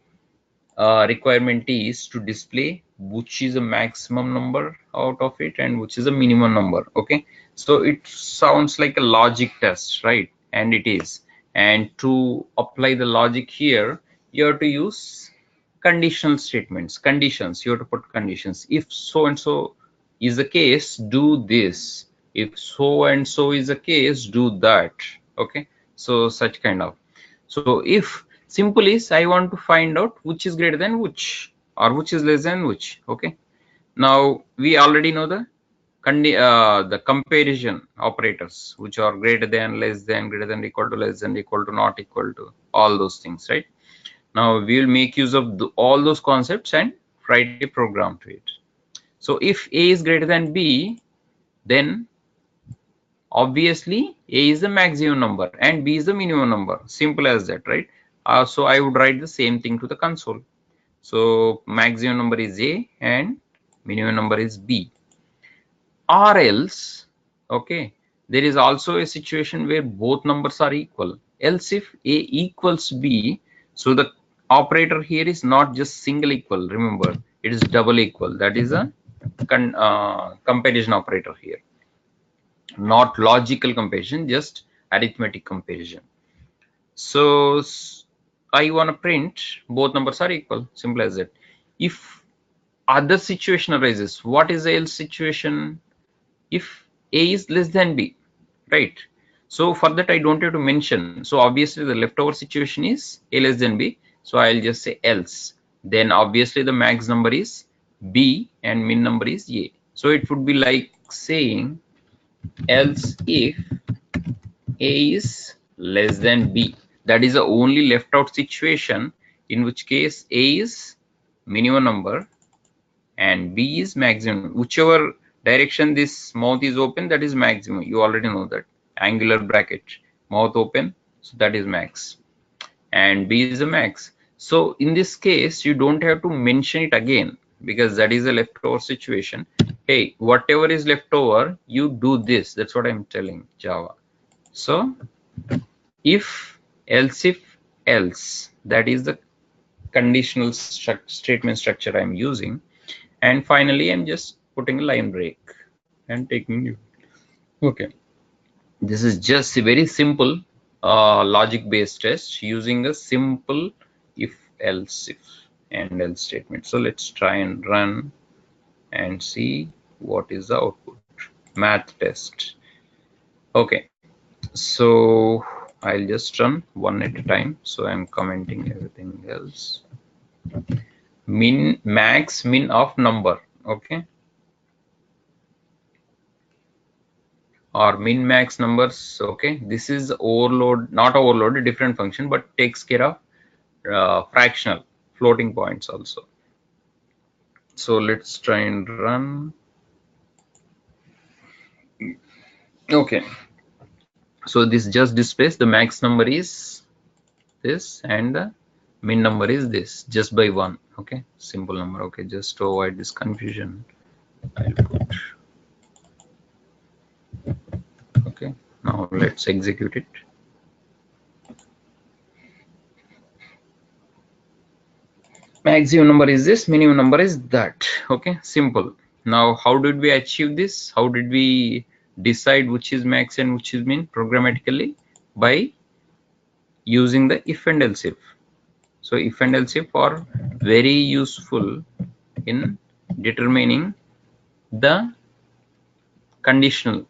requirement is to display which is a maximum number out of it and which is a minimum number. Okay, so it sounds like a logic test, right? And it is. And to apply the logic here, you have to use conditional statements. Conditions, you have to put conditions. If so and so is the case, do this. If so and so is the case, do that. Okay, so such kind of. So if simple is I want to find out which is greater than which or which is less than which. Okay, now we already know the comparison operators, which are greater than, less than, greater than, equal to, less than, equal to, not equal to, all those things, right? Now we will make use of all those concepts and write a program to it. So if a is greater than b, then obviously a is the maximum number and b is the minimum number. Simple as that, right? So I would write the same thing to the console. So maximum number is a and minimum number is b. Or else, okay, there is also a situation where both numbers are equal. Else if a equals b, so the operator here is not just single equal. Remember, it is double equal. That is a comparison operator here. Not logical comparison, just arithmetic comparison. So I want to print both numbers are equal. Simple as that. If other situation arises, what is the else situation? If a is less than b, right? So for that I don't have to mention. So obviously the leftover situation is a less than b. So I'll just say else. then obviously the max number is B and min number is A. So it would be like saying else if A is less than B. That is the only left out situation, in which case A is minimum number and B is maximum. Whichever direction this mouth is open, that is maximum. You already know that. Angular bracket, mouth open, so that is max. And B is the max. So in this case, you don't have to mention it again, because that is a leftover situation. Hey, whatever is left over, you do this. That's what I'm telling Java. So if, else if, else, that is the conditional statement structure I'm using. And finally, I'm just putting a line break and taking you. Okay, this is just a very simple logic based test using a simple if, else if and else statement. So let's try and run and see what is the output. Math test. Okay, so I'll just run one at a time. So I'm commenting everything else. Min, max, min of number. Okay, or min max numbers. Okay, this is overload, not overload, a different function, but takes care of fractional floating points also. So let's try and run. Okay, so this just displays the max number is this and the min number is this, just by one. Okay, simple number. Okay, just to avoid this confusion, I'll put. Okay, now let's execute it. Maximum number is this, minimum number is that. Okay, simple. Now how did we achieve this? How did we decide which is max and which is min programmatically? By using the if and else if. So if and else if are very useful in determining the conditional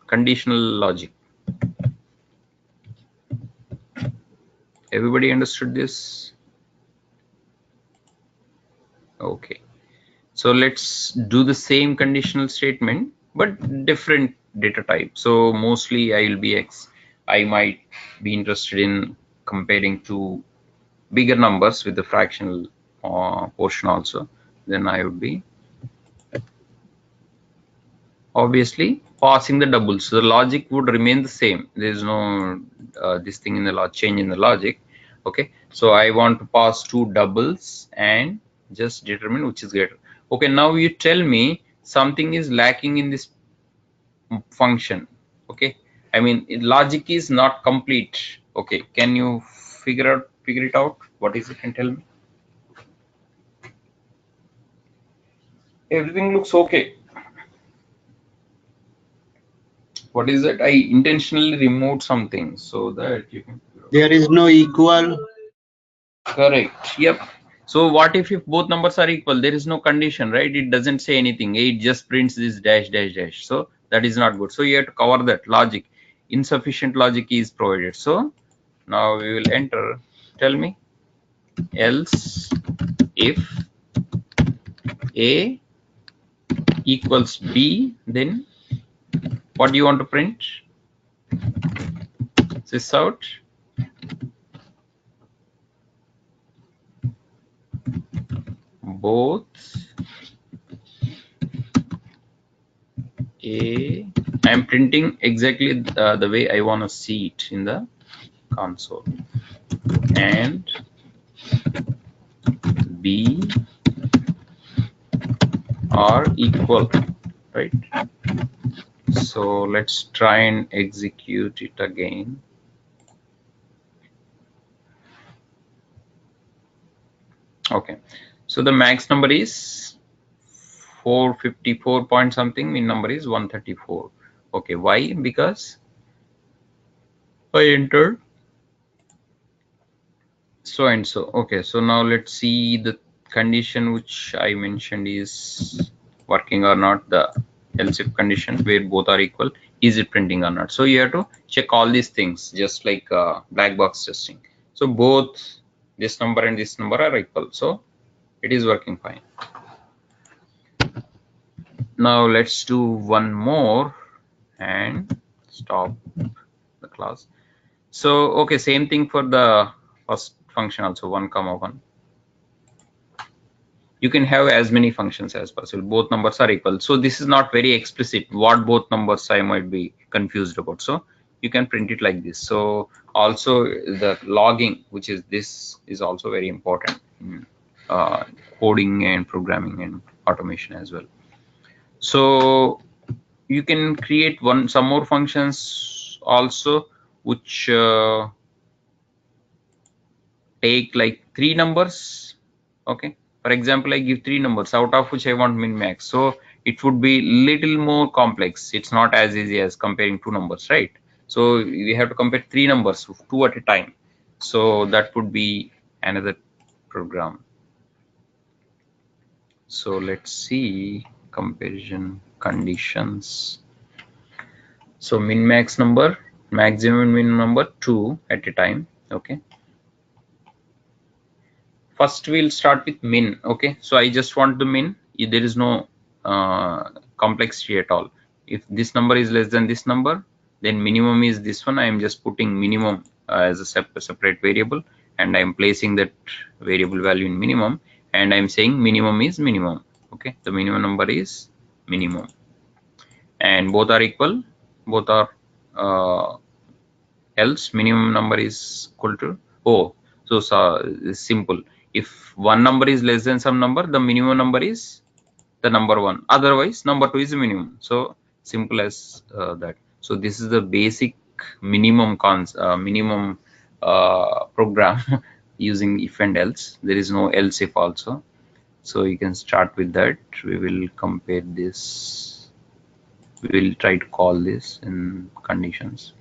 logic. Everybody understood this? Okay, so let's do the same conditional statement but different data type. So mostly I might be interested in comparing two bigger numbers with the fractional portion also. Then I would be obviously passing the doubles. So the logic would remain the same. There is no this thing in the change in the logic. Okay, so I want to pass two doubles and just determine which is greater. Okay, now you tell me something is lacking in this function. Okay, I mean logic is not complete. Okay, can you figure it out? What is it, and tell me. Everything looks okay. What is it? I intentionally removed something so that you can figure out. There is no equal. Correct. Yep. So what if both numbers are equal? There is no condition, right? It doesn't say anything. It just prints this dash dash dash. So that is not good. So you have to cover that logic. Insufficient logic is provided. So now we will enter. Tell me. Else if A equals B, then what do you want to print? This out. Both I'm printing exactly the way I want to see it in the console, and B are equal, right? So let's try and execute it again. Okay, so the max number is 454 point something, min number is 134. Okay, why? Because I entered so and so. Okay, so now let's see the condition which I mentioned is working or not, the else if condition where both are equal. Is it printing or not? So you have to check all these things, just like black box testing. So both this number and this number are equal. So It is working fine. Now let's do one more and stop the class. So okay, same thing for the first function also, 1 comma 1. You can have as many functions as possible. Both numbers are equal. So this is not very explicit what both numbers I might be confused about. So you can print it like this. So also the logging, which is this, is also very important in coding and programming and automation as well. So you can create some more functions also, which take like 3 numbers. Okay, for example, I give 3 numbers out of which I want min max, so it would be little more complex. It's not as easy as comparing 2 numbers, right? So we have to compare 3 numbers, 2 at a time. So that would be another program. So let's see comparison conditions. So min max number, maximum and min number, 2 at a time. Okay, first we'll start with min. Okay, so I just want the min. There is no complexity at all. If this number is less than this number, then minimum is this one. I am just putting minimum as a separate variable, and I am placing that variable value in minimum, and I am saying minimum is minimum. Okay, the minimum number is minimum, and both are equal. Both are else minimum number is equal to it's simple. If one number is less than some number, the minimum number is the number 1, otherwise number 2 is the minimum. So simple as that. So this is the basic minimum program using if and else. There is no else if also. So you can start with that. We will compare this. We will try to call this in conditions.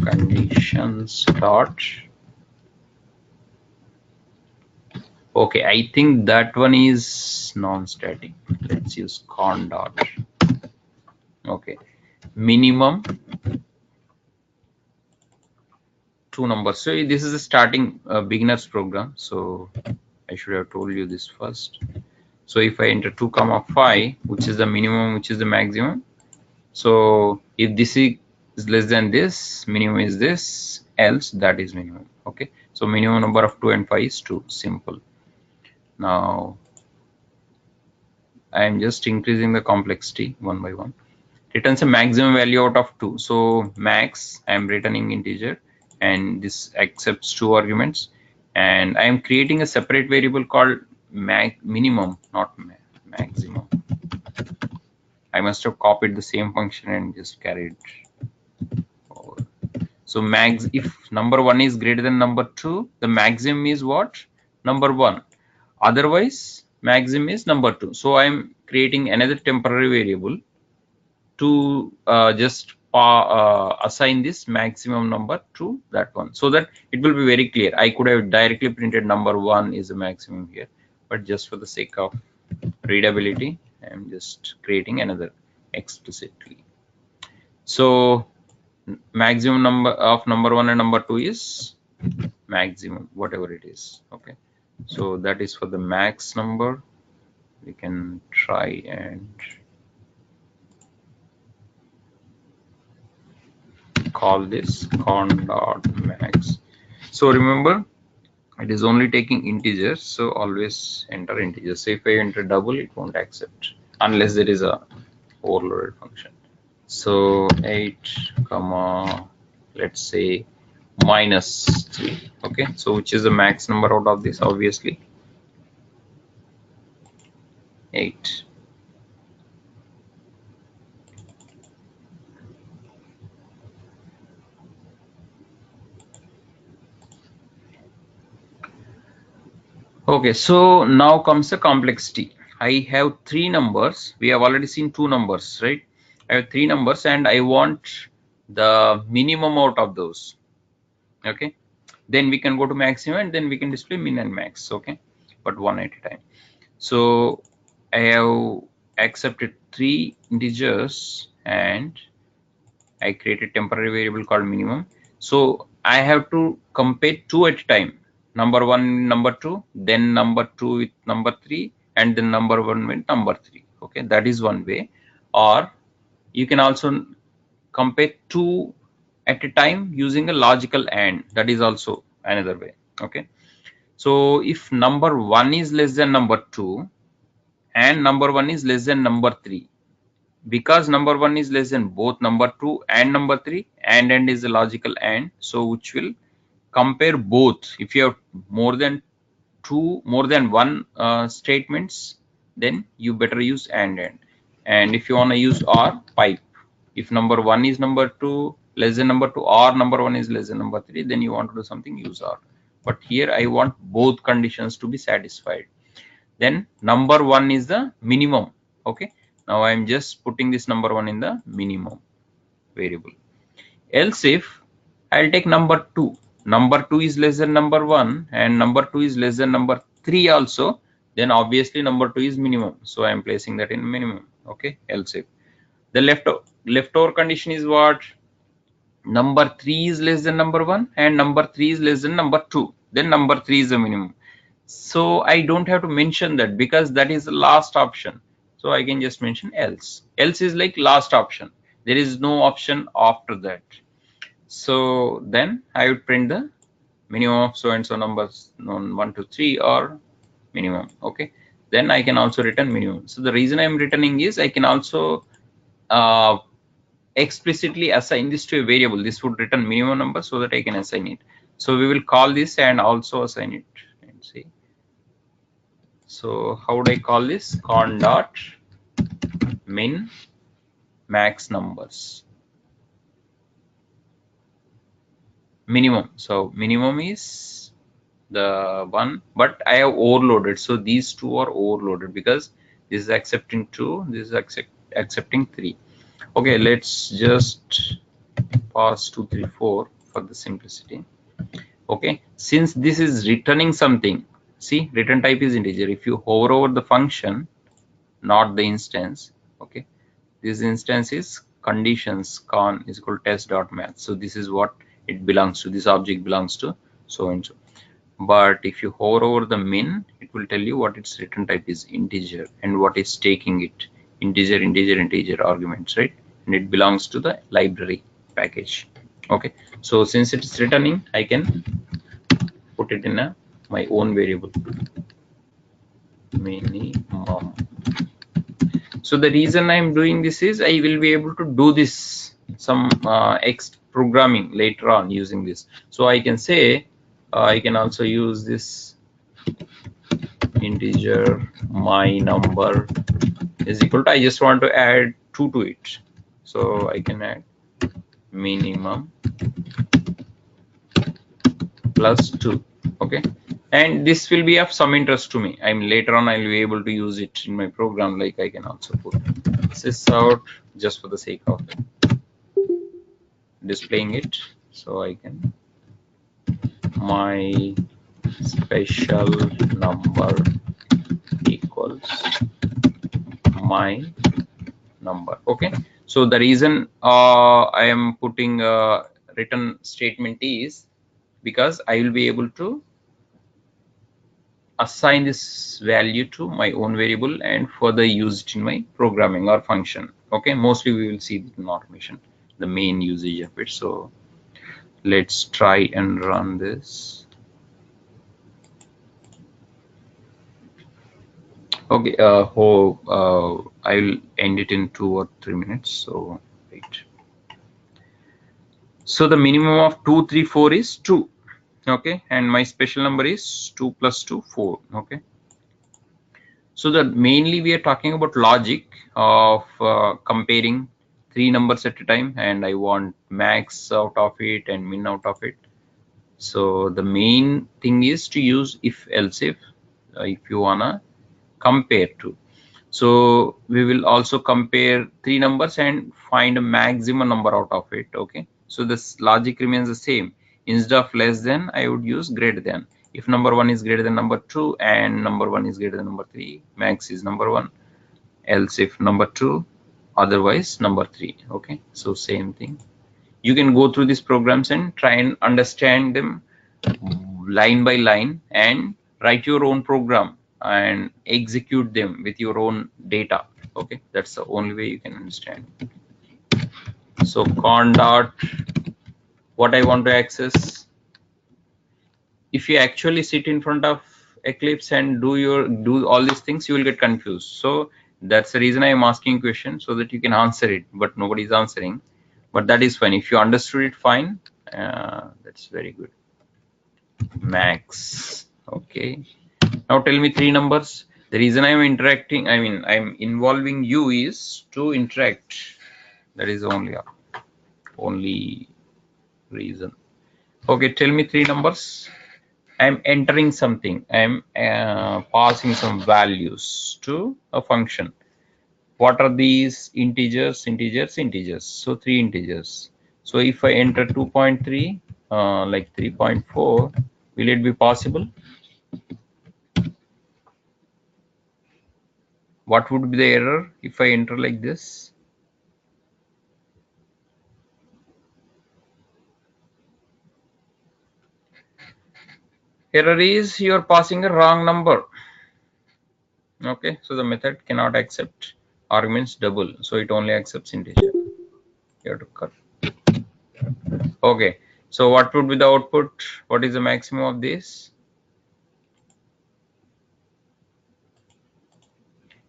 Conditions dot. Okay, I think that one is non-static. Let's use con dot. Okay, minimum 2 numbers. So this is a starting beginner's program. So I should have told you this first. So if I enter 2 comma 5, which is the minimum, which is the maximum. So if this is less than this, minimum is this, else that is minimum. Okay, so minimum number of 2 and 5 is 2. Simple. Now I am just increasing the complexity one by one. Returns a maximum value out of 2. So max, I am returning integer, and this accepts 2 arguments, and I am creating a separate variable called minimum, not maximum. I must have copied the same function and just carried over. So max, if number 1 is greater than number 2, the maximum is what? Number 1. Otherwise maximum is number 2. So I am creating another temporary variable to just assign this maximum number to that one, so that it will be very clear. I could have directly printed number 1 is the maximum here, but just for the sake of readability, I am just creating another explicitly. So maximum number of number 1 and number 2 is maximum, whatever it is. Okay, so that is for the max number. We can try and call this con dot max. So remember, it is only taking integers, so always enter integers. So if I enter double, it won't accept unless there is a overloaded function. So 8 comma, let's say -3. Okay, so which is the max number out of this? Obviously 8. Okay, so now comes the complexity. I have 3 numbers. We have already seen 2 numbers, right? I have 3 numbers and I want the minimum out of those. Okay, then we can go to maximum and then we can display min and max. Okay, but one at a time. So I have accepted 3 integers and I created temporary variable called minimum. So I have to compare 2 at a time. number 1 number 2, then number 2 with number 3, and then number 1 with number 3. Okay, that is one way. Or you can also compare 2 at a time using a logical AND. That is also another way. Okay, so if number 1 is less than number 2 and number 1 is less than number 3, because number 1 is less than both number 2 and number 3, and is a logical AND, so which will compare both. If you have more than one statements, then you better use and if you want to use or, pipe. If number 1 is number 2 less than number 2, or number 1 is less than number 3, then you want to do something, use or. But here I want both conditions to be satisfied. Then number 1 is the minimum. Okay, now I am just putting this number 1 in the minimum variable. Else if I'll take number 2, number 2 is less than number 1 and number 2 is less than number 3 also, then obviously number 2 is minimum, so I am placing that in minimum. Okay, else if the leftover condition is what? Number 3 is less than number 1 and number 3 is less than number 2, then number 3 is the minimum. So I don't have to mention that because that is the last option, so I can just mention else. Else is like last option, there is no option after that. So then I would print the minimum of so and so numbers, 1 to 3 or minimum. Okay, then I can also return minimum. So the reason I'm returning is I can also explicitly assign this to a variable. This would return minimum number so that I can assign it. So we will call this and also assign it and see. So how would I call this? Con dot min max numbers. Minimum. So minimum is the one, but I have overloaded. So these two are overloaded because this is accepting 2, this is accepting 3. Okay, let's just pass 2, 3, 4 for the simplicity. Okay, since this is returning something, see, return type is integer. If you hover over the function, not the instance, okay, this instance is conditions con is equal to test.math. So this is what it belongs to, this object belongs to so and so. But if you hover over the min, it will tell you what its return type is, integer, and what is taking it, integer arguments, right? And it belongs to the library package. Okay, so since it is returning, I can put it in my own variable, minimum. So the reason I'm doing this is I will be able to do this some X programming later on using this. So I can say I can also use this integer my number is equal to, I just want to add 2 to it, so I can add minimum plus 2. Okay, and this will be of some interest to me. Later on I'll be able to use it in my program. Like I can also put this out just for the sake of displaying it, so I can my special number equals my number. Okay, so the reason I am putting a return statement is because I will be able to assign this value to my own variable and further use it in my programming or function. Okay, mostly we will see in automation the main usage of it. So let's try and run this. Okay, I'll end it in 2 or 3 minutes. So wait. So the minimum of 2, 3, 4 is 2. Okay, and my special number is 2 plus 2, 4. Okay, so that mainly we are talking about logic of comparing 3 numbers at a time, and I want max out of it and min out of it. So the main thing is to use if else if you wanna compare 2. So we will also compare 3 numbers and find a maximum number out of it. Okay, so this logic remains the same. Instead of less than, I would use greater than. If number 1 is greater than number 2 and number 1 is greater than number 3, max is number 1. Else if number 2, otherwise number 3. Okay, so same thing. You can go through these programs and try and understand them line by line and write your own program and execute them with your own data. Okay, that's the only way you can understand. So con dot, what I want to access. If you actually sit in front of Eclipse and do all these things, you will get confused. So that's the reason I am asking question, so that you can answer it, but nobody is answering. But that is fine. If you understood it, fine. That's very good. Max. Okay. Now tell me 3 numbers. The reason I'm interacting, I mean, I'm involving you is to interact. That is only reason. Okay, tell me 3 numbers. I'm entering something. I'm passing some values to a function. What are these? Integers, integers, integers. So 3 integers. So if I enter 2.3, like 3.4, will it be possible? What would be the error if I enter like this? Error is you're passing a wrong number. Okay, so the method cannot accept arguments double, so it only accepts integer. You have to cut. Okay, so what would be the output? What is the maximum of this?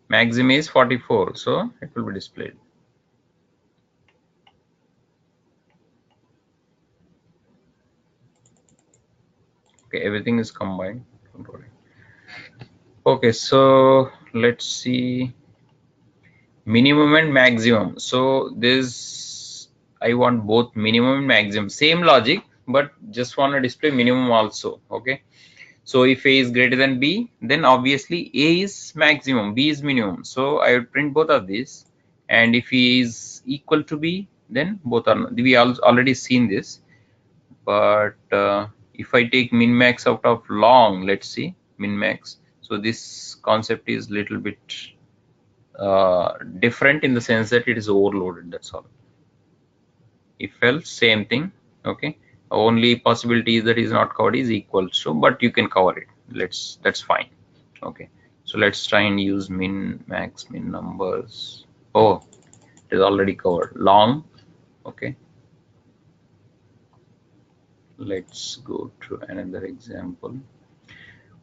Maximum is 44, so it will be displayed. Okay, everything is combined. Don't worry. Okay, so let's see minimum and maximum. So this, I want both minimum and maximum, same logic, but just want to display minimum also. Okay, so if A is greater than B, then obviously A is maximum, B is minimum. So I would print both of these, and if A is equal to B, then both are. We already seen this, but if I take min max out of long, let's see min max. So this concept is little bit different in the sense that it is overloaded. That's all. If else, same thing. Okay, only possibility that is not covered is equal to, but you can cover it. That's fine. Okay, so let's try and use min max min numbers. Oh, it is already covered. Long. Okay, let's go to another example.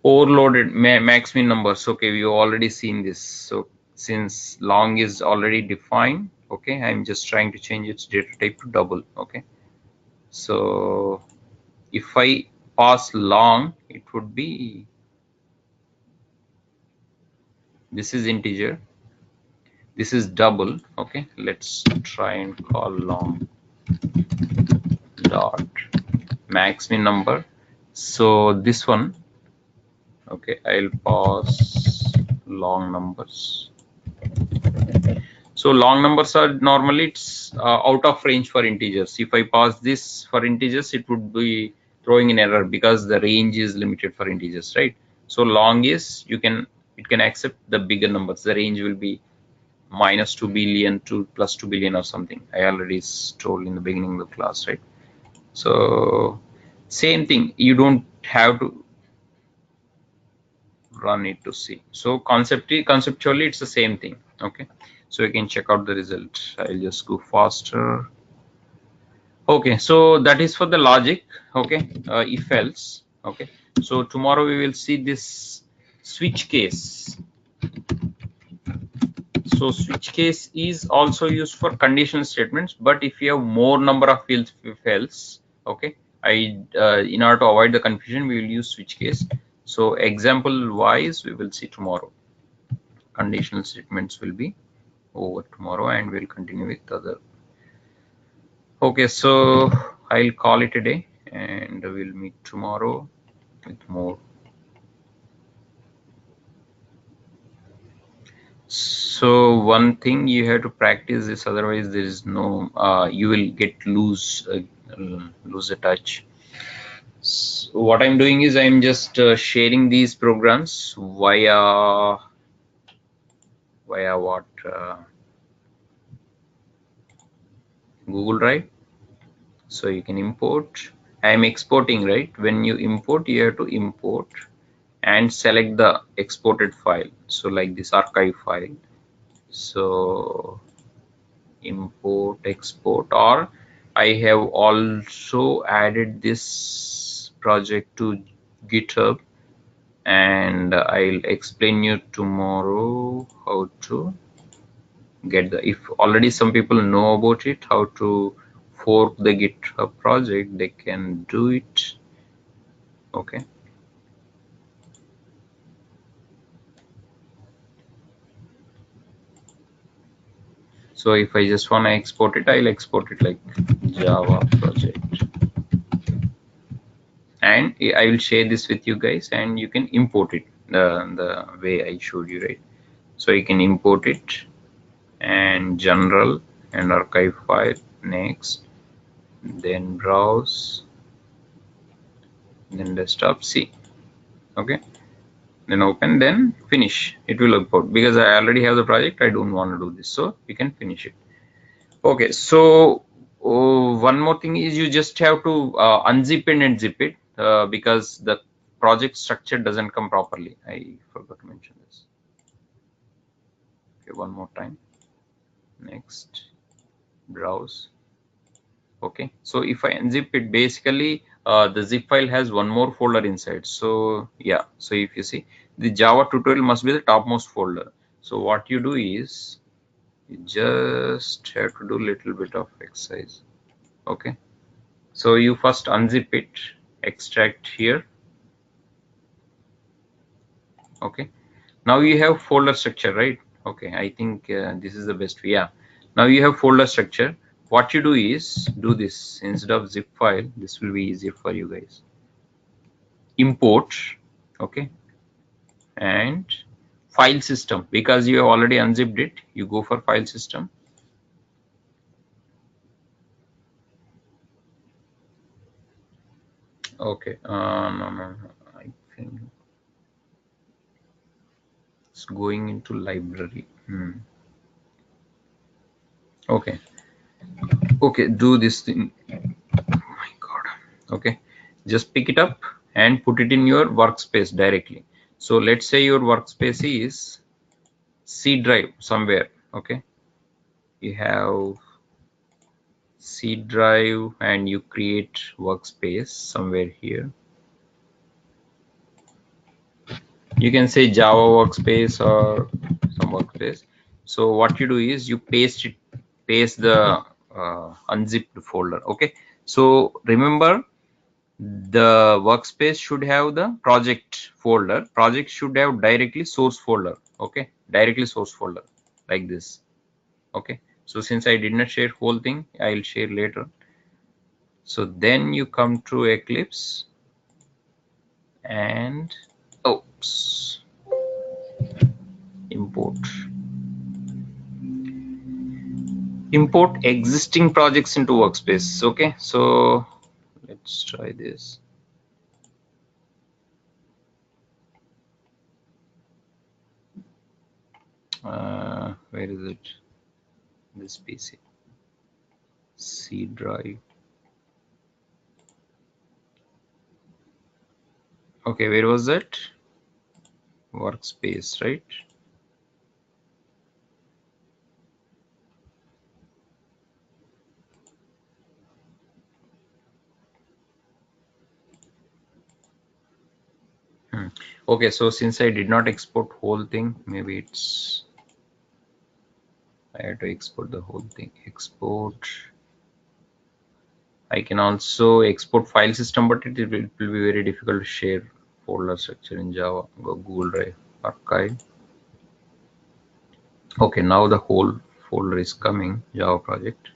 Overloaded max min numbers. Okay, we've already seen this. So since long is already defined, okay, I'm just trying to change its data type to double. Okay, so if I pass long, it would be, this is integer, this is double. Okay, let's try and call long dot max min number. So this one, okay, I'll pass long numbers. So long numbers are normally it's out of range for integers. If I pass this for integers, it would be throwing an error because the range is limited for integers, right? So long is it can accept the bigger numbers. The range will be minus 2 billion to plus 2 billion or something. I already told in the beginning of the class, right? So same thing. You don't have to run it to see. So conceptually it's the same thing. Okay, so you can check out the result. I'll just go faster. Okay, so that is for the logic. Okay, if else. Okay, so tomorrow we will see this switch case. So switch case is also used for conditional statements, but if you have more number of fields, if else. Okay, in order to avoid the confusion, we will use switch case. So example wise, we will see tomorrow. Conditional statements will be over tomorrow, and we'll continue with other. Okay, so I'll call it a day, and we'll meet tomorrow with more. So one thing you have to practice is, otherwise there is no you will get lose the touch. So what I'm doing is I'm just sharing these programs via what Google Drive. So you can import I'm exporting, right? When you import, you have to import and select the exported file. So like this archive file. So import, export, or I have also added this project to GitHub, and I'll explain you tomorrow how to get the, if already some people know about it, how to fork the GitHub project, they can do it. Okay. So if I just want to export it, I'll export it like Java project, and I will share this with you guys, and you can import it the way I showed you, right? So you can import it, and general and archive file, next, then browse, then desktop, C. Okay, then open, then finish. It will import. Because I already have the project, I don't want to do this, so we can finish it. Okay, so one more thing is you just have to unzip it and zip it because the project structure doesn't come properly. I forgot to mention this. Okay, one more time. Next, browse. Okay, so if I unzip it, basically the zip file has one more folder inside. So yeah, so if you see, the Java tutorial must be the topmost folder. So what you do is you just have to do a little bit of exercise. Okay, so you first unzip it, extract here. Okay, now you have folder structure, right? Okay, I think this is the best way. Yeah, now you have folder structure. What you do is do this. Instead of zip file, this will be easier for you guys. Import, okay, and file system. Because you have already unzipped it, you go for file system. Okay, no, I think it's going into library. Okay, do this thing. Oh my god. Okay, just pick it up and put it in your workspace directly. So let's say your workspace is C drive somewhere. Okay, you have C drive and you create workspace somewhere here. You can say Java workspace or some workspace. So what you do is you paste the unzipped folder. Okay, so remember, the workspace should have the project folder. Project should have directly source folder. Okay, directly source folder like this. Okay, so since I did not share whole thing, I will share later. So then you come to Eclipse and oops, import existing projects into workspace. Okay, so let's try this. Where is it? This PC, C drive. Okay, where was that? Workspace, right? Okay, so since I did not export whole thing, maybe it's I have to export the whole thing. Export. I can also export file system, but it will be very difficult to share folder structure in Java. Go Google Drive, archive. Okay, now the whole folder is coming. Java project.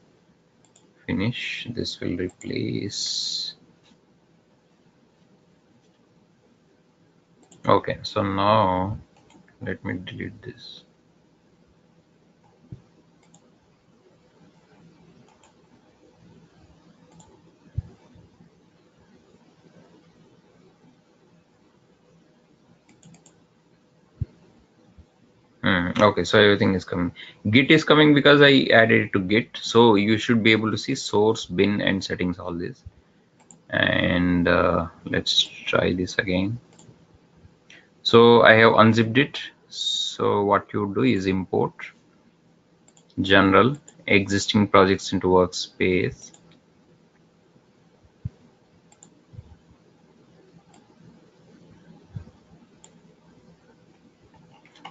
Finish. This will replace. Okay, so now let me delete this. Okay, so everything is coming. Git is coming because I added it to Git, so you should be able to see source, bin, and settings, all this. and let's try this again. So I have unzipped it. So what you do is import general existing projects into workspace.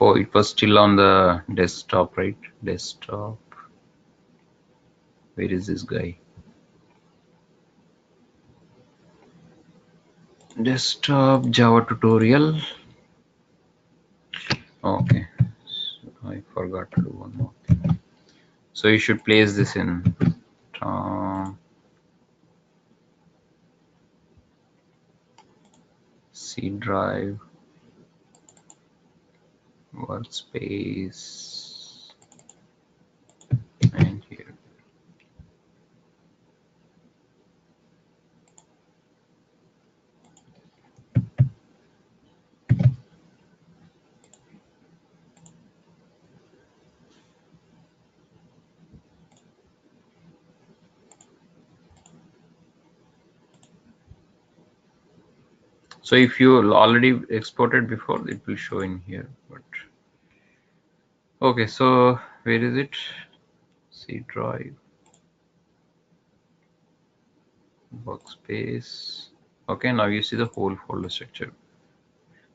Oh, it was still on the desktop, right? Desktop. Where is this guy? Desktop Java tutorial. Okay, so I forgot to do one more thing. So you should place this in C drive, workspace, and here. So if you already exported before, it will show in here. But okay, so where is it? C drive, workspace. Okay, now you see the whole folder structure.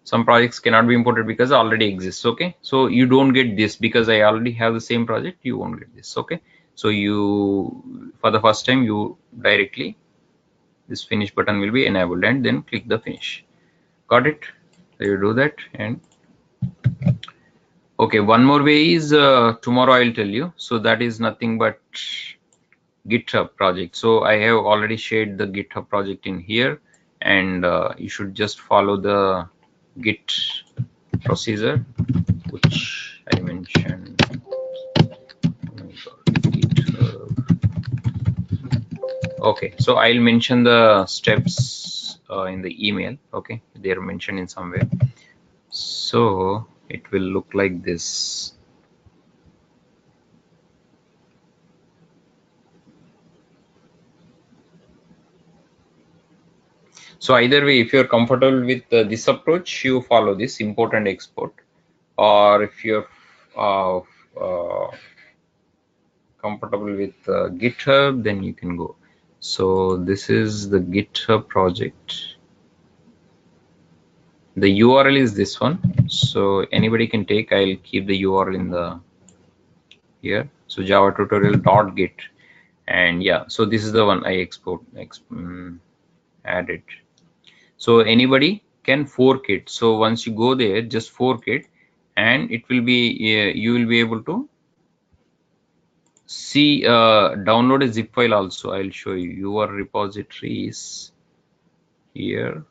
Some projects cannot be imported because it already exists. Okay, so you don't get this because I already have the same project. You won't get this. Okay, so you, for the first time, you directly, this finish button will be enabled and then click the finish. Got it? So you do that. And okay, one more way is tomorrow I'll tell you. So that is nothing but GitHub project. So I have already shared the GitHub project in here, and you should just follow the Git procedure which I mentioned. Oh my God, GitHub. Okay, so I'll mention the steps in the email. Okay, they are mentioned in somewhere. So it will look like this. So either way, if you're comfortable with this approach, you follow this import and export. Or if you're comfortable with GitHub, then you can go. So this is the GitHub project. The URL is this one. So anybody can take. I'll keep the URL in the here. So Java tutorial.git, and yeah. So this is the one I added. So anybody can fork it. So once you go there, just fork it, and it will be you will be able to see download a zip file also. I'll show you. Your repositories here.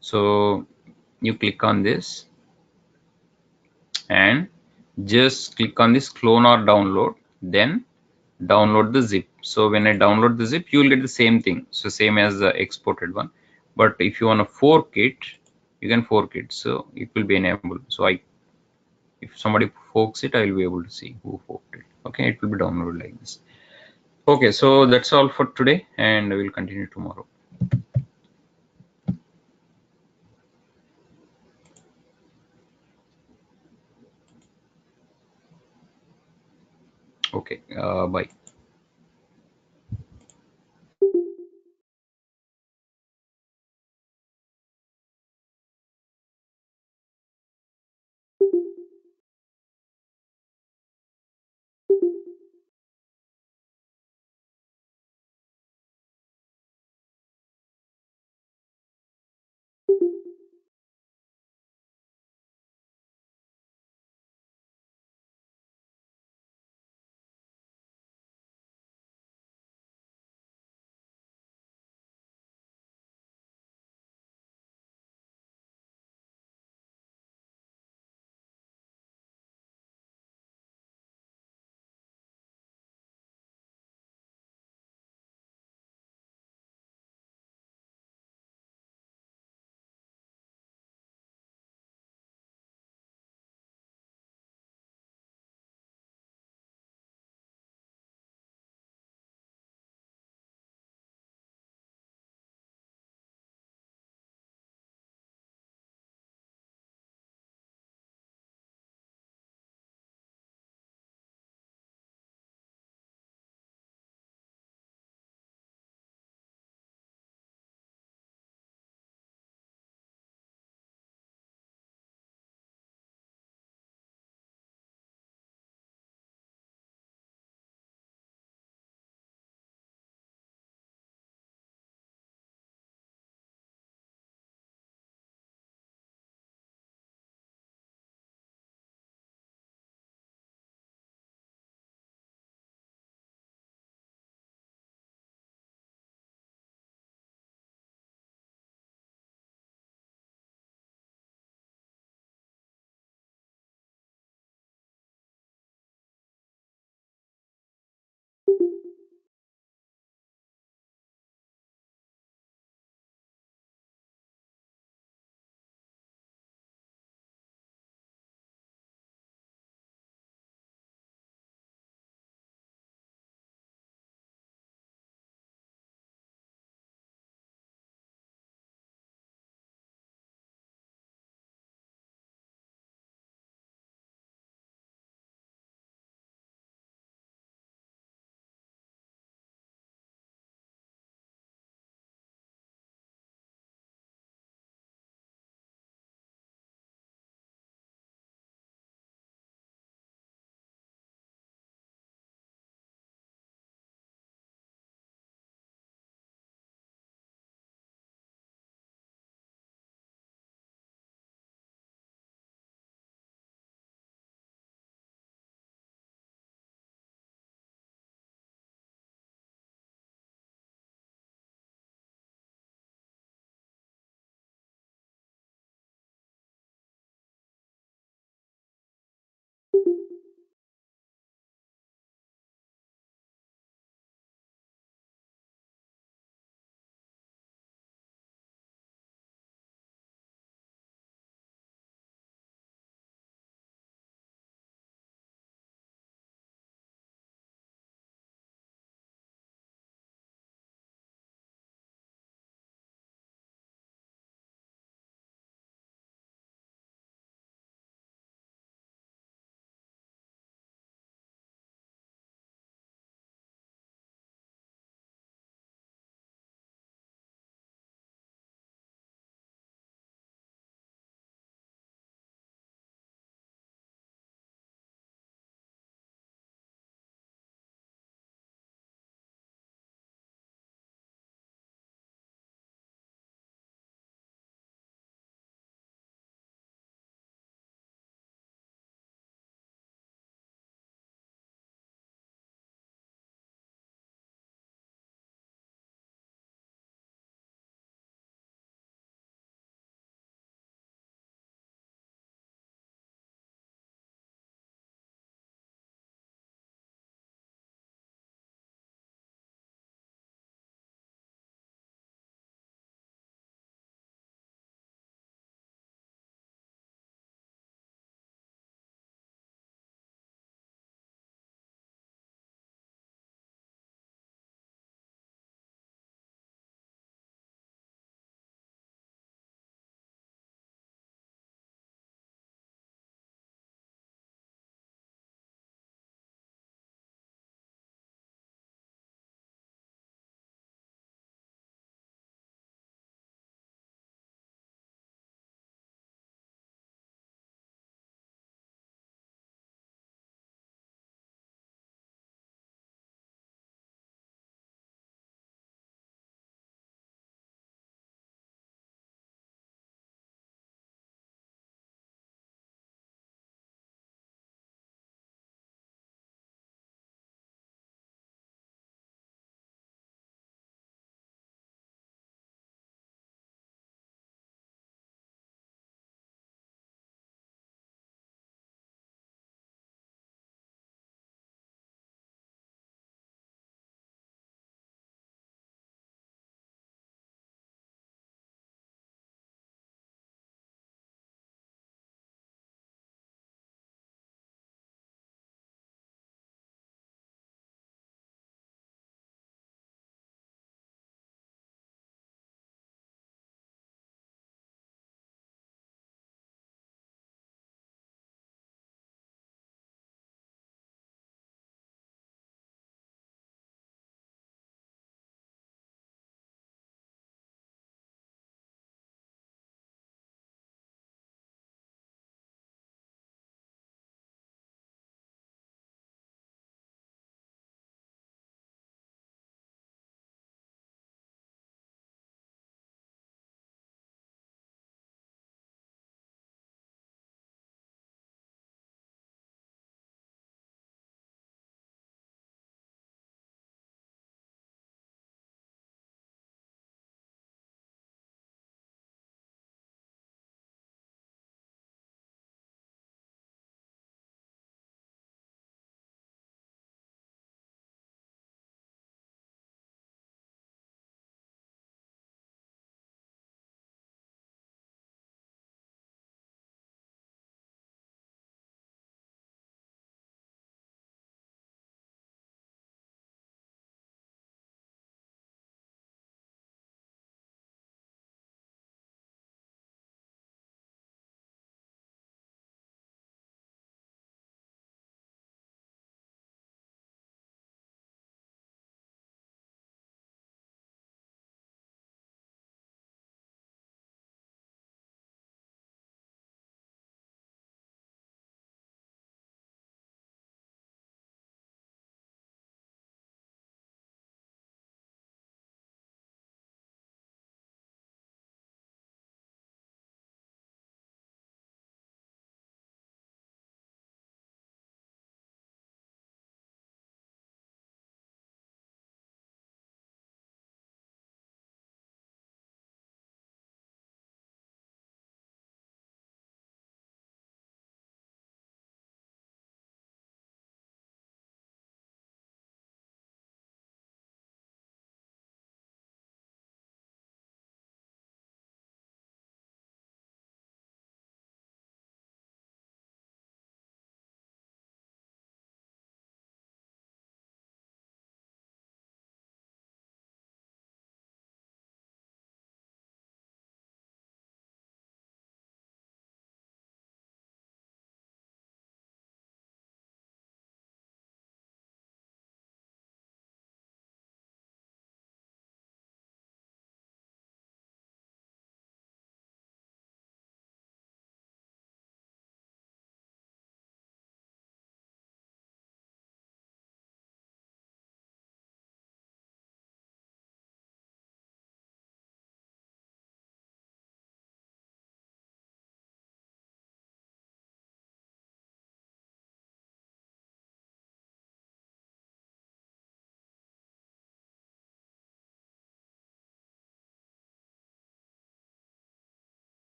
So you click on this and just click on this clone or download, then download the zip. So when I download the zip, you will get the same thing. So same as the exported one. But if you want to fork it, you can fork it. So it will be enabled. So if somebody forks it, I will be able to see who forked it. Okay, it will be downloaded like this. Okay, so that's all for today, and I will continue tomorrow. Okay, bye.